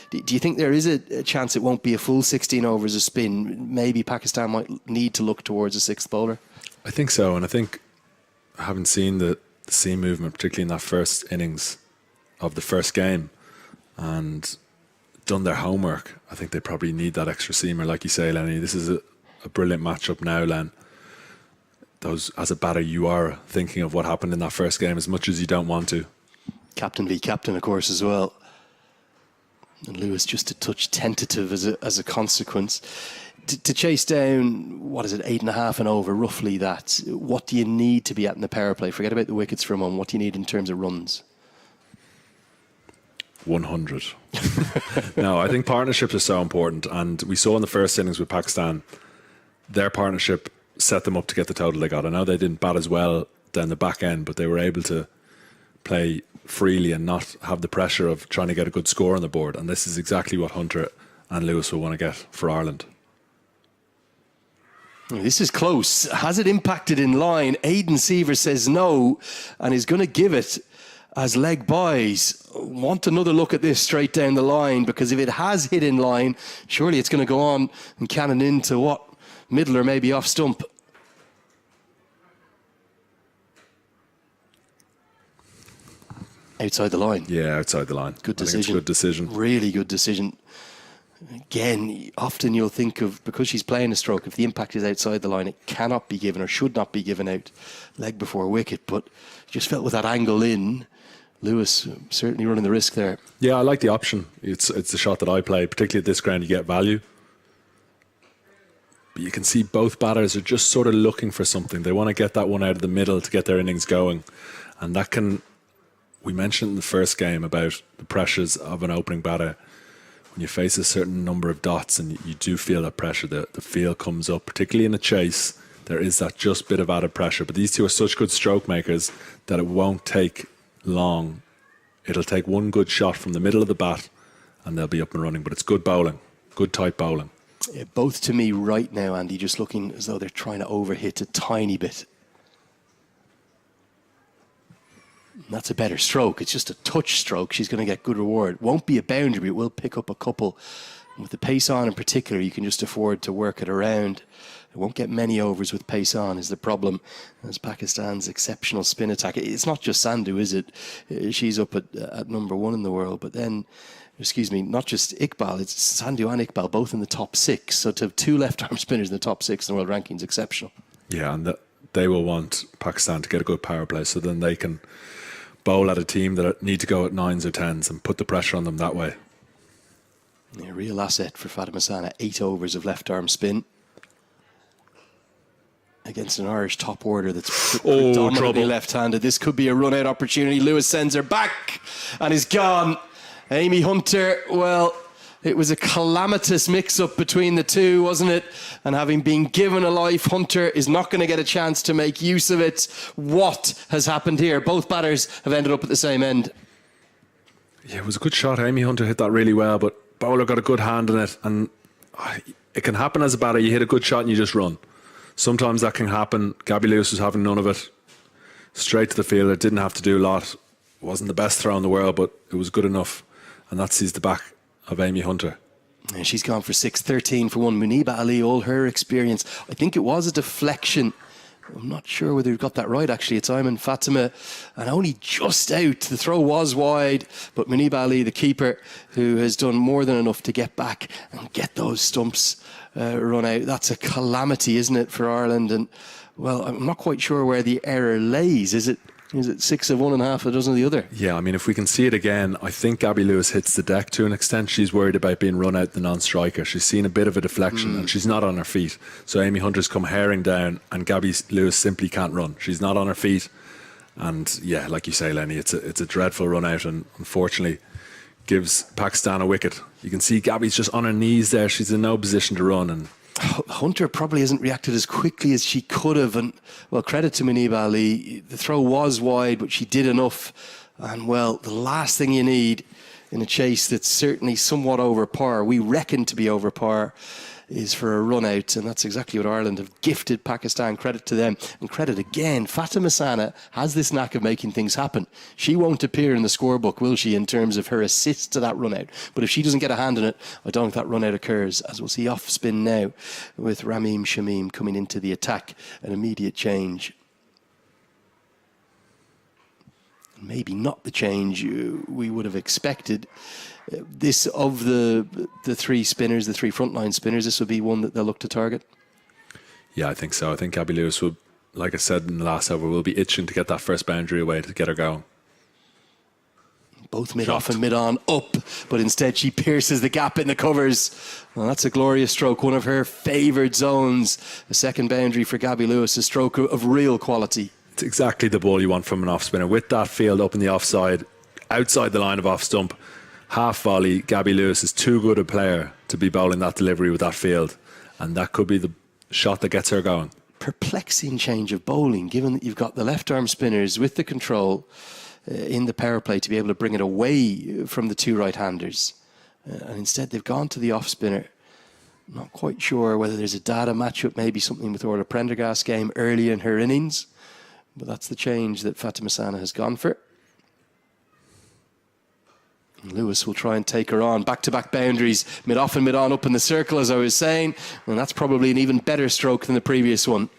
Speaker 1: Do you think there is a chance it won't be a full 16 overs of spin? Maybe Pakistan might need to look towards a 6th bowler?
Speaker 5: I think so, and I think having seen the seam movement, particularly in that first innings of the first game, and done their homework, I think they probably need that extra seamer, like you say, Lenny. This is a brilliant matchup now, Len. those, as a batter, you are thinking of what happened in that first game as much as you don't want to.
Speaker 1: Captain v captain, of course, as well. And Lewis just a touch tentative as a consequence. To chase down, what is it, 8.5 and over, roughly that. What do you need to be at in the power play? Forget about the wickets for a moment. What do you need in terms of runs?
Speaker 5: 100. No, I think partnerships are so important. And we saw in the first innings with Pakistan, their partnership set them up to get the total they got. I know they didn't bat as well down the back end, but they were able to play freely and not have the pressure of trying to get a good score on the board. And this is exactly what Hunter and Lewis will want to get for Ireland.
Speaker 1: This is close. Has it impacted in line? Aidan Seaver says no and is going to give it as leg buys. Want another look at this straight down the line, because if it has hit in line, surely it's going to go on and cannon into what? Middle or maybe off stump. Outside the line.
Speaker 5: Yeah, outside the line.
Speaker 1: Good
Speaker 5: I think it's a
Speaker 1: decision.
Speaker 5: good decision.
Speaker 1: Really good decision. Again, often you'll think of, because she's playing a stroke, if the impact is outside the line, it cannot be given or should not be given out leg before wicket. But just felt with that angle in, Lewis certainly running the risk there.
Speaker 5: Yeah, I like the option. It's the shot that I play. Particularly at this ground, you get value. But you can see both batters are just sort of looking for something. They want to get that one out of the middle to get their innings going. And that can... We mentioned in the first game about the pressures of an opening batter. When you face a certain number of dots and you do feel that pressure, the feel comes up, particularly in a chase. There is that just bit of added pressure. But these two are such good stroke makers that it won't take long. It'll take one good shot from the middle of the bat and they'll be up and running. But it's good bowling, good tight bowling.
Speaker 1: Yeah, both to me right now, Andy, just looking as though they're trying to overhit a tiny bit. That's a better stroke. It's just a touch stroke. She's going to get good reward. Won't be a boundary, but it will pick up a couple. And with the pace on in particular, you can just afford to work it around. It won't get many overs with pace on is the problem. As Pakistan's exceptional spin attack. It's not just Sandhu, is it? She's up at number 1 in the world. But then, excuse me, not just Iqbal. It's Sandhu and Iqbal both in the top 6. So to have 2 left-arm spinners in the top 6 in the world ranking is exceptional.
Speaker 5: Yeah, and they will want Pakistan to get a good power play so then they can bowl at a team that need to go at 9s or 10s and put the pressure on them that way.
Speaker 1: Yeah, real asset for Fatima Sana. 8 overs of left-arm spin against an Irish top order that's predominantly left-handed. This could be a run-out opportunity. Lewis sends her back and is gone. Amy Hunter, well, it was a calamitous mix-up between the two, wasn't it? And having been given a life, Hunter is not going to get a chance to make use of it. What has happened here? Both batters have ended up at the same end.
Speaker 5: Yeah, it was a good shot. Amy Hunter hit that really well, but bowler got a good hand in it. And it can happen as a batter. You hit a good shot and you just run. Sometimes that can happen. Gabby Lewis was having none of it. Straight to the fielder. Didn't have to do a lot. Wasn't the best throw in the world, but it was good enough. And that sees the back of Amy Hunter.
Speaker 1: And she's gone for 6, 13 for 1. Muniba Ali, all her experience. I think it was a deflection. I'm not sure whether we got that right, actually. It's Ayman Fatima, and only just out. The throw was wide, but Muniba Ali, the keeper, who has done more than enough to get back and get those stumps run out. That's a calamity, isn't it, for Ireland? And, well, I'm not quite sure where the error lays. Is it 6 of one and half a dozen of the other?
Speaker 5: Yeah, I mean, if we can see it again, I think Gabby Lewis hits the deck to an extent. She's worried about being run out the non-striker. She's seen a bit of a deflection and she's not on her feet. So Amy Hunter's come herring down and Gabby Lewis simply can't run. She's not on her feet. And yeah, like you say, Lenny, it's a dreadful run out and unfortunately gives Pakistan a wicket. You can see Gabby's just on her knees there. She's in no position to run, and
Speaker 1: Hunter probably hasn't reacted as quickly as she could have, and well, credit to Muniba Ali. The throw was wide, but she did enough. And well, the last thing you need in a chase that's certainly somewhat over par, we reckon to be over par, is for a run out, and that's exactly what Ireland have gifted Pakistan. Credit to them, and credit again. Fatima Sana has this knack of making things happen. She won't appear in the scorebook, will she, in terms of her assist to that run out? But if she doesn't get a hand in it, I don't think that run out occurs, as we'll see off spin now with Rameem Shamim coming into the attack. An immediate change. Maybe not the change we would have expected. This, of the 3 spinners, the 3 frontline spinners, this would be one that they'll look to target?
Speaker 5: Yeah, I think so. I think Gabby Lewis will like I said in the last over, will be itching to get that first boundary away to get her going.
Speaker 1: Both mid-off and mid-on up, but instead she pierces the gap in the covers. Well, that's a glorious stroke, one of her favoured zones. A second boundary for Gabby Lewis, a stroke of real quality.
Speaker 5: It's exactly the ball you want from an off-spinner. With that field up in the offside, outside the line of off-stump, half volley, Gabby Lewis is too good a player to be bowling that delivery with that field. And that could be the shot that gets her going.
Speaker 1: Perplexing change of bowling, given that you've got the left-arm spinners with the control in the power play to be able to bring it away from the two right-handers. And instead they've gone to the off-spinner. Not quite sure whether there's a data matchup, maybe something with Orla Prendergast's game early in her innings. But that's the change that Fatima Sana has gone for. And Lewis will try and take her on. Back-to-back boundaries, mid-off and mid-on up in the circle, as I was saying. And that's probably an even better stroke than the previous one.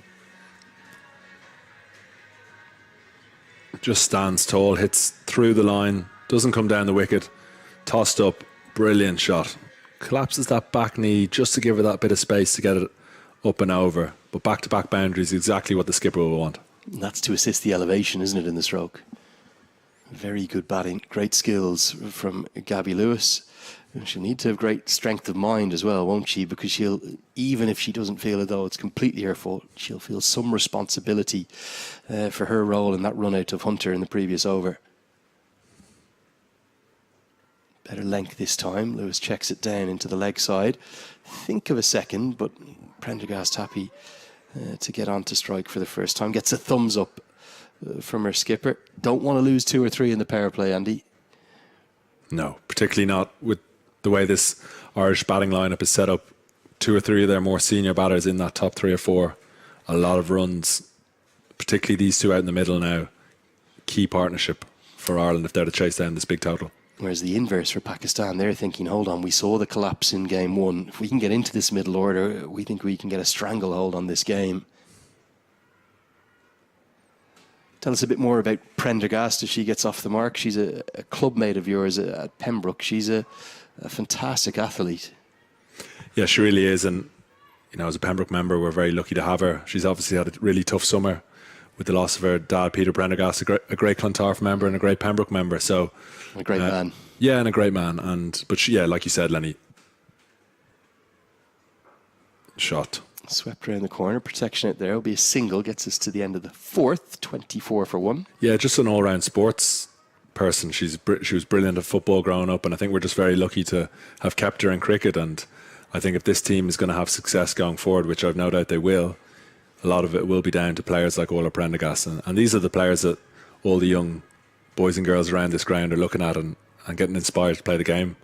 Speaker 5: Just stands tall, hits through the line, doesn't come down the wicket, tossed up, brilliant shot. Collapses that back knee just to give her that bit of space to get it up and over. But back-to-back boundaries, exactly what the skipper will want.
Speaker 1: And that's to assist the elevation, isn't it, in the stroke? Very good batting, great skills from Gabby Lewis. She'll need to have great strength of mind as well, won't she? Because she'll, even if she doesn't feel as though it's completely her fault, she'll feel some responsibility for her role in that run out of Hunter in the previous over. Better length this time. Lewis checks it down into the leg side. Think of a second, but Prendergast happy to get on to strike for the first time. Gets a thumbs up from her skipper. Don't want to lose 2 or 3 in the power play, Andy.
Speaker 5: No, particularly not with the way this Irish batting lineup is set up. 2 or 3 of their more senior batters in that top 3 or 4. A lot of runs, particularly these two out in the middle now. Key partnership for Ireland if they're to chase down this big total.
Speaker 1: Whereas the inverse for Pakistan, they're thinking, hold on, we saw the collapse in game 1. If we can get into this middle order, we think we can get a stranglehold on this game. Tell us a bit more about Prendergast as she gets off the mark. She's a club mate of yours at Pembroke. She's a fantastic athlete.
Speaker 5: Yeah, she really is. And, you know, as a Pembroke member, we're very lucky to have her. She's obviously had a really tough summer with the loss of her dad, Peter Prendergast, a great Clontarf member and a great Pembroke member. So
Speaker 1: a great man.
Speaker 5: Yeah, and a great man. But she, yeah, like you said, Lenny, shot.
Speaker 1: Swept around the corner, protection out there. It'll be a single, gets us to the end of the 4th, 24 for 1.
Speaker 5: Yeah, just an all-round sports person. She was brilliant at football growing up, and I think we're just very lucky to have kept her in cricket. And I think if this team is going to have success going forward, which I've no doubt they will, a lot of it will be down to players like Orla Prendergast. And these are the players that all the young boys and girls around this ground are looking at and getting inspired to play the game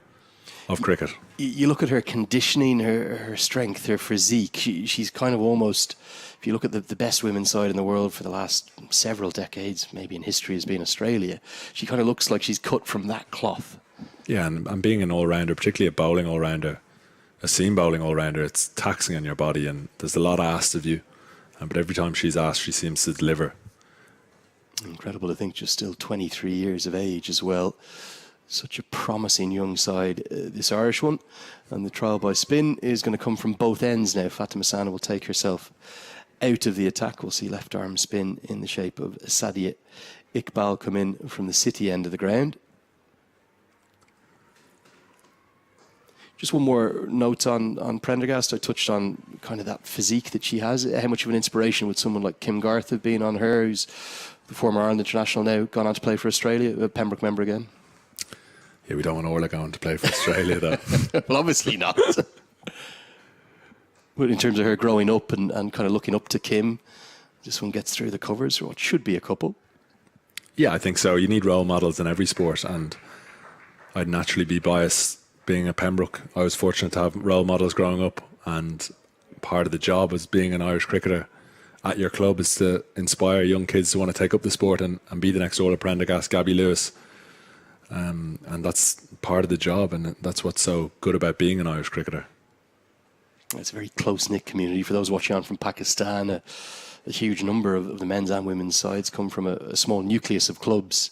Speaker 5: of cricket.
Speaker 1: You look at her conditioning, her strength, her physique. She's kind of almost, if you look at the best women's side in the world for the last several decades, maybe in history has been Australia, she kind of looks like she's cut from that cloth.
Speaker 5: Yeah, and being an all-rounder, particularly a bowling all-rounder, a seam bowling all-rounder, it's taxing on your body and there's a lot asked of you. But every time she's asked, she seems to deliver.
Speaker 1: Incredible to think, just still 23 years of age as well. Such a promising young side, this Irish one. And the trial by spin is going to come from both ends now. Fatima Sana will take herself out of the attack. We'll see left arm spin in the shape of Sadia Iqbal come in from the City end of the ground. Just one more note on Prendergast. I touched on kind of that physique that she has. How much of an inspiration would someone like Kim Garth have been on her, who's the former Ireland international now, gone on to play for Australia, a Pembroke member again?
Speaker 5: Yeah, we don't want Orla going to play for Australia, though.
Speaker 1: Well, obviously not. But in terms of her growing up and kind of looking up to Kim, this one gets through the covers, or what should be a couple.
Speaker 5: Yeah, I think so. You need role models in every sport, and I'd naturally be biased being a Pembroke. I was fortunate to have role models growing up, and part of the job as being an Irish cricketer at your club is to inspire young kids to want to take up the sport and be the next Orla Prendergast, Gabby Lewis. And that's part of the job, and that's what's so good about being an Irish cricketer.
Speaker 1: It's a very close-knit community. For those watching on from Pakistan, a huge number of the men's and women's sides come from a small nucleus of clubs.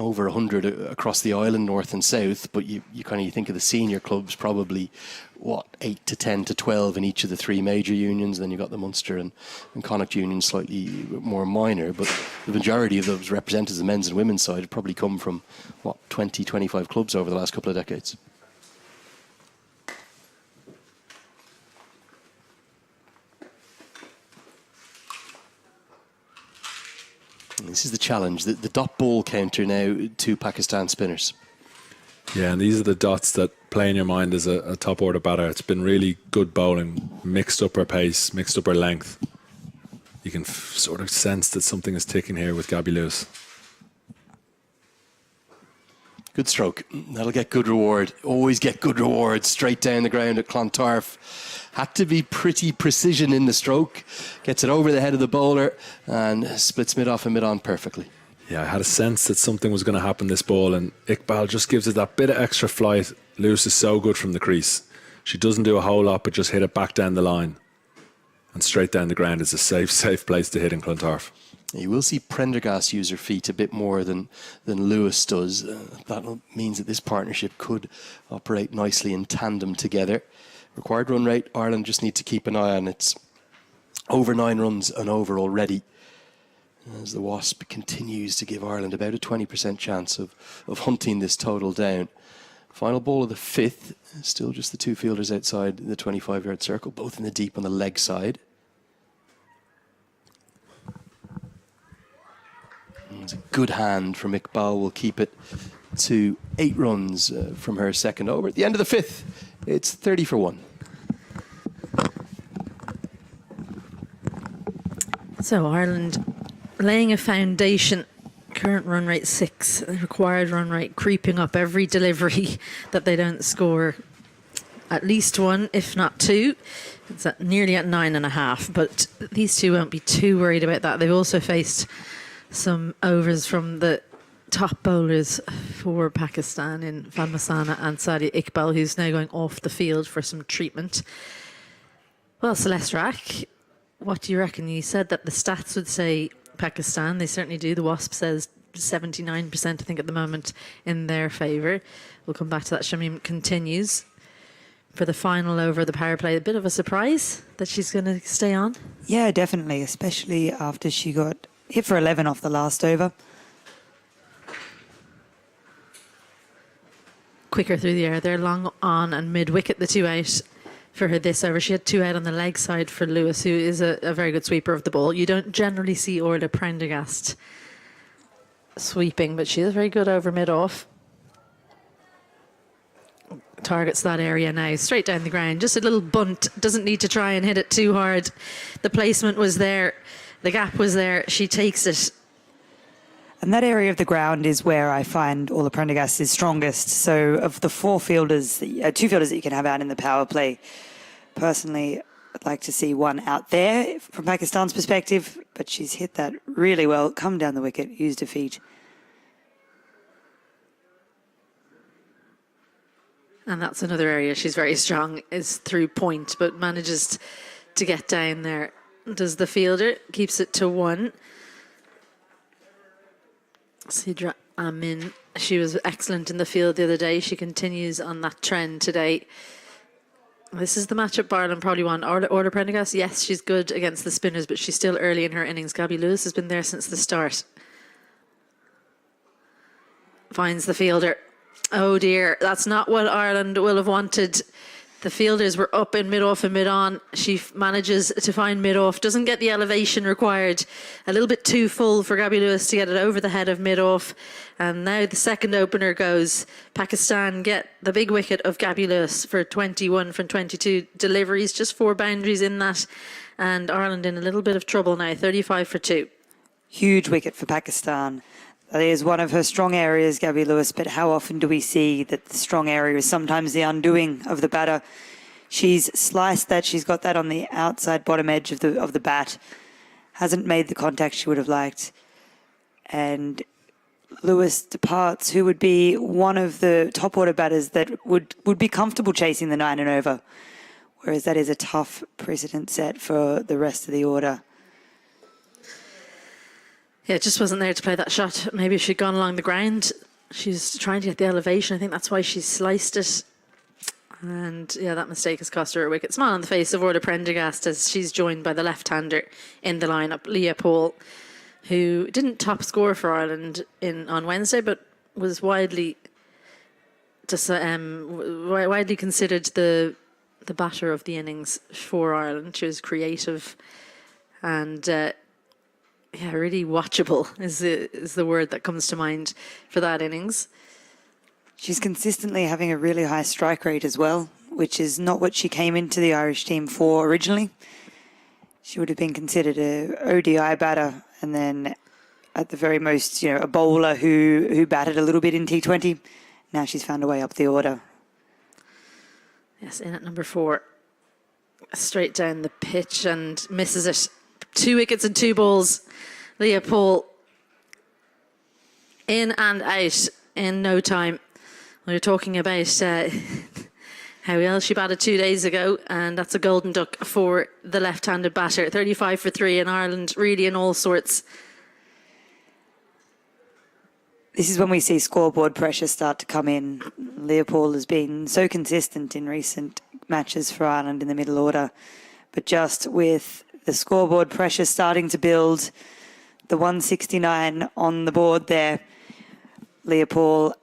Speaker 1: over 100 across the island, north and south, but you think of the senior clubs, probably, 8 to 10 to 12 in each of the three major unions. Then you've got the Munster and Connacht unions, slightly more minor, but the majority of those representatives, the men's and women's side, have probably come from, 20, 25 clubs over the last couple of decades. This is the challenge. The dot ball counter now to Pakistan spinners.
Speaker 5: Yeah, and these are the dots that play in your mind as a top order batter. It's been really good bowling, mixed up her pace, mixed up her length. You can sort of sense that something is ticking here with Gabby Lewis.
Speaker 1: Good stroke. That'll get good reward. Always get good reward. Straight down the ground at Clontarf. Had to be pretty precision in the stroke. Gets it over the head of the bowler and splits mid-off and mid-on perfectly.
Speaker 5: Yeah, I had a sense that something was going to happen this ball, and Iqbal just gives it that bit of extra flight. Lewis is so good from the crease. She doesn't do a whole lot, but just hit it back down the line. And straight down the ground is a safe place to hit in Clontarf.
Speaker 1: You will see Prendergast use her feet a bit more than Lewis does. That means that this partnership could operate nicely in tandem together. Required run rate, Ireland just need to keep an eye on. It's over 9 runs and over already, as the Wasp continues to give Ireland about a 20% chance of hunting this total down. Final ball of the 5th, still just the 2 fielders outside the 25-yard circle, both in the deep on the leg side. It's a good hand from Iqbal. Will keep it to 8 runs from her second over. At the end of the 5th, it's 30 for 1.
Speaker 9: So Ireland laying a foundation. Current run rate 6. Required run rate creeping up every delivery that they don't score at least 1, if not 2. It's nearly at 9.5. But these two won't be too worried about that. They've also faced some overs from the top bowlers for Pakistan in Falmasana and Sadi Iqbal, who's now going off the field for some treatment. Well, Celeste Rack, what do you reckon? You said that the stats would say Pakistan. They certainly do. The Wasp says 79%, I think, at the moment in their favour. We'll come back to that. Shamim continues for the final over the power play. A bit of a surprise that she's going to stay on.
Speaker 6: Yeah, definitely, especially after she got hit for 11 off the last over.
Speaker 9: Quicker through the air. They're long on and mid-wicket, the 2 out for her this over. She had 2 out on the leg side for Lewis, who is a very good sweeper of the ball. You don't generally see Orla Prendergast sweeping, but she is very good over mid-off. Targets that area now, straight down the ground. Just a little bunt. Doesn't need to try and hit it too hard. The placement was there. The gap was there. She takes it.
Speaker 6: And that area of the ground is where I find Orla Prendergast is strongest. So of the 4 fielders, 2 fielders that you can have out in the power play, personally, I'd like to see one out there from Pakistan's perspective, but she's hit that really well, come down the wicket, used her feet.
Speaker 9: And that's another area she's very strong, is through point, but manages to get down there. Does the fielder, keeps it to 1. Sidra Amin, she was excellent in the field the other day. She continues on that trend today. This is the matchup Ireland probably won. Orla Prendergast, yes, she's good against the spinners, but she's still early in her innings. Gabby Lewis has been there since the start. Finds the fielder. Oh dear, that's not what Ireland will have wanted. The fielders were up in mid-off and mid-on. She manages to find mid-off, doesn't get the elevation required. A little bit too full for Gabby Lewis to get it over the head of mid-off. And now the second opener goes. Pakistan get the big wicket of Gabby Lewis for 21 from 22 deliveries, just 4 boundaries in that. And Ireland in a little bit of trouble now, 35 for 2.
Speaker 6: Huge wicket for Pakistan. That is one of her strong areas, Gabby Lewis, but how often do we see that the strong area is sometimes the undoing of the batter? She's sliced that, she's got that on the outside bottom edge of the bat. Hasn't made the contact she would have liked. And Lewis departs, who would be one of the top order batters that would be comfortable chasing the 9 and over. Whereas that is a tough precedent set for the rest of the order.
Speaker 9: Yeah, it just wasn't there to play that shot. Maybe if she'd gone along the ground, she's trying to get the elevation. I think that's why she sliced it. And yeah, that mistake has cost her a wicket. Smile on the face of Orla Prendergast as she's joined by the left-hander in the lineup, Leah Paul, who didn't top score for Ireland on Wednesday, but was widely considered the batter of the innings for Ireland. She was creative and really watchable is the word that comes to mind for that innings.
Speaker 6: She's consistently having a really high strike rate as well, which is not what she came into the Irish team for originally. She would have been considered a ODI batter and then at the very most, a bowler who batted a little bit in T20. Now she's found a way up the order.
Speaker 9: Yes, in at number 4. Straight down the pitch and misses it. 2 wickets and 2 balls. Leah Paul in and out in no time. We were talking about how well she batted 2 days ago, and that's a golden duck for the left-handed batter. 35 for 3 in Ireland, really in all sorts.
Speaker 6: This is when we see scoreboard pressure start to come in. Leopold has been so consistent in recent matches for Ireland in the middle order, but just with the scoreboard pressure starting to build, the 169 on the board there, Leopold,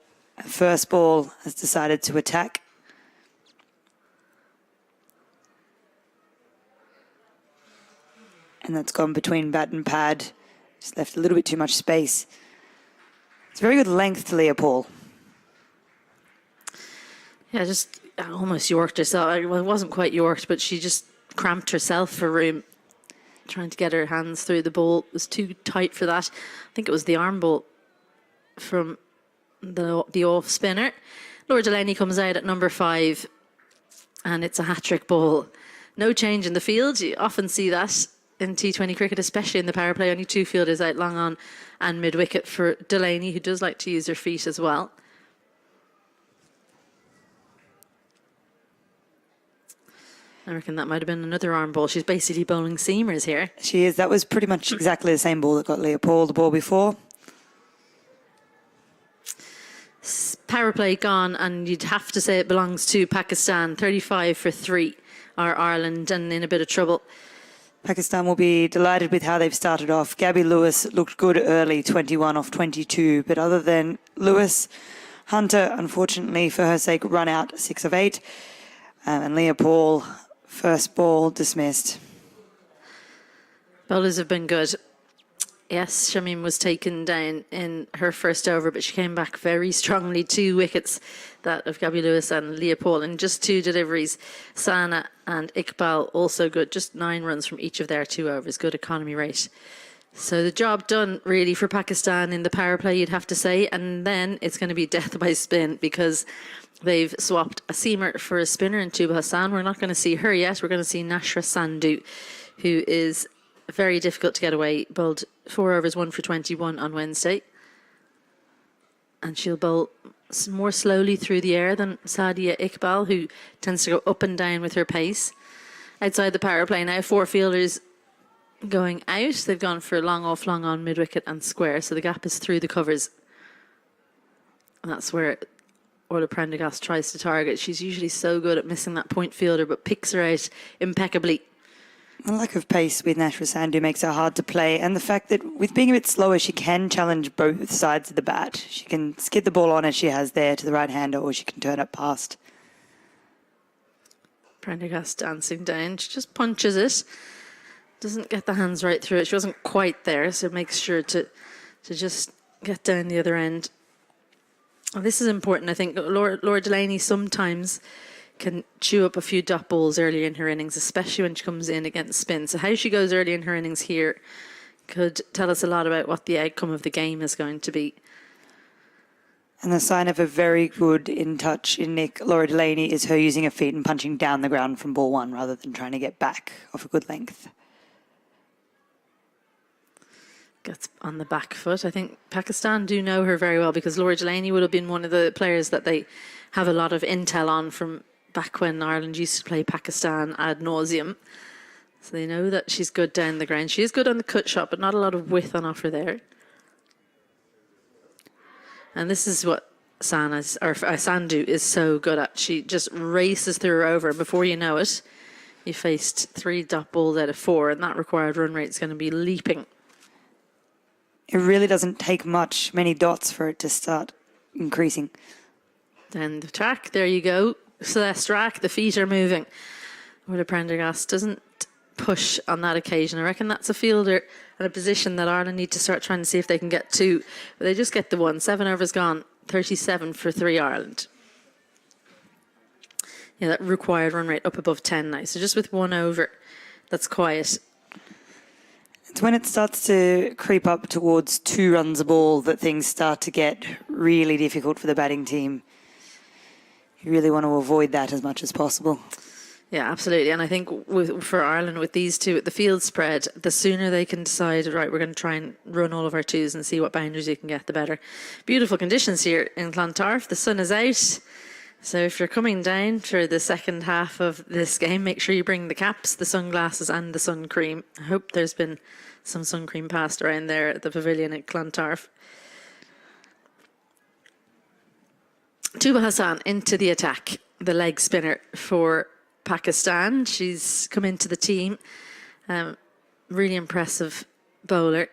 Speaker 6: first ball, has decided to attack. And that's gone between bat and pad. Just left a little bit too much space. It's very good length to Leopold.
Speaker 9: Yeah, just almost yorked herself. Well, it wasn't quite yorked, but she just cramped herself for room. Trying to get her hands through the ball. It was too tight for that. I think it was the arm ball from the off spinner. Laura Delaney comes out at number 5 and it's a hat-trick ball. No change in the field. You often see that in T20 cricket, especially in the power play. Only 2 fielders out long on and mid-wicket for Delaney, who does like to use her feet as well. I reckon that might have been another arm ball. She's basically bowling seamers here.
Speaker 6: She is. That was pretty much exactly the same ball that got Leopold the ball before.
Speaker 9: Power play gone, and you'd have to say it belongs to Pakistan. 35 for 3 are Ireland, and in a bit of trouble.
Speaker 6: Pakistan will be delighted with how they've started off. Gabby Lewis looked good early, 21 off 22. But other than Lewis, Hunter, unfortunately for her sake, run out 6 of 8. And Leopold, first ball dismissed.
Speaker 9: Bowlers have been good. Yes, Shamim was taken down in her first over, but she came back very strongly. 2 wickets, that of Gabby Lewis and Leopold, and just 2 deliveries. Sana and Iqbal also good, just 9 runs from each of their 2 overs. Good economy rate. So the job done really for Pakistan in the power play, you'd have to say, and then it's going to be death by spin because they've swapped a seamer for a spinner in Tuba Hassan. We're not going to see her yet. We're going to see Nashra Sandhu, who is very difficult to get away. Bowled 4 overs, 1 for 21 on Wednesday. And she'll bowl more slowly through the air than Sadia Iqbal, who tends to go up and down with her pace. Outside the power play now, 4 fielders going out. They've gone for long off, long on, mid-wicket and square. So the gap is through the covers. And that's where Orla Prendergast tries to target. She's usually so good at missing that point fielder, but picks her out impeccably.
Speaker 6: The lack of pace with Nashra Sandhu makes her hard to play, and the fact that with being a bit slower, she can challenge both sides of the bat. She can skid the ball on as she has there to the right-hander, or she can turn it past.
Speaker 9: Prendergast dancing down. She just punches it. Doesn't get the hands right through it. She wasn't quite there, so makes sure to just get down the other end. And this is important, I think. Laura Delaney sometimes can chew up a few dot balls early in her innings, especially when she comes in against spin. So how she goes early in her innings here could tell us a lot about what the outcome of the game is going to be.
Speaker 6: And the sign of a very good in-touch in Nick, Laura Delaney, is her using her feet and punching down the ground from ball 1 rather than trying to get back off a good length.
Speaker 9: Gets on the back foot. I think Pakistan do know her very well because Laura Delaney would have been one of the players that they have a lot of intel on from back when Ireland used to play Pakistan ad nauseum. So they know that she's good down the ground. She is good on the cut shot, but not a lot of width on offer there. And this is what Sandu is so good at. She just races through her over, and before you know it, you faced 3 dot balls out of 4, and that required run rate is going to be leaping.
Speaker 6: It really doesn't take many dots for it to start increasing.
Speaker 9: Then the track, there you go. Celeste Rack, the feet are moving. Orla Prendergast doesn't push on that occasion. I reckon that's a fielder and a position that Ireland need to start trying to see if they can get 2. But they just get the 1. 7 overs gone, 37 for 3 Ireland. Yeah, that required run rate up above 10 now. So just with 1 over, that's quiet.
Speaker 6: It's when it starts to creep up towards 2 runs a ball that things start to get really difficult for the batting team. You really want to avoid that as much as possible.
Speaker 9: Yeah, absolutely. And I think for Ireland, with these two at the field spread, the sooner they can decide, right, we're going to try and run all of our 2s and see what boundaries you can get, the better. Beautiful conditions here in Clontarf. The sun is out. So if you're coming down for the second half of this game, make sure you bring the caps, the sunglasses and the sun cream. I hope there's been some sun cream passed around there at the pavilion at Clontarf. Tuba Hassan into the attack, the leg spinner for Pakistan. She's come into the team. Really impressive bowler.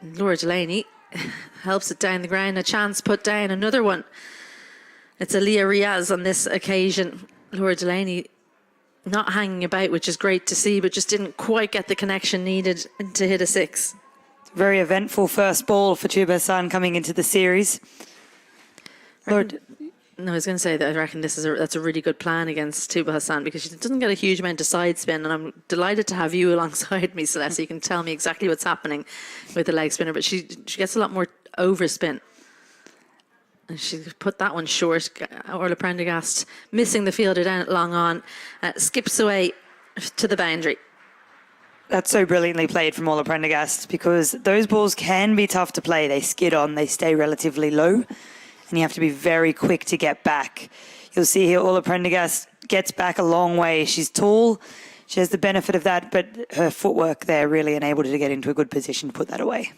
Speaker 9: Laura Delaney helps it down the ground. A chance put down, another one. It's Aliyah Riaz on this occasion. Laura Delaney not hanging about, which is great to see, but just didn't quite get the connection needed to hit a 6.
Speaker 6: Very eventful first ball for Tuba Hassan coming into the series. Lord.
Speaker 9: No, I was going to say that I reckon that's a really good plan against Tuba Hassan, because she doesn't get a huge amount of side spin, and I'm delighted to have you alongside me, Celeste, so you can tell me exactly what's happening with the leg spinner, but she gets a lot more overspin. And she put that one short. Orla Prendergast missing the fielder down at long on, skips away to the boundary.
Speaker 6: That's so brilliantly played from Orla Prendergast, because those balls can be tough to play. They skid on, they stay relatively low, and you have to be very quick to get back. You'll see here Orla Prendergast gets back a long way. She's tall, she has the benefit of that, but her footwork there really enabled her to get into a good position to put that away.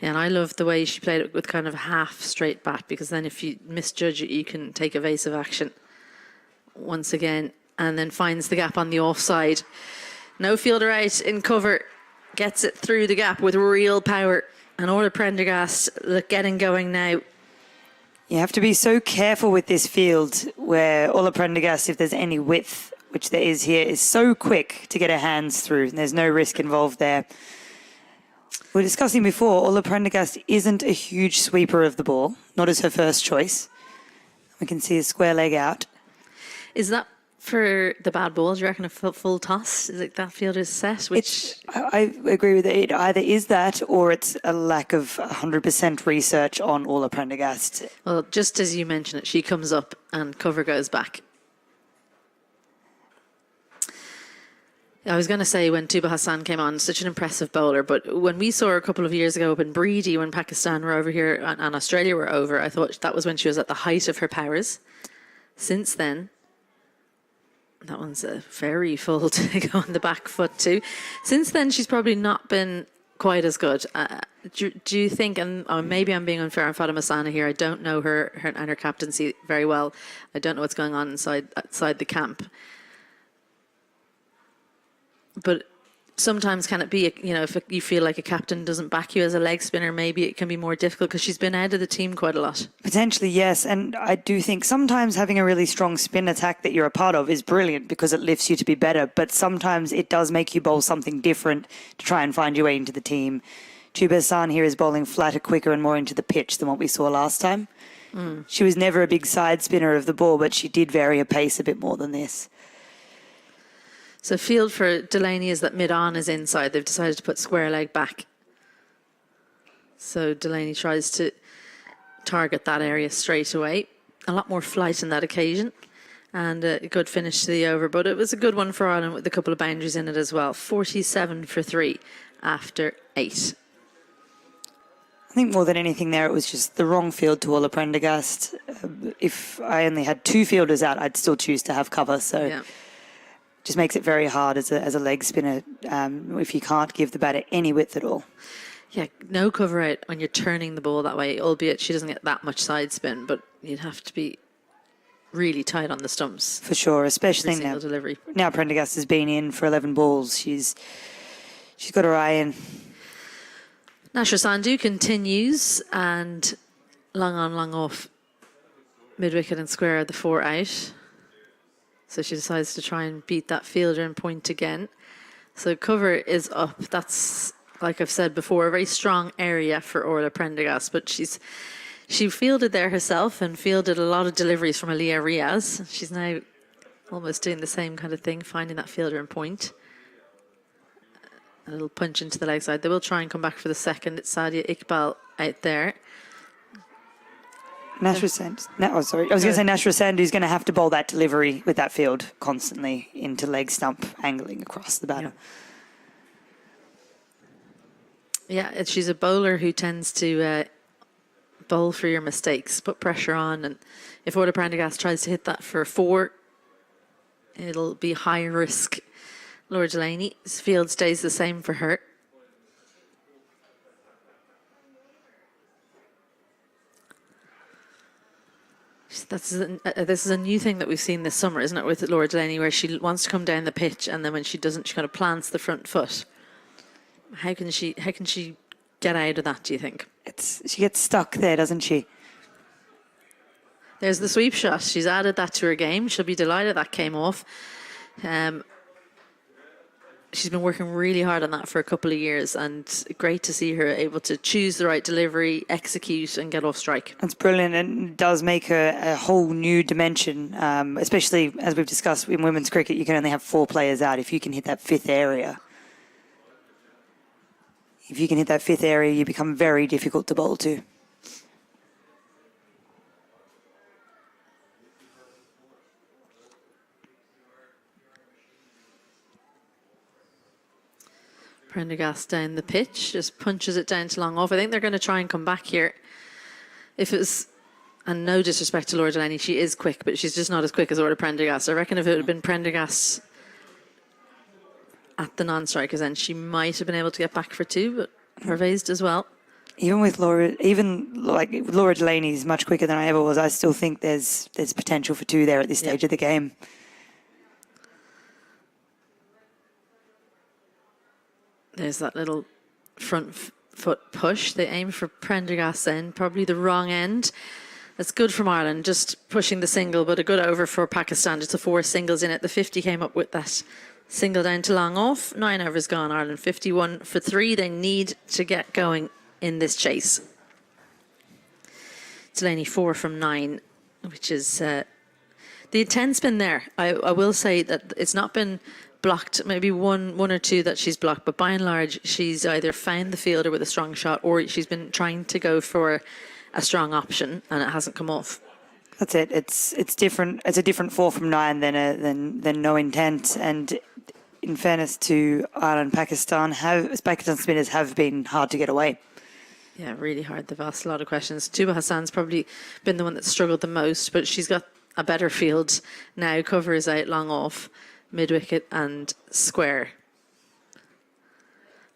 Speaker 9: Yeah, and I love the way she played it with kind of half straight bat, because then if you misjudge it, you can take evasive action once again, and then finds the gap on the offside. No fielder out in cover, gets it through the gap with real power, and Orla Prendergast getting going now.
Speaker 6: You have to be so careful with this field, where Orla Prendergast, if there's any width, which there is here, is so quick to get her hands through, and there's no risk involved there. We were discussing before, Orla Prendergast isn't a huge sweeper of the ball, not as her first choice. We can see a square leg out.
Speaker 9: Is that for the bad ball? Do you reckon a full toss? Is it that field is set?
Speaker 6: I agree with it. It either is that, or it's a lack of 100% research on Orla Prendergast.
Speaker 9: Well, just as you mentioned it, she comes up and cover goes back. I was going to say, when Tuba Hassan came on, such an impressive bowler, but when we saw her a couple of years ago up in Breedy, when Pakistan were over here and Australia were over, I thought that was when she was at the height of her powers. Since then, that one's very full to go on the back foot too. Since then, she's probably not been quite as good. Do you think, and maybe I'm being unfair on Fatima Sana here, I don't know her and her captaincy very well. I don't know what's going on outside the camp. But sometimes can it be, if you feel like a captain doesn't back you as a leg spinner, maybe it can be more difficult, because she's been out of the team quite a lot.
Speaker 6: Potentially, yes. And I do think sometimes having a really strong spin attack that you're a part of is brilliant, because it lifts you to be better. But sometimes it does make you bowl something different to try and find your way into the team. Tuba Hassan here is bowling flatter, quicker and more into the pitch than what we saw last time. She was never a big side spinner of the ball, but she did vary her pace a bit more than this.
Speaker 9: So field for Delaney is that mid-on is inside. They've decided to put square leg back. So Delaney tries to target that area straight away. A lot more flight in that occasion. And a good finish to the over. But it was a good one for Ireland with a couple of boundaries in it as well. 47 for 3 after 8.
Speaker 6: I think more than anything there, it was just the wrong field to Orla Prendergast. If I only had 2 fielders out, I'd still choose to have cover. So. Yeah. Just makes it very hard as a leg spinner if you can't give the batter any width at all.
Speaker 9: Yeah, no cover out when you're turning the ball that way, albeit she doesn't get that much side spin, but you'd have to be really tight on the stumps.
Speaker 6: For sure, especially
Speaker 9: every
Speaker 6: now.
Speaker 9: single delivery.
Speaker 6: Now Prendergast has been in for 11 balls. She's got her eye in.
Speaker 9: Nashra Sandhu continues, and long on, long off, mid-wicket and square, the 4 out. So she decides to try and beat that fielder and point again. So cover is up. That's, like I've said before, a very strong area for Orla Prendergast, but she fielded there herself and fielded a lot of deliveries from Aliyah Riaz. She's now almost doing the same kind of thing, finding that fielder and point. A little punch into the leg side. They will try and come back for the second. It's Sadia Iqbal out there.
Speaker 6: Nashra Sandhu. I was going to say Nashra Sandhu is going to have to bowl that delivery with that field constantly into leg stump, angling across the batter.
Speaker 9: Yeah, she's a bowler who tends to bowl for your mistakes, put pressure on, and if Orla Prendergast tries to hit that for 4, it'll be high risk. Laura Delaney's field stays the same for her. This is a new thing that we've seen this summer, isn't it, with Laura Delaney, where she wants to come down the pitch, and then when she doesn't, she kind of plants the front foot. How can she get out of that, do you think?
Speaker 6: She gets stuck there, doesn't she?
Speaker 9: There's the sweep shot. She's added that to her game. She'll be delighted that came off. She's been working really hard on that for a couple of years, and great to see her able to choose the right delivery, execute, and get off strike.
Speaker 6: That's brilliant, and does make her a whole new dimension, especially as we've discussed in women's cricket, you can only have 4 players out. If you can hit that 5th area, you become very difficult to bowl to.
Speaker 9: Prendergast down the pitch, just punches it down to long off. I think they're going to try and come back here. If it was, and no disrespect to Laura Delaney, she is quick, but she's just not as quick as Orla Prendergast. I reckon if it had been Prendergast at the non-strikers end, she might have been able to get back for 2, but Hervey's as well.
Speaker 6: Even with Laura, Laura Delaney is much quicker than I ever was. I still think there's potential for 2 there at this stage of the game.
Speaker 9: There's that little front foot push. They aim for Prendergast's end, probably the wrong end. That's good from Ireland, just pushing the single, but a good over for Pakistan. Just the 4 singles in it. The 50 came up with that single down to long off. 9 overs gone, Ireland 51 for 3. They need to get going in this chase. Delaney 4 from 9, which is the intent's been there. I will say that it's not been blocked, maybe one or 2 that she's blocked, but by and large she's either found the fielder with a strong shot or she's been trying to go for a strong option and it hasn't come off.
Speaker 6: That's it. It's different. It's a different 4 from 9 than no intent. And in fairness to Ireland, Pakistan spinners have been hard to get away.
Speaker 9: Yeah, really hard. They've asked a lot of questions. Tuba Hassan's probably been the one that struggled the most, but she's got a better field now. Cover is out long off, mid-wicket and square.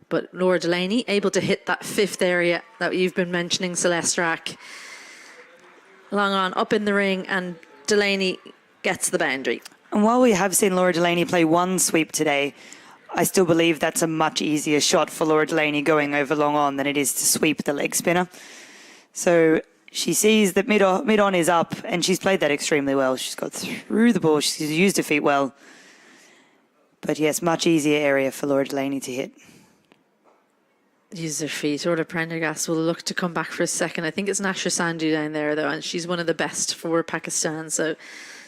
Speaker 9: But Laura Delaney able to hit that 5th area that you've been mentioning, Celeste Rack. Long on, up in the ring, and Delaney gets the boundary.
Speaker 6: And while we have seen Laura Delaney play 1 sweep today, I still believe that's a much easier shot for Laura Delaney going over long on than it is to sweep the leg spinner. So she sees that mid on is up, and she's played that extremely well. She's got through the ball. She's used her feet well. But yes, much easier area for Laura Delaney to hit.
Speaker 9: Use their feet. Orla Prendergast will look to come back for a second. I think it's Nashra Sandhu down there, though, and she's one of the best for Pakistan. So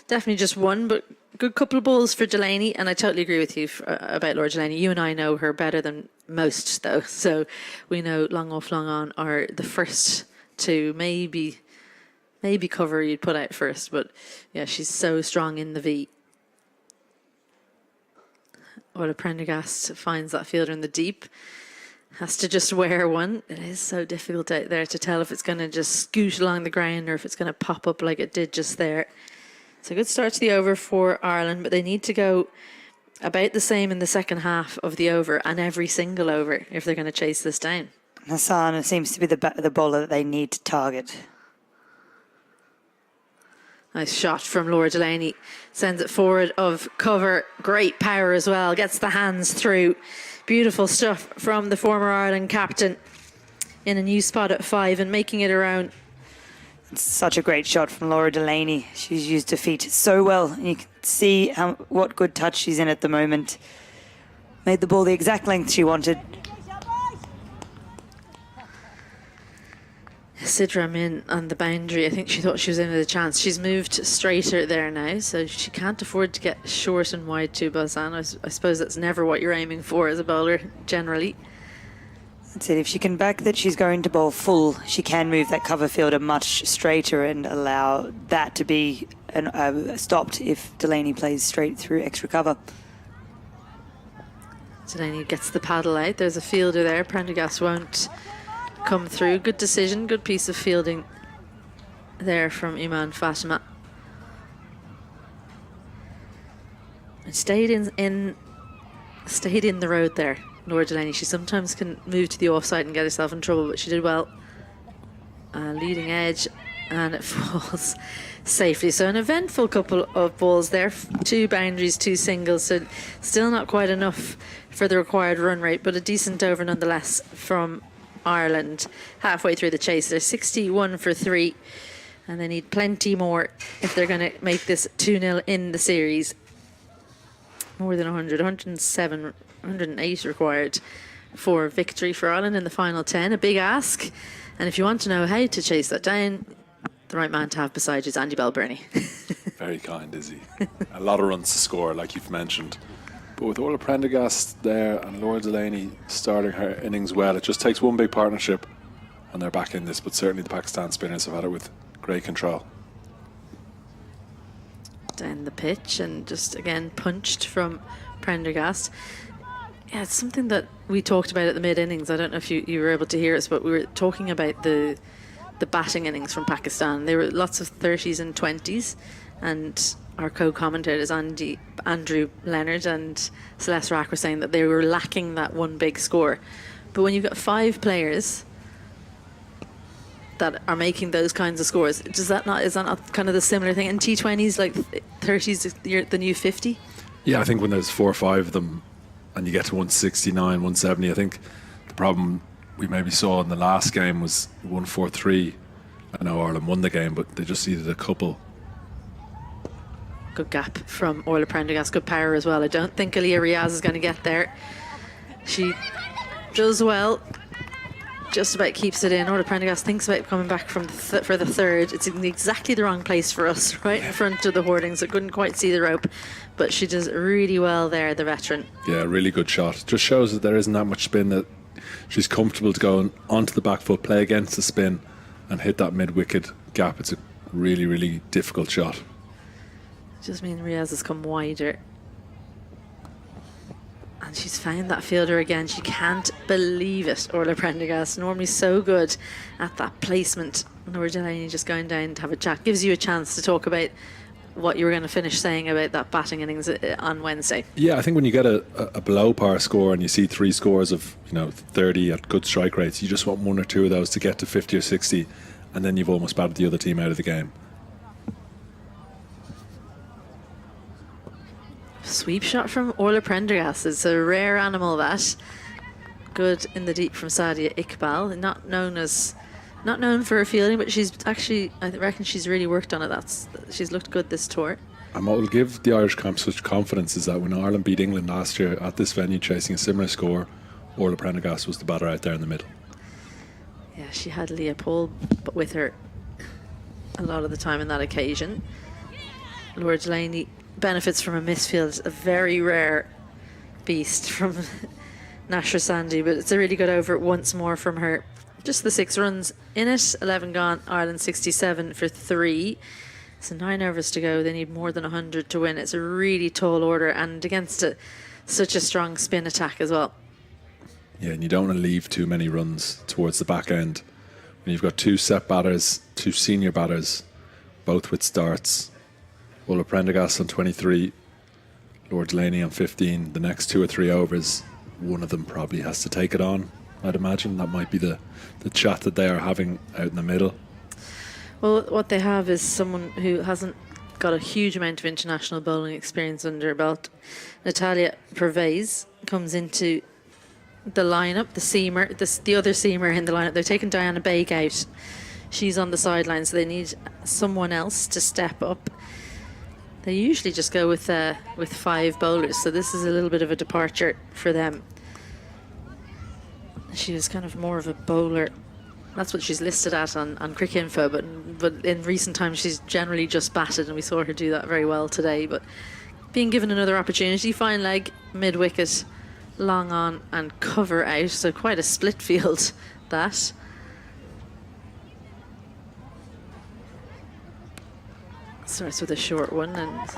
Speaker 9: definitely just 1, but good couple of balls for Delaney. And I totally agree with you about Laura Delaney. You and I know her better than most, though. So we know long off, long on are the first 2, maybe cover you'd put out first. But yeah, she's so strong in the V. Orla Prendergast finds that fielder in the deep. Has to just wear one. It is so difficult out there to tell if it's going to just scoot along the ground or if it's going to pop up like it did just there. It's a good start to the over for Ireland, but they need to go about the same in the second half of the over and every single over if they're going to chase this down.
Speaker 6: Hassan seems to be the bowler that they need to target.
Speaker 9: Nice shot from Laura Delaney. Sends it forward of cover. Great power as well. Gets the hands through. Beautiful stuff from the former Ireland captain in a new spot at 5 and making it her own.
Speaker 6: It's such a great shot from Laura Delaney. She's used her feet so well. And you can see what good touch she's in at the moment. Made the ball the exact length she wanted.
Speaker 9: Sidram in on the boundary. I think she thought she was in with a chance. She's moved straighter there now, so she can't afford to get short and wide to Bazan. I suppose that's never what you're aiming for as a bowler, generally.
Speaker 6: That's it. If she can back that she's going to bowl full, she can move that cover fielder much straighter and allow that to be stopped if Delaney plays straight through extra cover.
Speaker 9: Delaney gets the paddle out. There's a fielder there. Prendergast won't come through. Good decision, good piece of fielding there from Iman Fatima. And stayed in the road there, Laura Delaney. She sometimes can move to the offside and get herself in trouble, but she did well. Leading edge, and it falls safely. So an eventful couple of balls there. 2 boundaries, 2 singles, so still not quite enough for the required run rate, but a decent over nonetheless from Ireland. Halfway through the chase, they're 61 for 3, and they need plenty more if they're going to make this 2-0 in the series. More than 100, 107, 108 required for victory for Ireland in the final 10. A big ask, and if you want to know how to chase that down, the right man to have beside you is Andy Bell-Burney.
Speaker 5: Very kind, is he? A lot of runs to score, like you've mentioned. But with Orla Prendergast there and Laura Delaney starting her innings well, it just takes one big partnership and they're back in this. But certainly the Pakistan spinners have had it with great control.
Speaker 9: Down the pitch and just again punched from Prendergast. Yeah, it's something that we talked about at the mid-innings. I don't know if you were able to hear us, but we were talking about the batting innings from Pakistan. There were lots of 30s and 20s, and our co-commentators Andrew Leonard and Celeste Rack were saying that they were lacking that one big score. But when you've got 5 players that are making those kinds of scores, is that not kind of the similar thing in T20s, like 30s the new 50?
Speaker 5: Yeah, I think when there's 4 or 5 of them and you get to 169, 170, I think the problem we maybe saw in the last game was 143. I know Ireland won the game, but they just needed a couple.
Speaker 9: Good gap from Orla Prendergast, good power as well. I don't think Aliyah Riaz is going to get there. She does well, just about keeps it in. Orla Prendergast thinks about coming back from for the third. It's in exactly the wrong place for us, right in front of the hoardings. I couldn't quite see the rope, but she does really well there, the veteran.
Speaker 5: Yeah, really good shot. Just shows that there isn't that much spin, that she's comfortable to go onto the back foot, play against the spin and hit that mid-wicket gap. It's a really, really difficult shot.
Speaker 9: Just means Riaz has come wider. And she's found that fielder again. She can't believe it, Orla Prendergast. Normally so good at that placement. Laura Delaney just going down to have a chat. Gives you a chance to talk about what you were going to finish saying about that batting innings on Wednesday.
Speaker 5: Yeah, I think when you get a below par score and you see 3 scores of 30 at good strike rates, you just want 1 or 2 of those to get to 50 or 60, and then you've almost batted the other team out of the game.
Speaker 9: Sweep shot from Orla Prendergast. It's a rare animal, that. Good in the deep from Sadia Iqbal. Not known for her fielding, but she's actually, I reckon she's really worked on it. She's looked good this tour.
Speaker 5: And what will give the Irish camp such confidence is that when Ireland beat England last year at this venue chasing a similar score, Orla Prendergast was the batter out there in the middle.
Speaker 9: Yeah, she had Leah Paul with her a lot of the time in that occasion. Laura Delaney benefits from a misfield, a very rare beast from Nashra Sandy, but it's a really good over once more from her. Just the 6 runs in it, 11 gone, Ireland 67 for 3. So 9 overs to go. They need more than 100 to win. It's a really tall order, and against such a strong spin attack as well.
Speaker 5: Yeah, and you don't want to leave too many runs towards the back end. When you've got 2 set batters, 2 senior batters, both with starts. Orla Prendergast on 23, Laura Delaney on 15. The next 2 or 3 overs, one of them probably has to take it on. I'd imagine that might be the chat that they are having out in the middle.
Speaker 9: Well, what they have is someone who hasn't got a huge amount of international bowling experience under her belt. Natalia Pervez comes into the lineup, the other seamer in the lineup. They're taking Diana Baig out. She's on the sidelines, so they need someone else to step up. They usually just go with 5 bowlers, so this is a little bit of a departure for them. She was kind of more of a bowler. That's what she's listed at on Cricket Info, but in recent times she's generally just batted, and we saw her do that very well today. But being given another opportunity, fine leg, mid-wicket, long on and cover out, so quite a split field that. Starts with a short one, and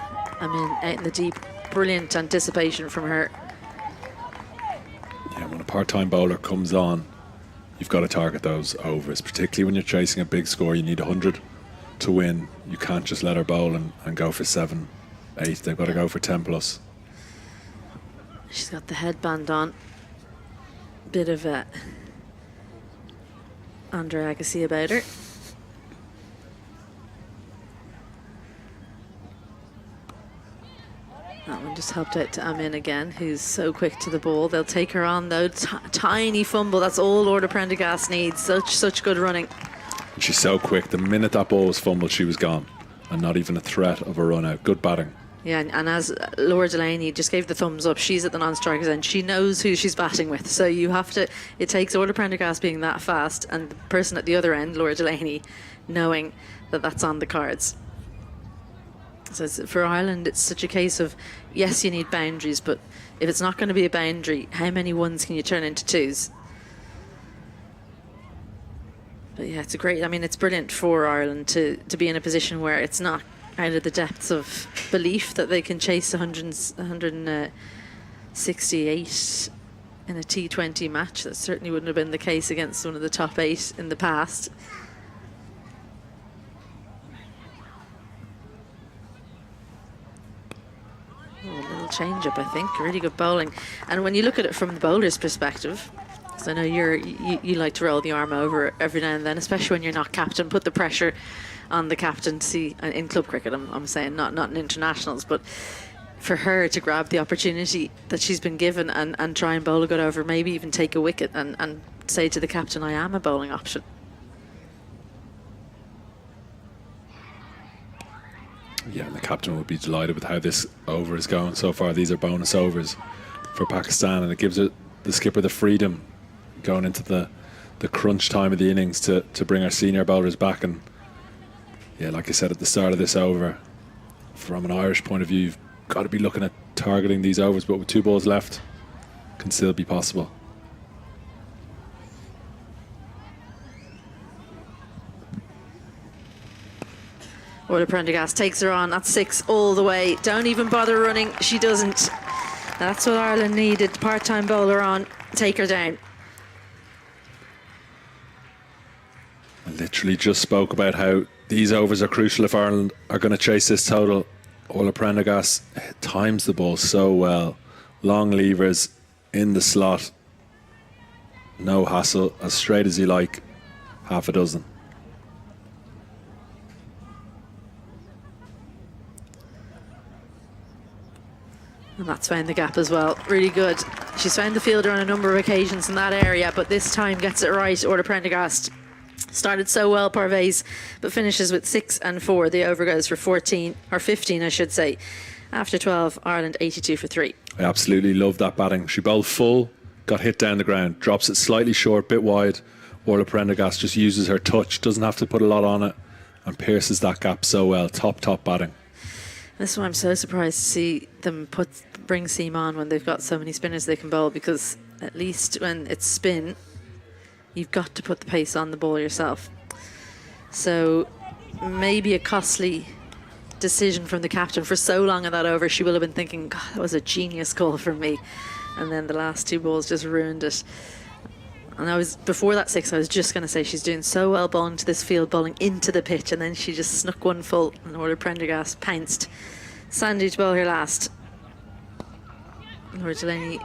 Speaker 9: out in the deep. Brilliant anticipation from her.
Speaker 5: Yeah, when a part-time bowler comes on, you've got to target those overs, particularly when you're chasing a big score. You need 100 to win. You can't just let her bowl and go for 7, 8. They've got to go for 10 plus.
Speaker 9: She's got the headband on. Bit of a Andre Agassi about her. That one just helped out to Amin again, who's so quick to the ball. They'll take her on though. Tiny fumble. That's all Lorda Prendergast needs. Such good running.
Speaker 5: And she's so quick. The minute that ball was fumbled, she was gone, and not even a threat of a run out. Good batting.
Speaker 9: Yeah, and as Laura Delaney just gave the thumbs up, she's at the non-strikers end. She knows who she's batting with, so you have to. It takes Orla Prendergast being that fast, and the person at the other end, Laura Delaney, knowing that that's on the cards. So for Ireland, it's such a case of, yes, you need boundaries, but if it's not going to be a boundary, how many ones can you turn into 2s? But yeah, it's brilliant for Ireland to be in a position where it's not out of the depths of belief that they can chase 168 in a T20 match. That certainly wouldn't have been the case against one of the top 8 in the past. Oh, a little change up, I think. Really good bowling. And when you look at it from the bowler's perspective, because I know you like to roll the arm over every now and then, especially when you're not captain, put the pressure on the captaincy in club cricket. I'm saying not in internationals, but for her to grab the opportunity that she's been given and try and bowl a good over, maybe even take a wicket and say to the captain, I am a bowling option.
Speaker 5: Yeah, and the captain would be delighted with how this over is going so far. These are bonus overs for Pakistan, and it gives the skipper the freedom going into the crunch time of the innings to bring our senior bowlers back. And yeah, like I said at the start of this over, from an Irish point of view, you've got to be looking at targeting these overs, but with 2 balls left, can still be possible.
Speaker 9: Orla Prendergast takes her on. That's 6 all the way. Don't even bother running. She doesn't. That's what Ireland needed. Part-time bowler on. Take her down.
Speaker 5: I literally just spoke about how these overs are crucial if Ireland are going to chase this total. Orla Prendergast times the ball so well. Long levers in the slot. No hassle. As straight as you like. Half a dozen.
Speaker 9: And that's found the gap as well. Really good. She's found the fielder on a number of occasions in that area, but this time gets it right. Orla Prendergast started so well, Parvez, but finishes with 6 and 4. The over goes for 14, or 15, I should say. After 12, Ireland 82 for 3.
Speaker 5: I absolutely love that batting. She bowled full, got hit down the ground, drops it slightly short, bit wide. Orla Prendergast just uses her touch, doesn't have to put a lot on it, and pierces that gap so well. Top batting.
Speaker 9: This is why I'm so surprised to see them bring Seam on when they've got so many spinners they can bowl, because at least when it's spin, you've got to put the pace on the ball yourself. So maybe a costly decision from the captain. For so long in that over, she will have been thinking, God, that was a genius call from me. And then the last 2 balls just ruined it. And before that 6, I was just going to say she's doing so well bowling to this field, bowling into the pitch, and then she just snuck one full, and Orla Prendergast pounced. Sandy to bowl her last. Laura Delaney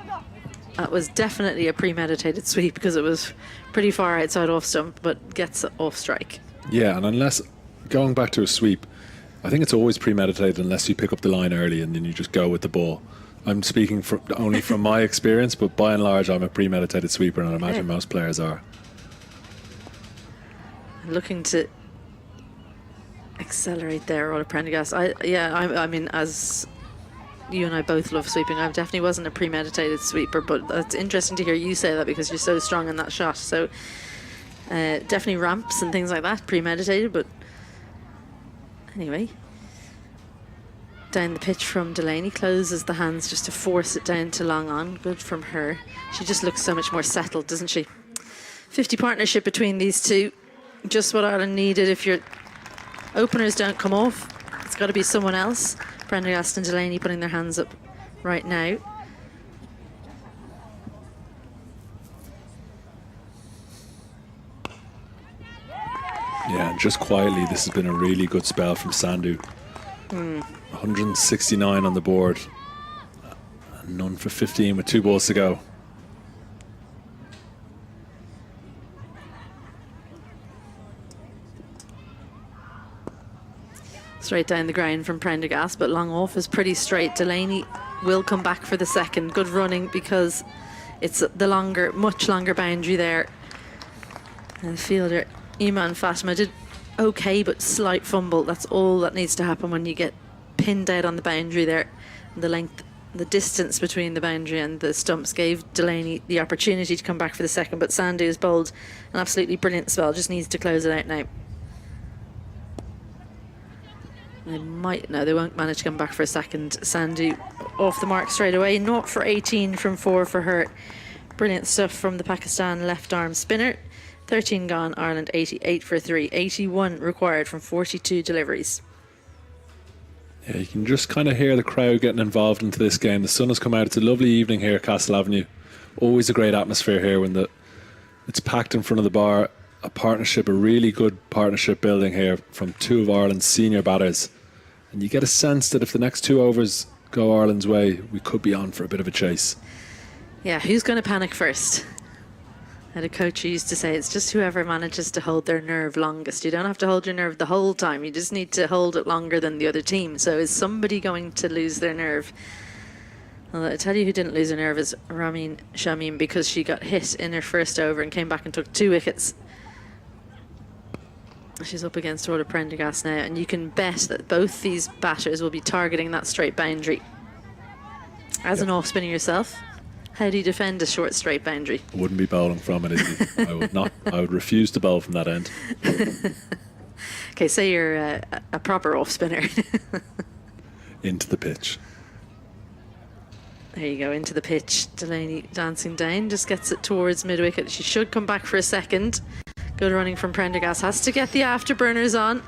Speaker 9: That was definitely a premeditated sweep because it was pretty far outside off stump, but gets off strike.
Speaker 5: Yeah, and unless going back to a sweep, I think it's always premeditated unless you pick up the line early and then you just go with the ball. I'm speaking only from my experience, but by and large, I'm a premeditated sweeper, and I imagine most players are.
Speaker 9: Looking to accelerate there, Ola Prendergast. I mean, as you and I both love sweeping, I definitely wasn't a premeditated sweeper, but it's interesting to hear you say that because you're so strong in that shot. So definitely ramps and things like that, premeditated, but anyway. Down the pitch from Delaney, closes the hands just to force it down to long on. Good from her. She just looks so much more settled, doesn't she? 50 partnership between these two. Just what Ireland needed. If your openers don't come off, it's got to be someone else. Prendergast and Delaney putting their hands up right now.
Speaker 5: Yeah, and just quietly, this has been a really good spell from Sandhu. 169 on the board. And none for 15 with 2 balls to go.
Speaker 9: Straight down the ground from Prendergast, but long off is pretty straight. Delaney will come back for the second. Good running because it's the longer, much longer boundary there. And the fielder, Iman Fatima, did okay, but slight fumble. That's all that needs to happen when you get pinned out on the boundary there. And the length, the distance between the boundary and the stumps gave Delaney the opportunity to come back for the second, but Sandhu has bowled an absolutely brilliant spell, just needs to close it out now. They won't manage to come back for a second. Sandhu off the mark straight away. 0 for 18 from 4 for her. Brilliant stuff from the Pakistan left arm spinner. 13 gone, Ireland 88 for 3. 81 required from 42 deliveries.
Speaker 5: Yeah, you can just kind of hear the crowd getting involved into this game. The sun has come out. It's a lovely evening here at Castle Avenue. Always a great atmosphere here when it's packed in front of the bar. A partnership, a really good partnership building here from 2 of Ireland's senior batters. And you get a sense that if the next 2 overs go Ireland's way, we could be on for a bit of a chase.
Speaker 9: Yeah, who's going to panic first? I had a coach who used to say it's just whoever manages to hold their nerve longest. You don't have to hold your nerve the whole time. You just need to hold it longer than the other team. So is somebody going to lose their nerve? Well, I tell you who didn't lose her nerve is Ramin Shamim, because she got hit in her first over and came back and took 2 wickets. She's up against Ola Prendergast now, and you can bet that both these batters will be targeting that straight boundary. As an off spinner yourself, how do you defend a short straight boundary?
Speaker 5: I wouldn't be bowling from it, Izzy. I would not. I would refuse to bowl from that end.
Speaker 9: Okay, say you're a proper off spinner.
Speaker 5: Into the pitch.
Speaker 9: There you go, into the pitch. Delaney dancing down, just gets it towards mid wicket. She should come back for a second. Good running from Prendergast. Has to get the afterburners on,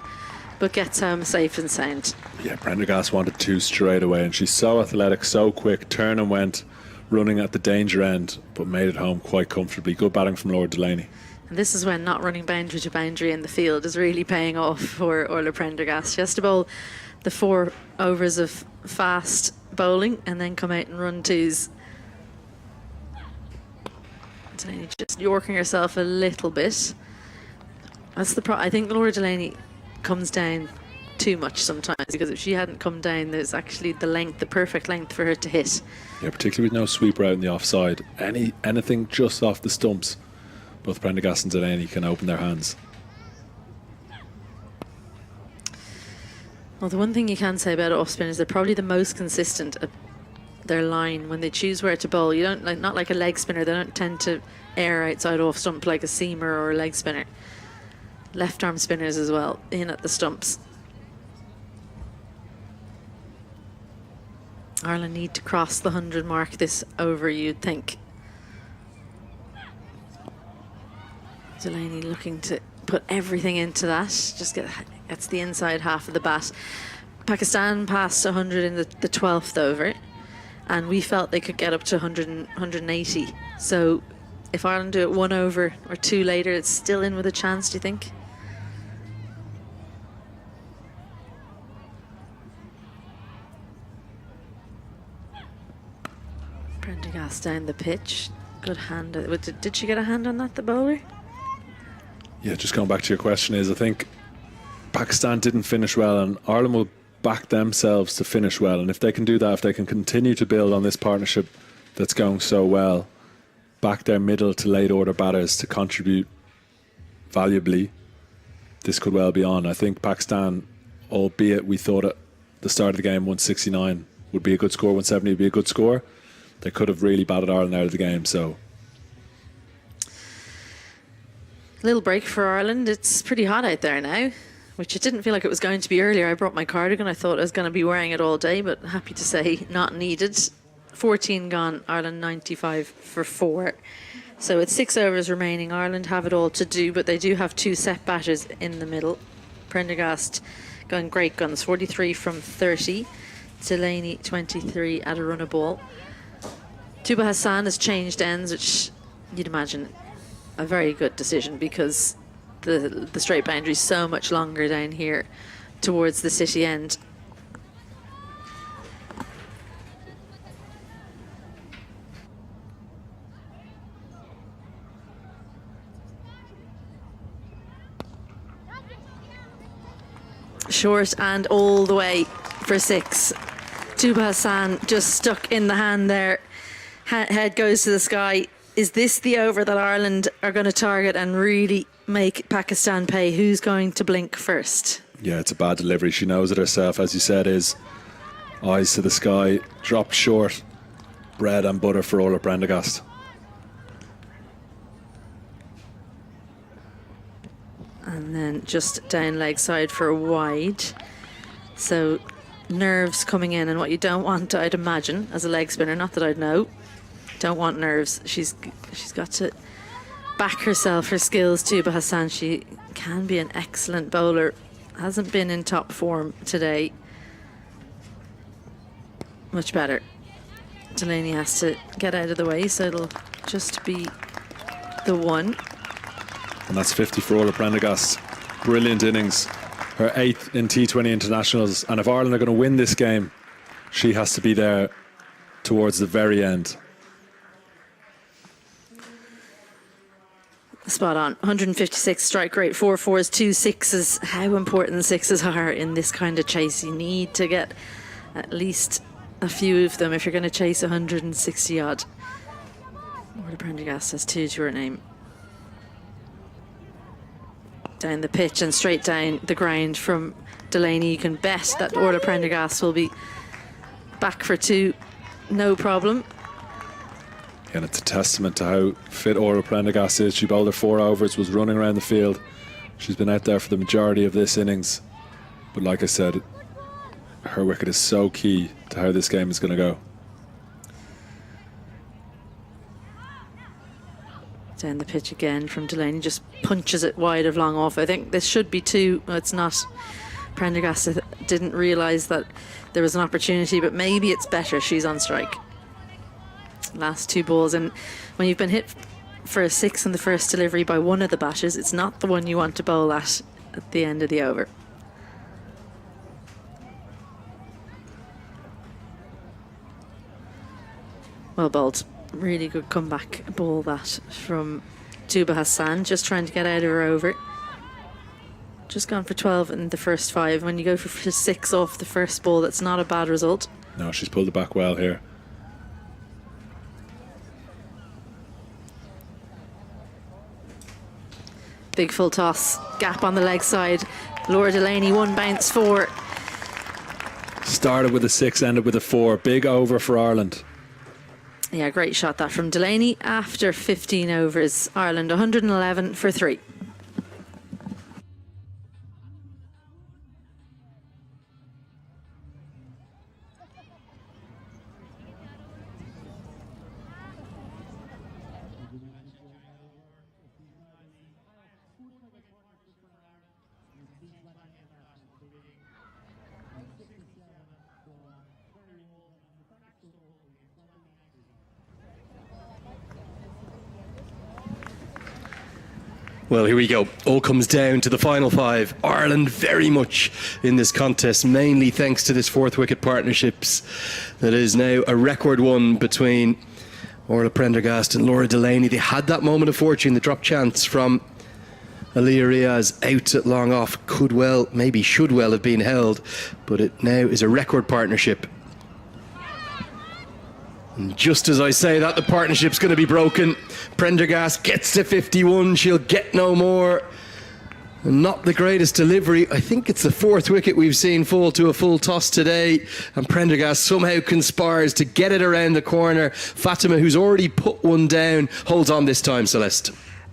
Speaker 9: but gets home safe and sound.
Speaker 5: Yeah, Prendergast wanted 2 straight away, and she's so athletic, so quick. Turn and went, running at the danger end, but made it home quite comfortably. Good batting from Lord Delaney.
Speaker 9: And this is when not running boundary to boundary in the field is really paying off for Orla Prendergast. She has to bowl the 4 overs of fast bowling and then come out and run 2s. Delaney just yorking herself a little bit. That's the I think Laura Delaney comes down too much sometimes, because if she hadn't come down, there's actually the perfect length for her to hit.
Speaker 5: Yeah, particularly with no sweeper out in the offside. Anything just off the stumps, both Prendergast and Delaney can open their hands.
Speaker 9: Well, the one thing you can say about off spinners, they're probably the most consistent at their line when they choose where to bowl. You don't not like a leg spinner. They don't tend to air outside off stump like a seamer or a leg spinner. Left arm spinners as well, in at the stumps. Ireland need to cross the 100 mark this over, you'd think. Delaney looking to put everything into that. Just gets the inside half of the bat. Pakistan passed 100 in the 12th over, and we felt they could get up to 100 and 180. So if Ireland do it 1 over or 2 later, it's still in with a chance, do you think? Prendergast down the pitch. Good hand. Did she get a hand on that, the bowler?
Speaker 5: Yeah, just going back to your question is, I think Pakistan didn't finish well, and Ireland will back themselves to finish well. And if they can do that, if they can continue to build on this partnership that's going so well, back their middle to late order batters to contribute valuably, this could well be on. I think Pakistan, albeit we thought at the start of the game 169 would be a good score, 170 would be a good score, they could have really batted Ireland out of the game. So
Speaker 9: little break for Ireland. It's pretty hot out there now, which it didn't feel like it was going to be earlier. I brought my cardigan. I thought I was going to be wearing it all day, but happy to say not needed. 14 gone, Ireland 95 for 4. So it's 6 overs remaining. Ireland have it all to do, but they do have 2 set batters in the middle. Prendergast going great guns, 43 from 30. Delaney 23 at a run a ball. Tuba Hassan has changed ends, which you'd imagine a very good decision, because the straight boundary is so much longer down here towards the city end. Short and all the way for 6. Tuba Hassan just stuck in the hand there. Head goes to the sky. Is this the over that Ireland are going to target and really make Pakistan pay? Who's going to blink first?
Speaker 5: yeah, it's a bad delivery. She knows it herself, as you said, is eyes to the sky, dropped short, bread and butter for Orla Prendergast.
Speaker 9: And then just down leg side for a wide. So nerves coming in, and what you don't want, I'd imagine, as a leg spinner, not that I'd know, don't want nerves. She's got to back herself, her skills too. But Hassan, she can be an excellent bowler. Hasn't been in top form today. Much better. Delaney has to get out of the way, so it'll just be the one.
Speaker 5: And that's 50 for Orla Prendergast. Brilliant innings. Her 8th in T20 internationals. And if Ireland are going to win this game, she has to be there towards the very end.
Speaker 9: Spot on. 156 strike rate, 4 fours, 2 sixes. How important the sixes are in this kind of chase. You need to get at least a few of them if you're going to chase 160 odd. Orla Prendergast has 2 to her name. Down the pitch and straight down the ground from Delaney. You can bet that Orla Prendergast will be back for 2, no problem.
Speaker 5: And it's a testament to how fit Orla Prendergast is. She bowled her 4 overs, was running around the field. She's been out there for the majority of this innings. But like I said, her wicket is so key to how this game is going to go.
Speaker 9: Down the pitch again from Delaney, just punches it wide of long off. I think this should be 2. No, it's not. Prendergast didn't realise that there was an opportunity, but maybe it's better she's on strike. Last 2 balls, and when you've been hit for a 6 in the first delivery by one of the batters, it's not the one you want to bowl at the end of the over. Well bowled. Really good comeback ball that from Tuba Hassan, just trying to get out of her over. Just gone for 12 in the first 5. When you go for 6 off the first ball, that's not a bad result.
Speaker 5: No, she's pulled it back well here.
Speaker 9: Big full toss, gap on the leg side. Laura Delaney, 1 bounce 4.
Speaker 5: Started with a 6, ended with a 4. Big over for Ireland.
Speaker 9: Yeah, great shot that from Delaney after 15 overs. Ireland 111 for 3.
Speaker 1: Well, here we go. All comes down to the final 5. Ireland very much in this contest, mainly thanks to this 4th wicket partnerships that is now a record one between Orla Prendergast and Laura Delaney, they had that moment of fortune, the drop chance from Aaliyah Riaz out at long off. Could well, maybe should well have been held, but it now is a record partnership. And just as I say that, the partnership's going to be broken. Prendergast gets to 51, she'll get no more. Not the greatest delivery. I think it's the 4th wicket we've seen fall to a full toss today, and Prendergast somehow conspires to get it around the corner. Fatima, who's already put one down, holds on this time, Celeste.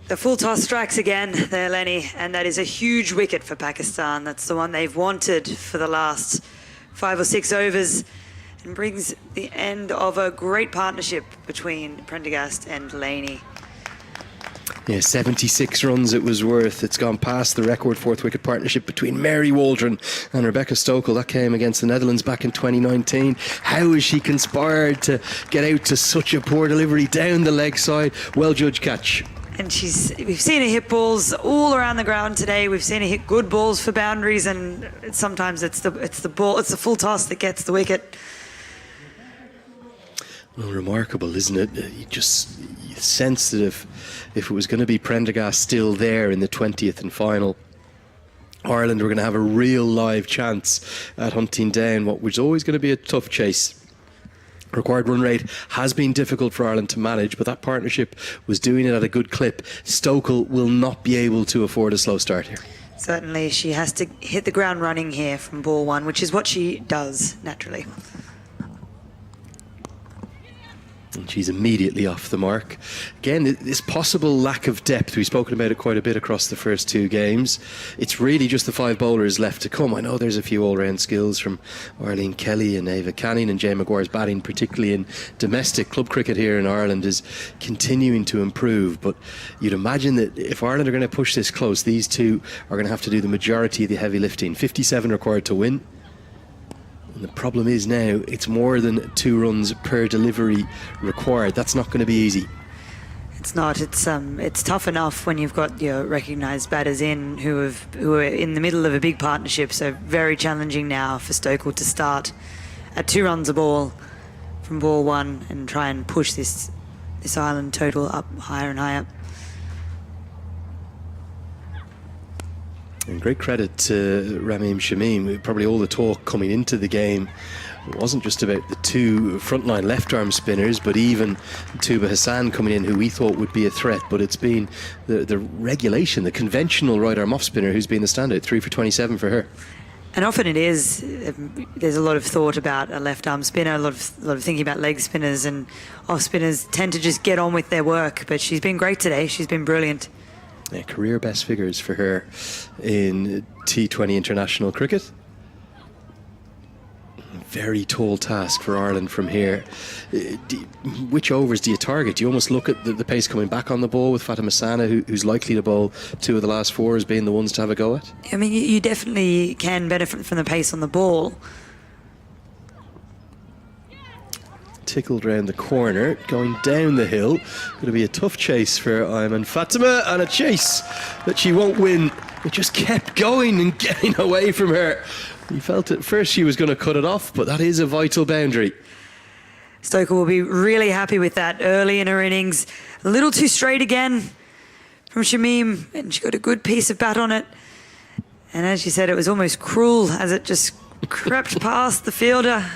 Speaker 6: The full toss strikes again there, Lenny, and that is a huge wicket for Pakistan. That's the one they've wanted for the last 5 or 6 overs, and brings the end of a great partnership between Prendergast and Delaney.
Speaker 1: Yeah, 76 runs it was worth. It's gone past the record 4th wicket partnership between Mary Waldron and Rebecca Stokel. That came against the Netherlands back in 2019. How has she conspired to get out to such a poor delivery down the leg side? Well judged catch.
Speaker 6: And we've seen her hit balls all around the ground today. We've seen her hit good balls for boundaries, and sometimes it's the full toss that gets the wicket.
Speaker 1: Well, remarkable, isn't it? You sense that if it was going to be Prendergast still there in the 20th and final, Ireland were going to have a real live chance at hunting down what was always going to be a tough chase. Required run rate has been difficult for Ireland to manage, but that partnership was doing it at a good clip. Stokel will not be able to afford a slow start here.
Speaker 6: Certainly, she has to hit the ground running here from ball 1, which is what she does naturally.
Speaker 1: And she's immediately off the mark. Again, this possible lack of depth, we've spoken about it quite a bit across the first 2 games. It's really just the 5 bowlers left to come. I know there's a few all-round skills from Arlene Kelly and Ava Canning, and Jane Maguire's batting, particularly in domestic club cricket here in Ireland, is continuing to improve. But you'd imagine that if Ireland are going to push this close, these two are going to have to do the majority of the heavy lifting. 57 required to win. And the problem is now it's more than 2 runs per delivery required. That's not going to be easy.
Speaker 6: It's not. It's tough enough when you've got your recognised batters in who are in the middle of a big partnership. So very challenging now for Stokel to start at 2 runs a ball from ball 1 and try and push this Ireland total up higher and higher.
Speaker 1: And great credit to Ramim Shamim. Probably all the talk coming into the game wasn't just about the 2 frontline left arm spinners, but even Tuba Hassan coming in, who we thought would be a threat. But it's been the regulation, the conventional right arm off spinner who's been the standout. 3 for 27 for her.
Speaker 6: And often it is. There's a lot of thought about a left arm spinner, a lot of thinking about leg spinners, and off spinners tend to just get on with their work. But she's been great today. She's been brilliant.
Speaker 1: Yeah, career best figures for her in T20 international cricket. Very tall task for Ireland from here. Which overs do you target? Do you almost look at the pace coming back on the ball with Fatima Sana, who's likely to bowl 2 of the last 4 as being the ones to have a go at?
Speaker 6: I mean, you definitely can benefit from the pace on the ball.
Speaker 1: Tickled round the corner, going down the hill. Going to be a tough chase for Ayman Fatima, and a chase that she won't win. It just kept going and getting away from her. You felt at first she was going to cut it off, but that is a vital boundary.
Speaker 6: Stokel will be really happy with that early in her innings. A little too straight again from Shamim, and she got a good piece of bat on it. And as she said, it was almost cruel as it just crept past the fielder.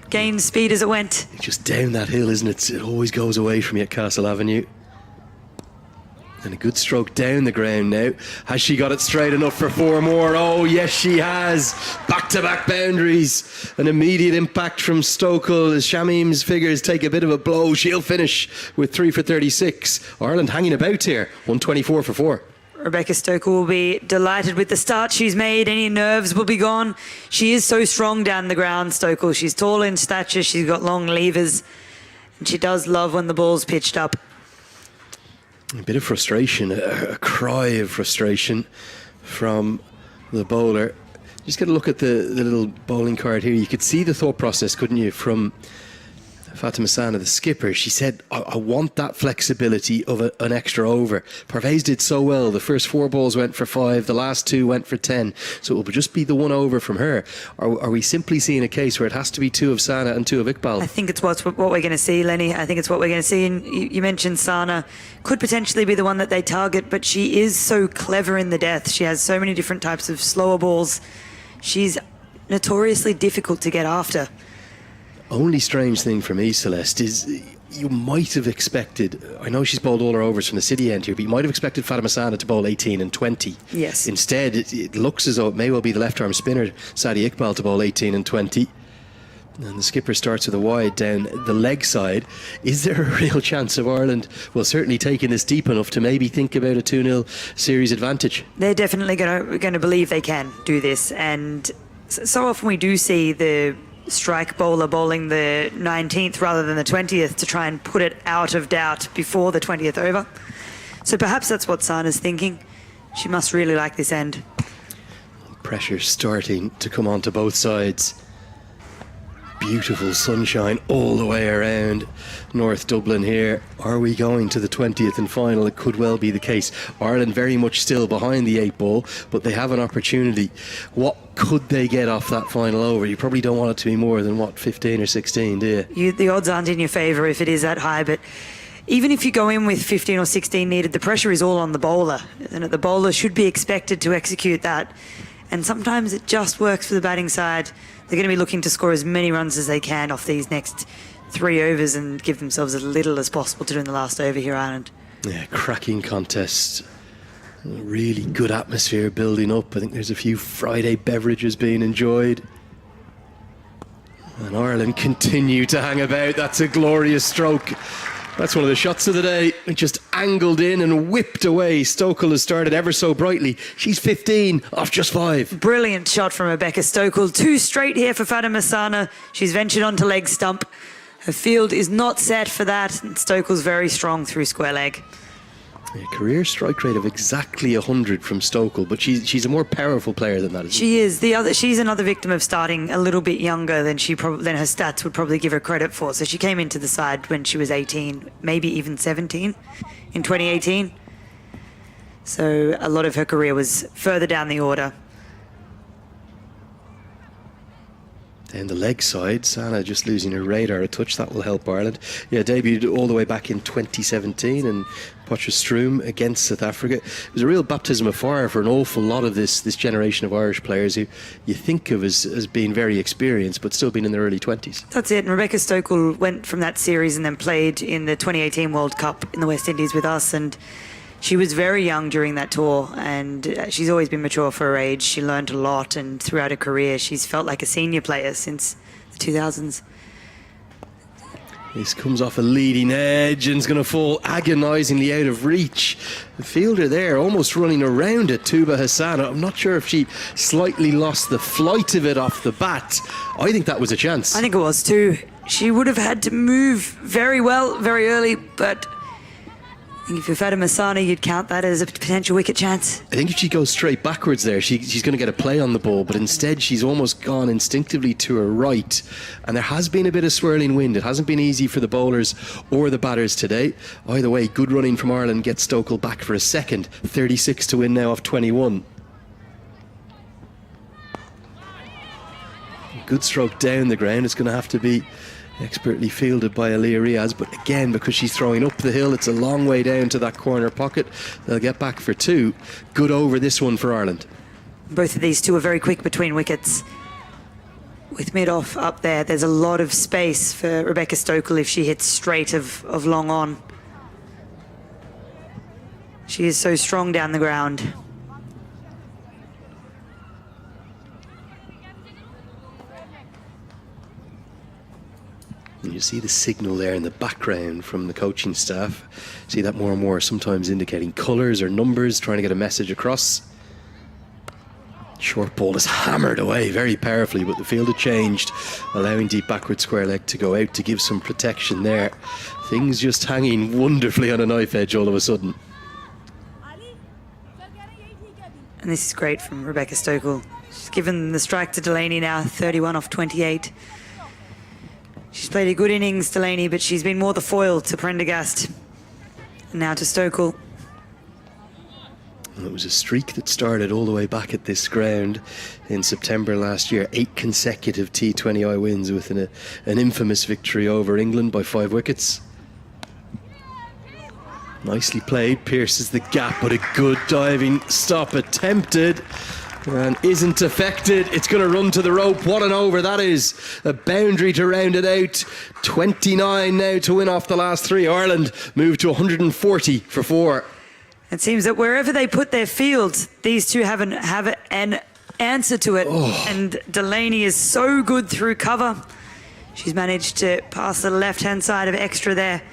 Speaker 6: Gained speed as it went.
Speaker 1: Just down that hill, isn't it? It always goes away from you at Castle Avenue. And a good stroke down the ground now. Has she got it straight enough for 4 more? Oh, yes, she has. Back-to-back boundaries. An immediate impact from Stokel as Shamim's figures take a bit of a blow. She'll finish with 3 for 36. Ireland hanging about here. 124 for 4.
Speaker 6: Rebecca Stokel will be delighted with the start she's made. Any nerves will be gone. She is so strong down the ground, Stokel. She's tall in stature. She's got long levers. And she does love when the ball's pitched up.
Speaker 1: A bit of frustration, a cry of frustration from the bowler. Just get a look at the little bowling card here. You could see the thought process, couldn't you, from Fatima Sana, the skipper, she said, I want that flexibility of an extra over. Parvez did so well. The first 4 balls went for 5, the last 2 went for 10. So it will just be the 1 over from her. Are we simply seeing a case where it has to be 2 of Sana and 2 of Iqbal?
Speaker 6: I think it's what we're going to see, Lenny. I think it's what we're going to see. And you mentioned Sana could potentially be the one that they target, but she is so clever in the death. She has so many different types of slower balls. She's notoriously difficult to get after.
Speaker 1: Only strange thing for me, Celeste, is you might have expected, I know she's bowled all her overs from the city end here, but you might have expected Fatima Sana to bowl 18 and 20.
Speaker 6: Yes.
Speaker 1: Instead, it looks as though it may well be the left-arm spinner, Sadi Iqbal, to bowl 18 and 20. And the skipper starts with a wide down the leg side. Is there a real chance of Ireland, well, certainly taking this deep enough to maybe think about a 2-0 series advantage?
Speaker 6: They're definitely going to believe they can do this. And so often we do see the strike bowler bowling the 19th rather than the 20th to try and put it out of doubt before the 20th over. So perhaps that's what Sana's thinking. She must really like this end.
Speaker 1: Pressure starting to come onto both sides. Beautiful sunshine all the way around North Dublin here. Are we going to the 20th and final? It could well be the case. Ireland very much still behind the 8 ball, but they have an opportunity. What could they get off that final over? You probably don't want it to be more than, 15 or 16, do you?
Speaker 6: The odds aren't in your favour if it is that high, but even if you go in with 15 or 16 needed, the pressure is all on the bowler, and the bowler should be expected to execute that. And sometimes it just works for the batting side. They're going to be looking to score as many runs as they can off these next 3 overs and give themselves as little as possible to do in the last over here, Ireland.
Speaker 1: Yeah, cracking contest. Really good atmosphere building up. I think there's a few Friday beverages being enjoyed. And Ireland continue to hang about. That's a glorious stroke. That's one of the shots of the day. It just angled in and whipped away. Stokel has started ever so brightly. She's 15 off just 5.
Speaker 6: Brilliant shot from Rebecca Stokel. 2 straight here for Fatima Sana. She's ventured onto leg stump. Her field is not set for that. And Stokel's very strong through square leg.
Speaker 1: Yeah, career strike rate of exactly 100 from Stokel, but she's a more powerful player than that, isn't
Speaker 6: she? She's another victim of starting a little bit younger than than her stats would probably give her credit for. So she came into the side when she was 18, maybe even 17 in 2018. So a lot of her career was further down the order.
Speaker 1: Then the leg side, Sana just losing her radar a touch. That will help Ireland. Yeah, debuted all the way back in 2017 and Potchefstroom against South Africa. It was a real baptism of fire for an awful lot of this generation of Irish players who you think of as being very experienced but still being in their early 20s.
Speaker 6: That's it. And Rebecca Stokel went from that series and then played in the 2018 World Cup in the West Indies with us, and she was very young during that tour, and she's always been mature for her age. She learned a lot, and throughout her career she's felt like a senior player since the 2000s.
Speaker 1: This comes off a leading edge and is going to fall agonisingly out of reach. The fielder there almost running around it, Tuba Hassan. I'm not sure if she slightly lost the flight of it off the bat. I think that was a chance.
Speaker 6: I think it was too. She would have had to move very well, very early, but if you're Fatima Sana, you'd count that as a potential wicket chance.
Speaker 1: I think if she goes straight backwards there, she's going to get a play on the ball, but instead she's almost gone instinctively to her right. And there has been a bit of swirling wind. It hasn't been easy for the bowlers or the batters today. Either way, good running from Ireland gets Stokel back for a second. 36 to win now off 21. Good stroke down the ground. It's going to have to be expertly fielded by Aliyah Riaz, but again, because she's throwing up the hill, it's a long way down to that corner pocket. They'll get back for 2. Good over this one for Ireland.
Speaker 6: Both of these two are very quick between wickets. With mid-off up there, there's a lot of space for Rebecca Stokel if she hits straight of long on. She is so strong down the ground.
Speaker 1: And you see the signal there in the background from the coaching staff. See that more and more, sometimes indicating colours or numbers, trying to get a message across. Short ball is hammered away very powerfully, but the field had changed, allowing deep backward square leg to go out to give some protection there. Things just hanging wonderfully on a knife edge all of a sudden.
Speaker 6: And this is great from Rebecca Stokel. She's given the strike to Delaney now, 31 off 28. She's played a good innings, Delaney, but she's been more the foil to Prendergast. And now to Stokel.
Speaker 1: It was a streak that started all the way back at this ground in September last year. 8 consecutive T20I wins with an infamous victory over England by 5 wickets. Nicely played, pierces the gap, but a good diving stop attempted and isn't affected. It's going to run to the rope. What an over that is. A boundary to round it out. 29 now to win off the last 3. Ireland moved to 140 for 4.
Speaker 6: It seems that wherever they put their field, these two have an answer to it. And Delaney is so good through cover. She's managed to pass the left-hand side of extra there.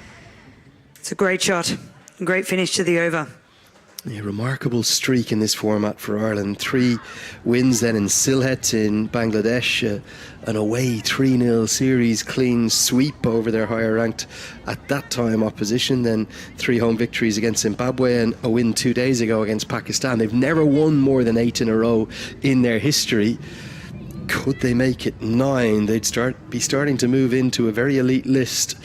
Speaker 6: It's a great shot. Great finish to the over.
Speaker 1: A remarkable streak in this format for Ireland. 3 wins then in Sylhet in Bangladesh. An away 3-0 series clean sweep over their higher ranked at that time opposition. Then 3 home victories against Zimbabwe and a win 2 days ago against Pakistan. They've never won more than 8 in a row in their history. Could they make it 9? They'd be starting to move into a very elite list.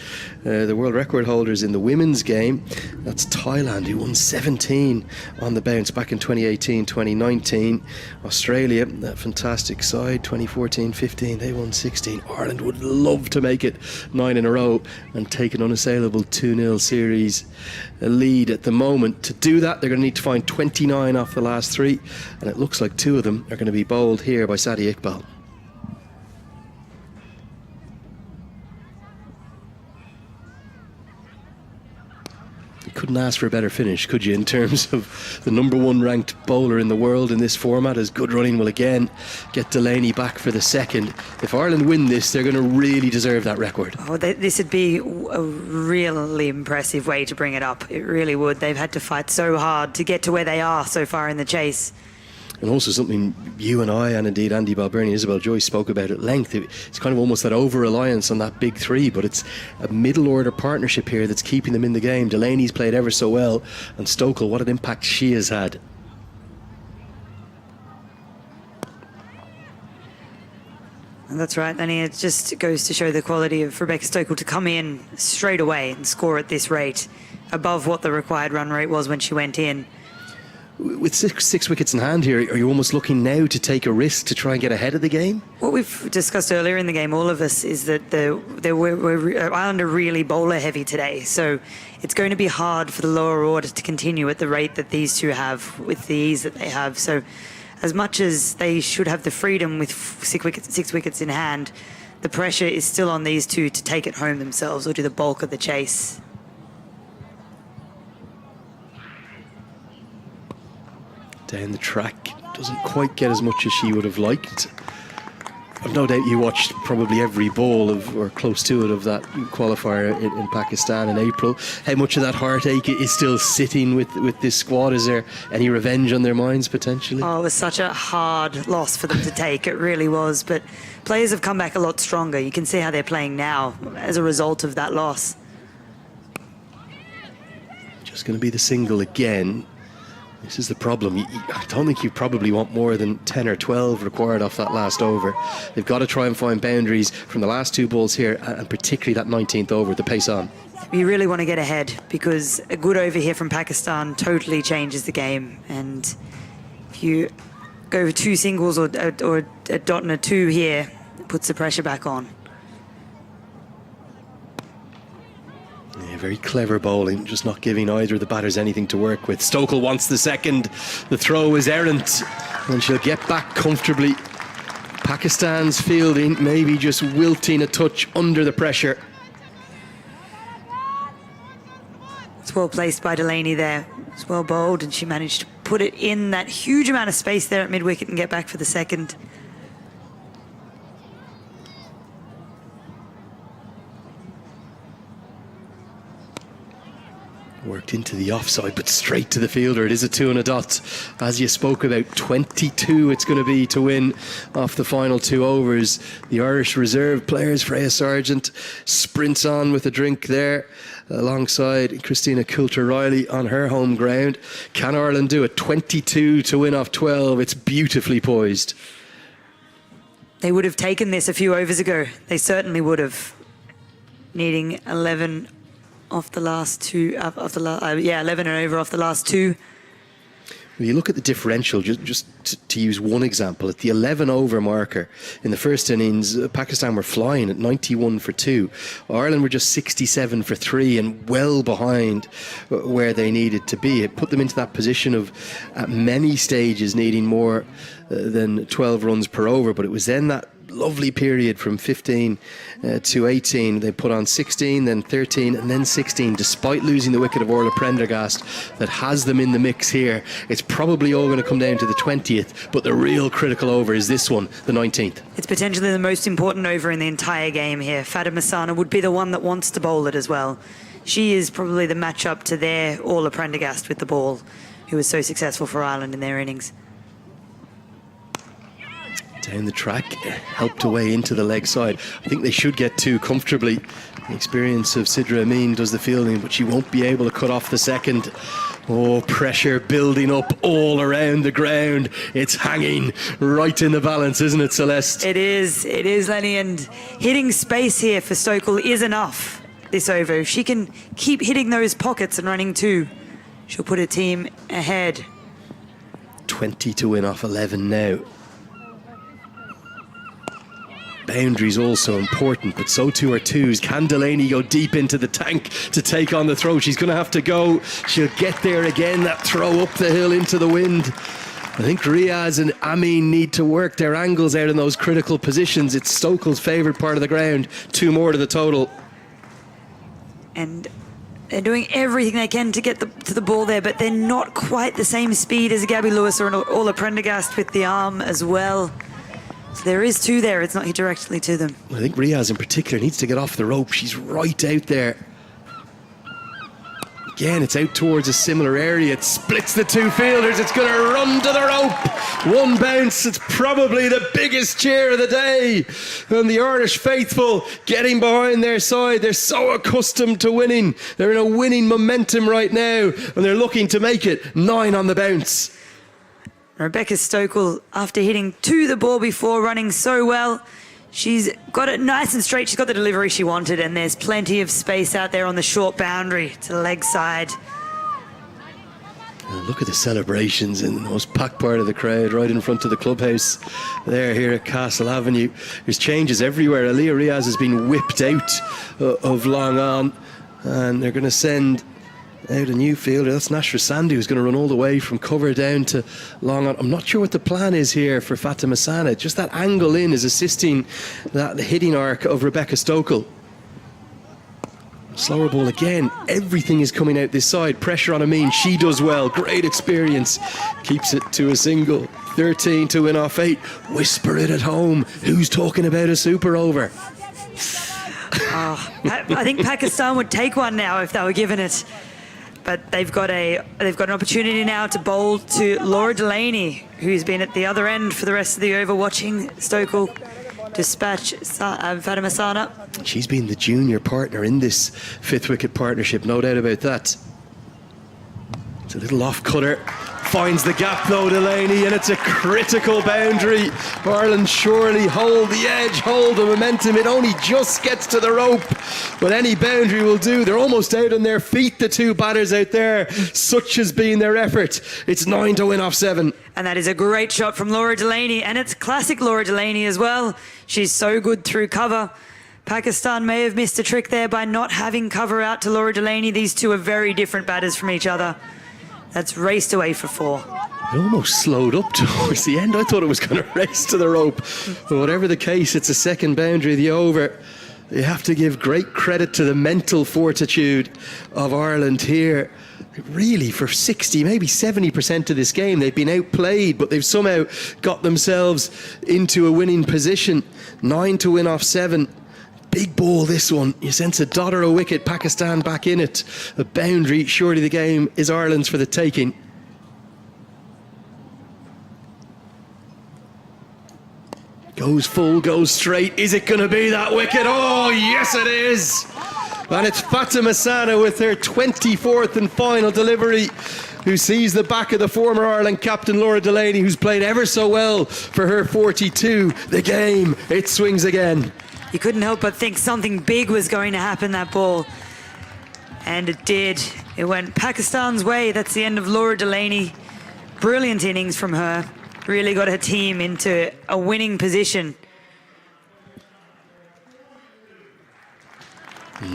Speaker 1: The world record holders in the women's game, that's Thailand, who won 17 on the bounce back in 2018, 2019. Australia, that fantastic side, 2014-15, they won 16. Ireland would love to make it 9 in a row and take an unassailable 2-0 series lead at the moment. To do that, they're going to need to find 29 off the last 3, and it looks like 2 of them are going to be bowled here by Sadi Iqbal. You couldn't ask for a better finish, could you, in terms of the #1 ranked bowler in the world in this format. As good running will again get Delaney back for the 2nd. If Ireland win this, they're going to really deserve that record.
Speaker 6: Oh, this would be a really impressive way to bring it up. It really would. They've had to fight so hard to get to where they are so far in the chase.
Speaker 1: And also something you and I, and indeed Andy Balbirnie and Isabel Joyce, spoke about at length. It's kind of almost that over-reliance on that big 3, but it's a middle-order partnership here that's keeping them in the game. Delaney's played ever so well, and Stokel, what an impact she has had.
Speaker 6: And that's right, and it just goes to show the quality of Rebecca Stokel to come in straight away and score at this rate, above what the required run rate was when she went in.
Speaker 1: With six wickets in hand here, are you almost looking now to take a risk to try and get ahead of the game?
Speaker 6: What we've discussed earlier in the game, all of us, is that Ireland are really bowler heavy today. So it's going to be hard for the lower order to continue at the rate that these two have, with the ease that they have. So as much as they should have the freedom with 6 wickets in hand, the pressure is still on these two to take it home themselves or do the bulk of the chase.
Speaker 1: Down the track, doesn't quite get as much as she would have liked. I've no doubt you watched probably every ball of, or close to it, of that qualifier in Pakistan in April. How much of that heartache is still sitting with this squad? Is there any revenge on their minds potentially?
Speaker 6: Oh, it was such a hard loss for them to take. It really was. But players have come back a lot stronger. You can see how they're playing now as a result of that loss.
Speaker 1: Just going to be the single again. This is the problem. I don't think you probably want more than 10 or 12 required off that last over. They've got to try and find boundaries from the last 2 balls here, and particularly that 19th over, the pace on.
Speaker 6: You really want to get ahead, because a good over here from Pakistan totally changes the game. And if you go for 2 singles or a dot and a 2 here, it puts the pressure back on.
Speaker 1: Yeah, very clever bowling, just not giving either of the batters anything to work with. Stokel wants the 2nd. The throw is errant, and she'll get back comfortably. Pakistan's fielding maybe just wilting a touch under the pressure.
Speaker 6: It's well placed by Delaney there. It's well bowled, and she managed to put it in that huge amount of space there at mid-wicket and get back for the 2nd.
Speaker 1: Worked into the offside, but straight to the fielder. It is a 2 and a dot. As you spoke about, 22 it's going to be to win off the final 2 overs. The Irish reserve players, Freya Sargent, sprints on with a drink there alongside Christina Coulter-Riley on her home ground. Can Ireland do it? 22 to win off 12. It's beautifully poised.
Speaker 6: They would have taken this a few overs ago. They certainly would have. needing 11 off the last two. 11 and over off the last two.
Speaker 1: When you look at the differential, just to use one example, at the 11 over marker in the first innings, Pakistan were flying at 91 for 2. Ireland were just 67 for 3 and well behind where they needed to be. It put them into that position of, at many stages, needing more than 12 runs per over. But it was then that lovely period from 15 to 18. They put on 16, then 13, and then 16, despite losing the wicket of Orla Prendergast, that has them in the mix here. It's probably all going to come down to the 20th, but the real critical over is this one, the 19th.
Speaker 6: It's potentially the most important over in the entire game here. Fatima Sana would be the one that wants to bowl it as well. She is probably the matchup to their Orla Prendergast with the ball, who was so successful for Ireland in their innings.
Speaker 1: Down the track, helped away into the leg side. I think they should get 2 comfortably. The experience of Sidra Amin does the fielding, but she won't be able to cut off the second. Oh, pressure building up all around the ground. It's hanging right in the balance, isn't it, Celeste?
Speaker 6: It is, Lenny, and hitting space here for Stokel is enough this over. If she can keep hitting those pockets and running 2, she'll put her team ahead.
Speaker 1: 20 to win off 11 now. Boundaries also important, but so too are 2s. Can Delaney go deep into the tank to take on the throw? She's going to have to go. She'll get there again, that throw up the hill into the wind. I think Riaz and Amin need to work their angles out in those critical positions. It's Stokel's favourite part of the ground. 2 more to the total.
Speaker 6: And they're doing everything they can to get to the ball there, but they're not quite the same speed as Gabby Lewis or Orla Prendergast with the arm as well. So there is 2 there, it's not hit directly to them.
Speaker 1: I think Riaz in particular needs to get off the rope. She's right out there. Again, it's out towards a similar area. It splits the 2 fielders. It's going to run to the rope. 1 bounce. It's probably the biggest cheer of the day. And the Irish faithful getting behind their side. They're so accustomed to winning. They're in a winning momentum right now. And they're looking to make it 9 on the bounce.
Speaker 6: Rebecca Stokel, after hitting to the ball before, running so well, she's got it nice and straight. She's got the delivery she wanted, and there's plenty of space out there on the short boundary to the leg side.
Speaker 1: And look at the celebrations in the most packed part of the crowd, right in front of the clubhouse there here at Castle Avenue. There's changes everywhere. Aliyah Riaz has been whipped out of Long On, and they're going to send out a new fielder. That's Nashra Sandhu, who's going to run all the way from cover down to long on. I'm not sure what the plan is here for Fatima Sana. Just that angle in is assisting that hitting arc of Rebecca Stokel. Slower ball again. Everything is coming out this side. Pressure on Amin. She does well. Great experience. Keeps it to a single. 13 to win off 8. Whisper it at home. Who's talking about a super over?
Speaker 6: I think Pakistan would take one now if they were given it. But they've got an opportunity now to bowl to Laura Delaney, who's been at the other end for the rest of the over, watching Stokel dispatch Fatima Sana.
Speaker 1: She's been the junior partner in this 5th wicket partnership, no doubt about that. It's a little off cutter. Finds the gap though, Delaney, and it's a critical boundary. Ireland surely hold the edge, hold the momentum. It only just gets to the rope, but any boundary will do. They're almost out on their feet, the 2 batters out there. Such has been their effort. It's 9 to win off 7.
Speaker 6: And that is a great shot from Laura Delaney, and it's classic Laura Delaney as well. She's so good through cover. Pakistan may have missed a trick there by not having cover out to Laura Delaney. These 2 are very different batters from each other. That's raced away for 4.
Speaker 1: It almost slowed up towards the end. I thought it was going to race to the rope. But whatever the case, it's a second boundary of the over. You have to give great credit to the mental fortitude of Ireland here. Really, for 60, maybe 70% of this game, they've been outplayed, but they've somehow got themselves into a winning position. 9 to win off 7. Big ball, this one. You sense a dot or a wicket. Pakistan back in it. A boundary. Surely the game is Ireland's for the taking. Goes full, goes straight. Is it going to be that wicket? Oh, yes it is. And it's Fatima Sana with her 24th and final delivery, who sees the back of the former Ireland captain Laura Delaney, who's played ever so well for her 42. The game, it swings again.
Speaker 6: You couldn't help but think something big was going to happen, that ball. And it did. It went Pakistan's way. That's the end of Laura Delaney. Brilliant innings from her. Really got her team into a winning position.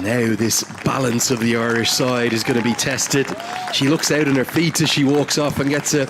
Speaker 1: Now this balance of the Irish side is going to be tested. She looks out on her feet as she walks off and gets a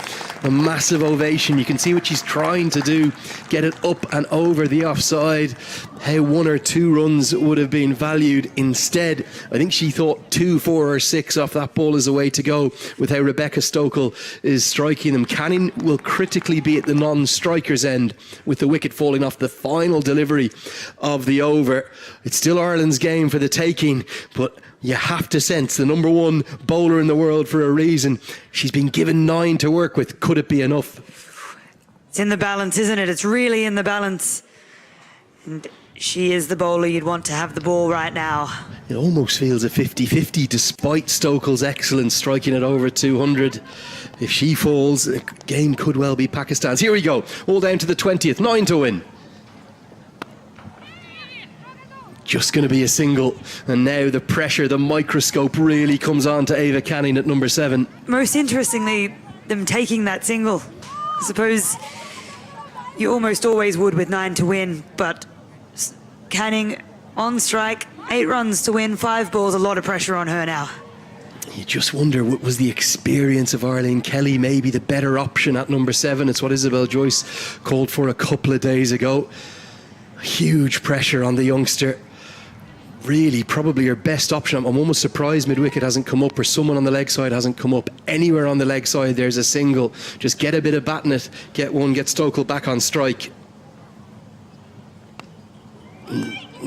Speaker 1: massive ovation. You can see what she's trying to do, get it up and over the offside. How 1 or 2 runs would have been valued instead. I think she thought 2, 4 or 6 off that ball is the way to go with how Rebecca Stokel is striking them. Canning will critically be at the non-strikers end with the wicket falling off the final delivery of the over. It's still Ireland's game for the taking, but you have to sense the #1 bowler in the world for a reason. She's been given 9 to work with. Could it be enough?
Speaker 6: It's in the balance, isn't it? It's really in the balance. And she is the bowler you'd want to have the ball right now.
Speaker 1: It almost feels a 50-50 despite Stokel's excellence striking it over 200. If she falls, the game could well be Pakistan's. Here we go, all down to the 20th, 9 to win. Just going to be a single, and now the pressure, the microscope really comes on to Ava Canning at number 7.
Speaker 6: Most interestingly, them taking that single. I suppose you almost always would with 9 to win, but Canning on strike, 8 runs to win, 5 balls, a lot of pressure on her now.
Speaker 1: You just wonder, what was the experience of Arlene Kelly maybe the better option at number 7? It's what Isabel Joyce called for a couple of days ago. Huge pressure on the youngster. Really, probably her best option. I'm almost surprised mid-wicket hasn't come up, or someone on the leg side hasn't come up. Anywhere on the leg side, there's a single. Just get a bit of bat in it, get one, get Stokel back on strike.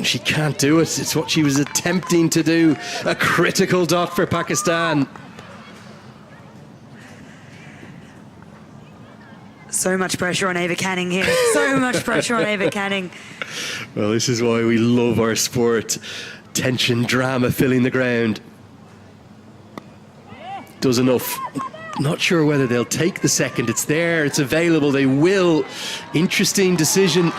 Speaker 1: She can't do it. It's what she was attempting to do. A critical dot for Pakistan.
Speaker 6: So much pressure on Ava Canning here. So much pressure on Ava Canning.
Speaker 1: Well, this is why we love our sport. Tension, drama filling the ground. Does enough. Not sure whether they'll take the second. It's there, it's available, they will. Interesting decision.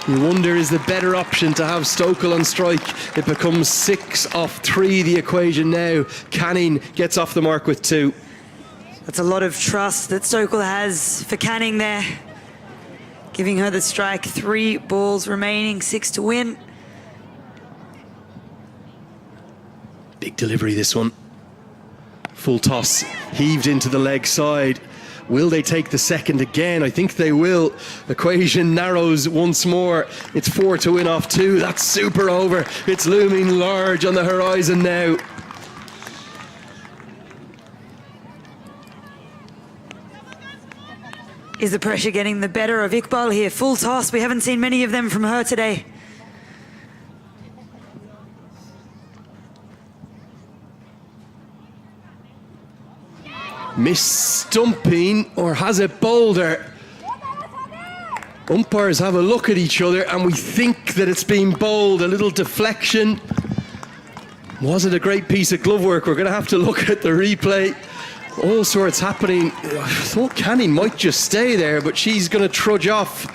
Speaker 1: You wonder, is the better option to have Stokel on strike? It becomes 6 off 3, the equation now. Canning gets off the mark with 2.
Speaker 6: That's a lot of trust that Stokel has for Canning there. Giving her the strike, 3 balls remaining, 6 to win.
Speaker 1: Big delivery, this one. Full toss, heaved into the leg side. Will they take the second again? I think they will. Equation narrows once more. It's 4 to win off 2. That's super over. It's looming large on the horizon now.
Speaker 6: Is the pressure getting the better of Iqbal here? Full toss. We haven't seen many of them from her today.
Speaker 1: Miss stumping, or has it bowled her? Umpires have a look at each other and we think that it's been bowled. A little deflection. Was it a great piece of glove work? We're going to have to look at the replay. All sorts happening. I thought Canning might just stay there, but she's going to trudge off.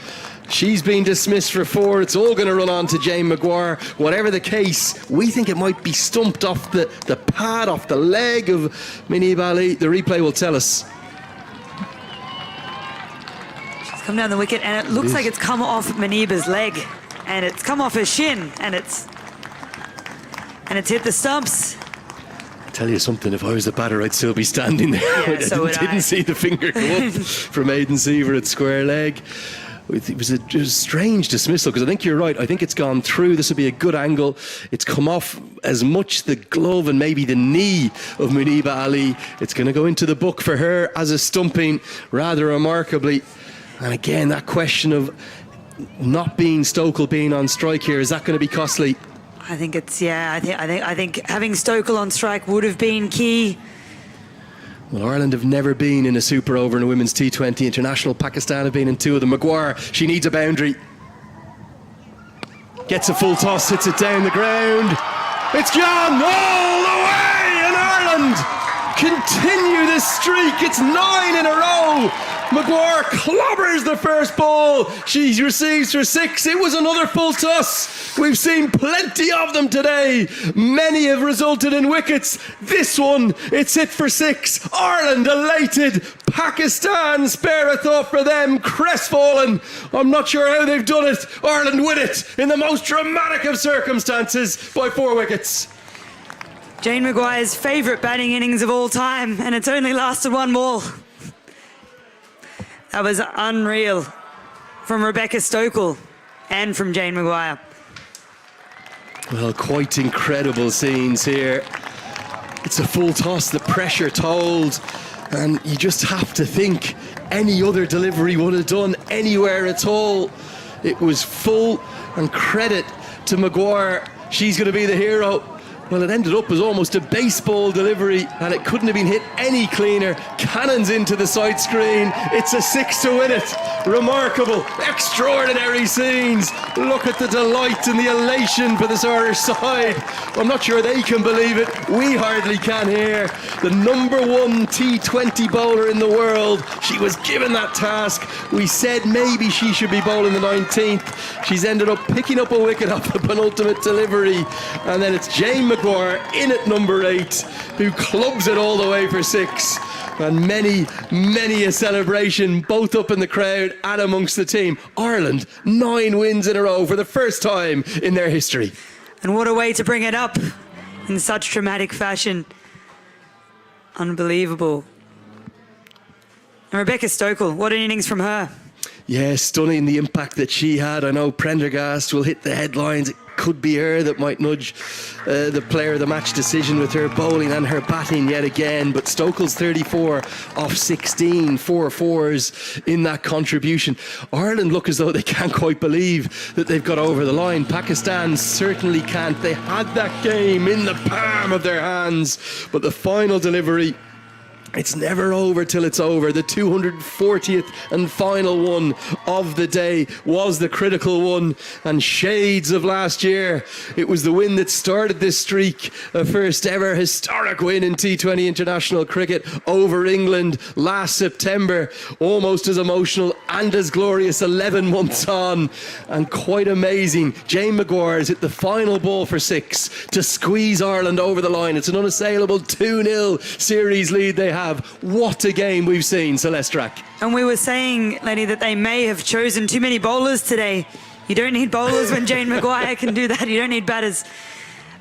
Speaker 1: She's been dismissed for 4. It's all going to run on to Jane Maguire. Whatever the case, we think it might be stumped off the pad, off the leg of Munib Ali. The replay will tell us.
Speaker 6: She's come down the wicket and it looks like it's come off Muniba's leg. And it's come off her shin and it's hit the stumps.
Speaker 1: Tell you something, if I was the batter, I'd still be standing there.
Speaker 6: Yeah, so would I.
Speaker 1: Didn't see the finger go up from Aidan Seaver at square leg. It was a strange dismissal, because I think you're right. I think it's gone through. This would be a good angle. It's come off as much the glove and maybe the knee of Muniba Ali. It's going to go into the book for her as a stumping, rather remarkably. And again, that question of not being Stokel being on strike here, is that going to be costly?
Speaker 6: I think it's, yeah, I think having Stokel on strike would have been key.
Speaker 1: Well, Ireland have never been in a super over in a women's T20 international. Pakistan have been in 2 of them. Maguire, she needs a boundary. Gets a full toss, hits it down the ground. It's gone all the way, and Ireland continue this streak. It's 9 in a row. Maguire clobbers the first ball. She receives for 6. It was another full toss. We've seen plenty of them today. Many have resulted in wickets. This one, it's hit for 6. Ireland elated. Pakistan, spare a thought for them. Crestfallen. I'm not sure how they've done it. Ireland win it in the most dramatic of circumstances by 4 wickets.
Speaker 6: Jane Maguire's favourite batting innings of all time, and it's only lasted 1 ball. That was unreal from Rebecca Stokel and from Jane Maguire.
Speaker 1: Well, quite incredible scenes here. It's a full toss, the pressure told, and you just have to think any other delivery would have done anywhere at all. It was full, and credit to Maguire. She's going to be the hero. Well, it ended up as almost a baseball delivery, and it couldn't have been hit any cleaner. Cannons into the side screen. It's a 6 to win it. Remarkable, extraordinary scenes. Look at the delight and the elation for this Irish side. I'm not sure they can believe it. We hardly can here. The #1 T20 bowler in the world. She was given that task. We said maybe she should be bowling the 19th. She's ended up picking up a wicket off the penultimate delivery. And then it's Jane Maguire in at #8, who clubs it all the way for 6. And many a celebration, both up in the crowd and amongst the team. Ireland, 9 wins in a row for the first time in their history.
Speaker 6: And what a way to bring it up in such dramatic fashion. Unbelievable. And Rebecca Stokel, what an innings from her.
Speaker 1: Yeah, stunning, the impact that she had. I know Prendergast will hit the headlines. It could be her that might nudge the player of the match decision with her bowling and her batting yet again. But Stokel's 34 off 16, 4 fours in that contribution. Ireland look as though they can't quite believe that they've got over the line. Pakistan certainly can't. They had that game in the palm of their hands. But the final delivery, it's never over till it's over. The 240th and final one of the day was the critical one, and shades of last year. It was the win that started this streak, a first ever historic win in T20 international cricket over England last September. Almost as emotional and as glorious 11 months on, and quite amazing. Jane Maguire's hit the final ball for 6 to squeeze Ireland over the line. It's an unassailable 2-0 series lead they have. What a game we've seen, Celeste Rack.
Speaker 6: And we were saying, Lenny, that they may have chosen too many bowlers today. You don't need bowlers when Jane Maguire can do that. You don't need batters.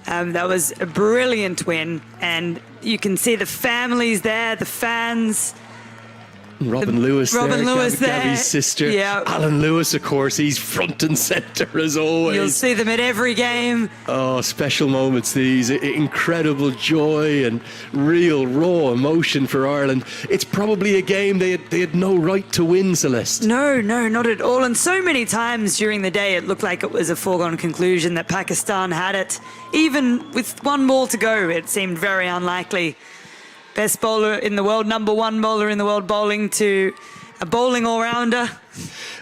Speaker 6: That was a brilliant win. And you can see the families there, the fans.
Speaker 1: Robin Lewis there, Gabby's sister.
Speaker 6: Yeah.
Speaker 1: Alan Lewis, of course, he's front and centre as always.
Speaker 6: You'll see them at every game.
Speaker 1: Oh, special moments these. Incredible joy and real raw emotion for Ireland. It's probably a game they had no right to win, Celeste.
Speaker 6: No, not at all. And so many times during the day it looked like it was a foregone conclusion that Pakistan had it. Even with 1 ball to go, it seemed very unlikely. Best bowler in the world, #1 bowler in the world, bowling to a bowling all-rounder.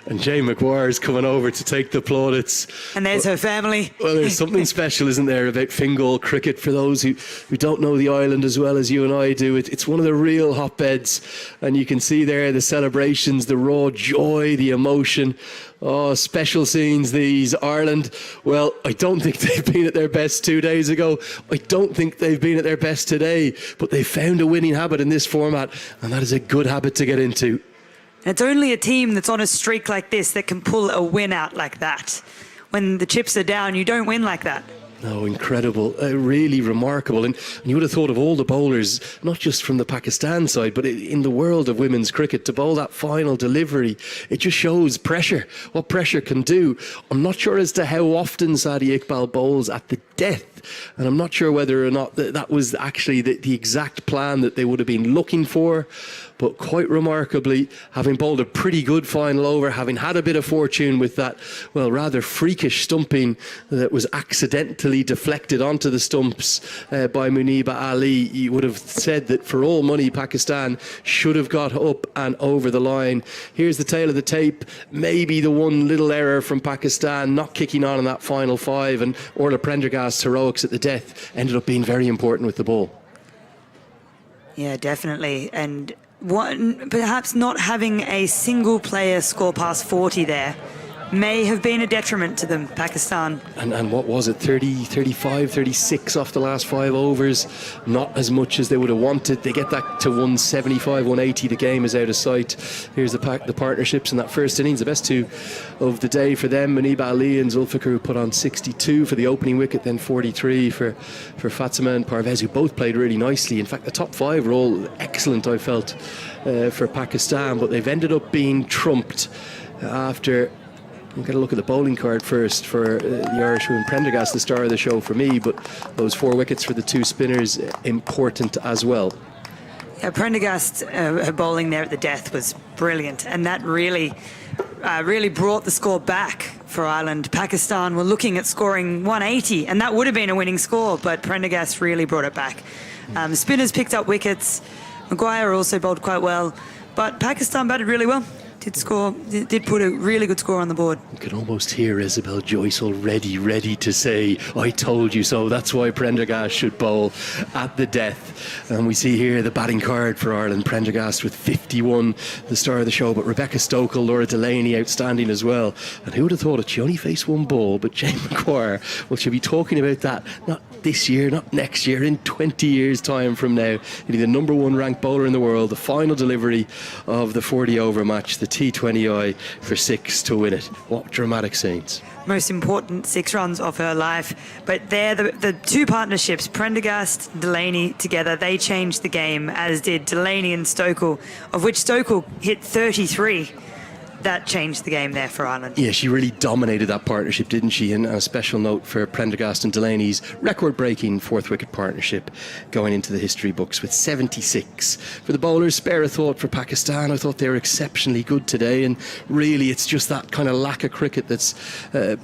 Speaker 1: And Jane Maguire's coming over to take the plaudits.
Speaker 6: And there's her family.
Speaker 1: Well, there's something special, isn't there, about Fingal cricket for those who don't know the island as well as you and I do. It's one of the real hotbeds. And you can see there the celebrations, the raw joy, the emotion. Oh, special scenes these. Ireland, well, I don't think they've been at their best 2 days ago. I don't think they've been at their best today. But they found a winning habit in this format, and that is a good habit to get into.
Speaker 6: It's only a team that's on a streak like this that can pull a win out like that. When the chips are down, you don't win like that.
Speaker 1: No, incredible, really remarkable. And you would have thought of all the bowlers, not just from the Pakistan side, but in the world of women's cricket, to bowl that final delivery, it just shows pressure, what pressure can do. I'm not sure as to how often Sadia Iqbal bowls at the death, and I'm not sure whether or not that was actually the exact plan that they would have been looking for. But quite remarkably, having bowled a pretty good final over, having had a bit of fortune with that, well, rather freakish stumping that was accidentally deflected onto the stumps by Muniba Ali, you would have said that for all money, Pakistan should have got up and over the line. Here's the tail of the tape. Maybe the one little error from Pakistan not kicking on in that final 5, and Orla Prendergast's heroics at the death ended up being very important with the ball.
Speaker 6: Yeah, definitely. And perhaps not having a single player score past 40 there may have been a detriment to them, Pakistan.
Speaker 1: And what was it, 30, 35, 36 off the last 5 overs? Not as much as they would have wanted. They get that to 175, 180. The game is out of sight. Here's the partnerships in that first innings. The best two of the day for them. Munib Ali and Zulfikar, who put on 62 for the opening wicket, then 43 for Fatima and Parvez, who both played really nicely. In fact, the top 5 were all excellent, I felt, for Pakistan. But they've ended up being trumped after... We'll get a look at the bowling card first for the Irish, who in Prendergast, the star of the show for me, but those 4 wickets for the 2 spinners, important as well.
Speaker 6: Yeah, Prendergast, her bowling there at the death was brilliant, and that really brought the score back for Ireland. Pakistan were looking at scoring 180, and that would have been a winning score, but Prendergast really brought it back. Spinners picked up wickets. Maguire also bowled quite well, but Pakistan batted really well. Did put a really good score on the board.
Speaker 1: You can almost hear Isabel Joyce already ready to say, I told you so. That's why Prendergast should bowl at the death. And we see here the batting card for Ireland. Prendergast with 51, the star of the show. But Rebecca Stokel, Laura Delaney outstanding as well. And who would have thought it? She only faced 1 ball, but Jane Maguire, well, she'll be talking about that not this year, not next year, in 20 years' time from now. He'll be the #1 ranked bowler in the world. The final delivery of the 40-over match, the T20I, for 6 to win it. What dramatic scenes.
Speaker 6: Most important 6 runs of her life. But there, the 2 partnerships, Prendergast, Delaney together, they changed the game, as did Delaney and Stokel, of which Stokel hit 33. That changed the game there for Ireland.
Speaker 1: Yeah, she really dominated that partnership, didn't she? And a special note for Prendergast and Delaney's record-breaking 4th wicket partnership going into the history books with 76. For the bowlers, spare a thought for Pakistan. I thought they were exceptionally good today, and really it's just that kind of lack of cricket that's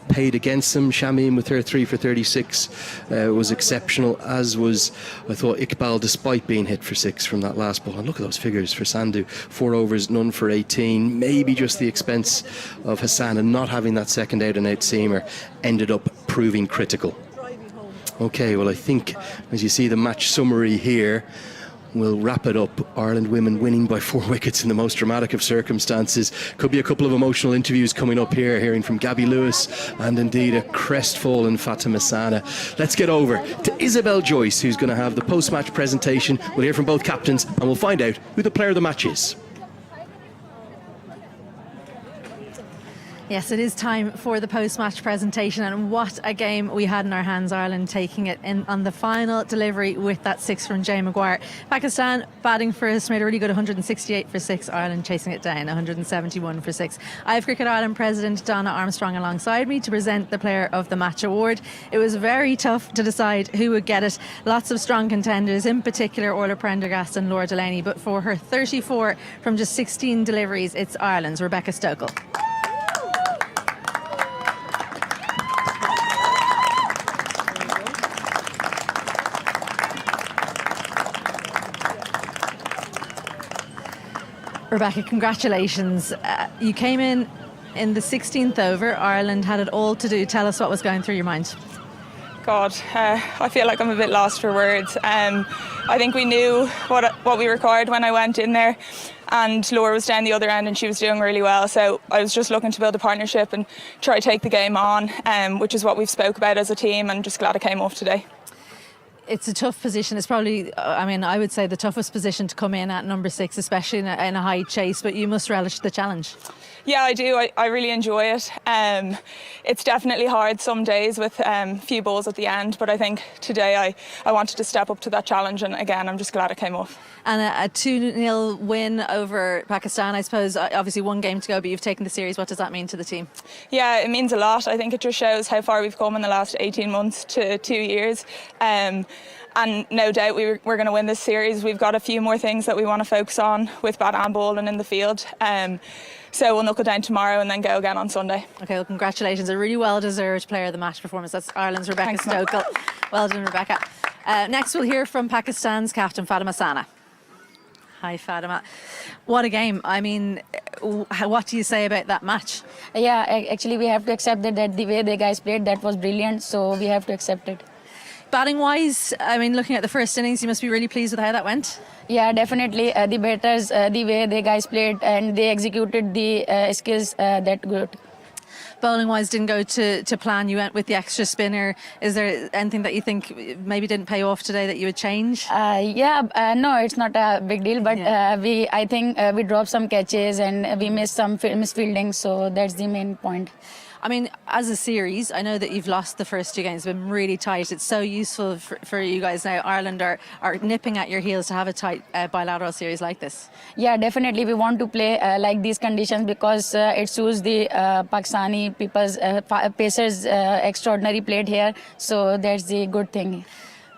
Speaker 1: paid against them. Shamim with her 3 for 36 was exceptional, as was, I thought, Iqbal, despite being hit for 6 from that last ball. And look at those figures for Sandhu. 4 overs, none for 18. Maybe just the expense of Hassan and not having that second out and out seamer ended up proving critical. Okay, well, I think as you see the match summary here, we'll wrap it up. Ireland women winning by 4 wickets in the most dramatic of circumstances. Could be a couple of emotional interviews coming up here, hearing from Gabby Lewis and indeed a crestfallen Fatima Sana. Let's get over to Isabel Joyce, who's going to have the post-match presentation. We'll hear from both captains and we'll find out who the player of the match is.
Speaker 2: Yes, it is time for the post-match presentation, and what a game we had in our hands. Ireland taking it in on the final delivery with that 6 from Jane Maguire. Pakistan batting first, made a really good 168 for 6. Ireland chasing it down, 171 for 6. I have Cricket Ireland President Donna Armstrong alongside me to present the Player of the Match award. It was very tough to decide who would get it. Lots of strong contenders, in particular Orla Prendergast and Laura Delaney, but for her 34 from just 16 deliveries, it's Ireland's Rebecca Stokel. Rebecca, congratulations. You came in the 16th over. Ireland had it all to do. Tell us what was going through your mind.
Speaker 13: God, I feel like I'm a bit lost for words. I think we knew what we required when I went in there, and Laura was down the other end and she was doing really well. So I was just looking to build a partnership and try to take the game on, which is what we've spoke about as a team, and just glad I came off today.
Speaker 2: It's a tough position. It's probably, I would say the toughest position to come in at number 6, especially in a high chase, but you must relish the challenge.
Speaker 13: Yeah, I do. I really enjoy it. It's definitely hard some days with few balls at the end, but I think today I wanted to step up to that challenge, and again, I'm just glad it came off.
Speaker 2: And a 2-0 win over Pakistan, I suppose. Obviously 1 game to go, but you've taken the series. What does that mean to the team?
Speaker 13: Yeah, it means a lot. I think it just shows how far we've come in the last 18 months to 2 years. And no doubt we're going to win this series. We've got a few more things that we want to focus on with bat and ball and in the field. So we'll knuckle down tomorrow and then go again on Sunday.
Speaker 2: Okay, well, congratulations. A really well-deserved player of the match performance. That's Ireland's Rebecca Stokel. Well done, Rebecca. Next, we'll hear from Pakistan's captain, Fatima Sana. Hi, Fatima. What a game. I mean, what do you say about that match?
Speaker 3: Yeah, actually we have to accept that the way the guys played, that was brilliant, so we have to accept it.
Speaker 2: Batting wise, I mean, looking at the first innings, you must be really pleased with how that went.
Speaker 3: Yeah, definitely. The batters, the way the guys played and they executed the skills that good.
Speaker 2: Bowling wise didn't go to plan. You went with the extra spinner. Is there anything that you think maybe didn't pay off today that you would change?
Speaker 3: No, it's not a big deal, but I think we dropped some catches and we missed some misfielding, so that's the main point.
Speaker 2: I mean, as a series, I know that you've lost the first two games, been really tight. It's so useful for you guys now. Ireland are nipping at your heels to have a tight bilateral series like this.
Speaker 3: Yeah, definitely. We want to play like these conditions because it suits the Pakistani people's pacers extraordinary played here. So that's the good thing.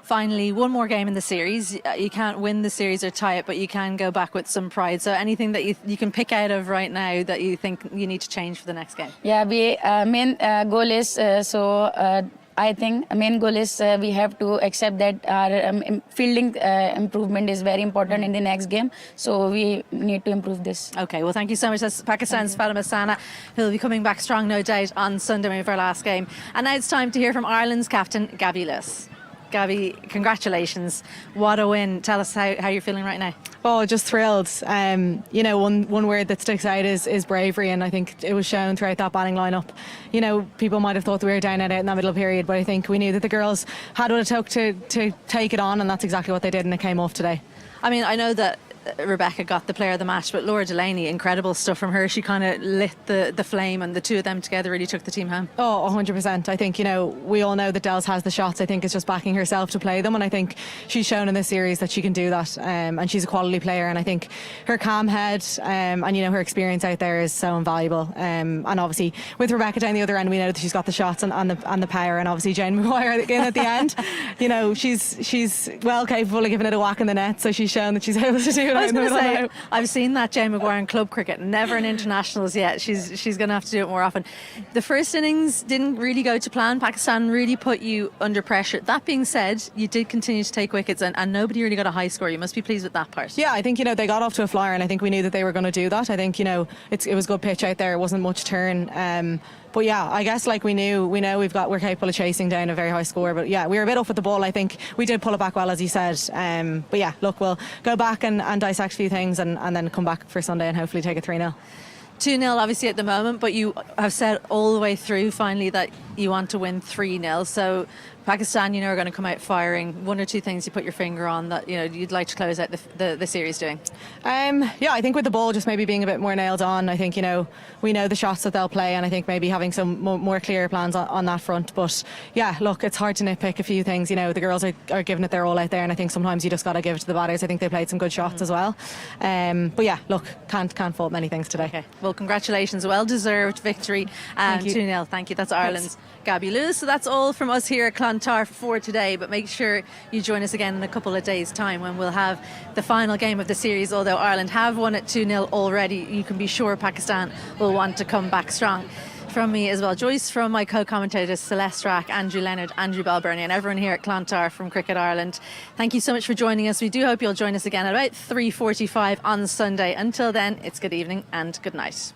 Speaker 2: Finally, one more game in the series. You can't win the series or tie it, but you can go back with some pride. So anything that you can pick out of right now that you think you need to change for the next game?
Speaker 3: Yeah, we main goal is I think main goal is we have to accept that our fielding improvement is very important in the next game. So we need to improve this.
Speaker 2: Okay, well, thank you so much. That's Pakistan's Fatima Sana, who'll be coming back strong, no doubt, on Sunday with our last game. And now it's time to hear from Ireland's captain, Gabby Lewis. Gabby, congratulations. What a win. Tell us how you're feeling right now.
Speaker 4: Oh, just thrilled. You know, one word that sticks out is bravery, and I think it was shown throughout that batting lineup. You know, people might have thought we were down and out in that middle period, but I think we knew that the girls had what it took to take it on, and that's exactly what they did, and it came off today.
Speaker 2: I mean, I know that Rebecca got the player of the match, but Laura Delaney, incredible stuff from her. She kind of lit the flame, and the two of them together really took the team home.
Speaker 4: Oh, 100%. I think, you know, we all know that Dels has the shots. I think it's just backing herself to play them, and I think she's shown in this series that she can do that, and she's a quality player, and I think her calm head and, you know, her experience out there is so invaluable, and obviously with Rebecca down the other end, we know that she's got the shots and the power, and obviously Jane Maguire again at the end. You know, she's well capable of giving it a whack in the net, so she's shown that she's able to do it.
Speaker 2: I was going to say, I've seen that Jane Maguire in club cricket, never in internationals yet. She's going to have to do it more often. The first innings didn't really go to plan. Pakistan really put you under pressure. That being said, you did continue to take wickets, and nobody really got a high score. You must be pleased with that part.
Speaker 4: Yeah, I think, you know, they got off to a flyer, and I think we knew that they were going to do that. I think, you know, it was good pitch out there. It wasn't much turn. But yeah, I guess like we know we're capable of chasing down a very high score. But yeah, we were a bit off with the ball. I think we did pull it back well, as you said. But yeah, look, we'll go back and dissect a few things and then come back for Sunday and hopefully take it 3-0.
Speaker 2: 2-0 obviously at the moment, but you have said all the way through finally that you want to win 3-0. So Pakistan, you know, are going to come out firing. One or two things you put your finger on that, you know, you'd like to close out the series doing?
Speaker 4: Yeah, I think with the ball just maybe being a bit more nailed on. I think, you know, we know the shots that they'll play, and I think maybe having some more clear plans on that front. But yeah, look, it's hard to nitpick a few things. You know, the girls are giving it their all out there, and I think sometimes you just got to give it to the batters. I think they played some good shots as well. But yeah, look, can't fault many things today.
Speaker 2: Okay, well, congratulations, well-deserved victory. 2-0. Thank you. That's Ireland's Gabby Lewis. So that's all from us here at Clontarf for today, but make sure you join us again in a couple of days' time when we'll have the final game of the series. Although Ireland have won it 2-0 already, you can be sure Pakistan will want to come back strong. From me as well, Joyce, from my co-commentators Celeste Rack, Andrew Leonard, Andrew Balburney, and everyone here at Clontarf from Cricket Ireland, thank you so much for joining us. We do hope you'll join us again at about 3:45 on Sunday. Until then, it's good evening and good night.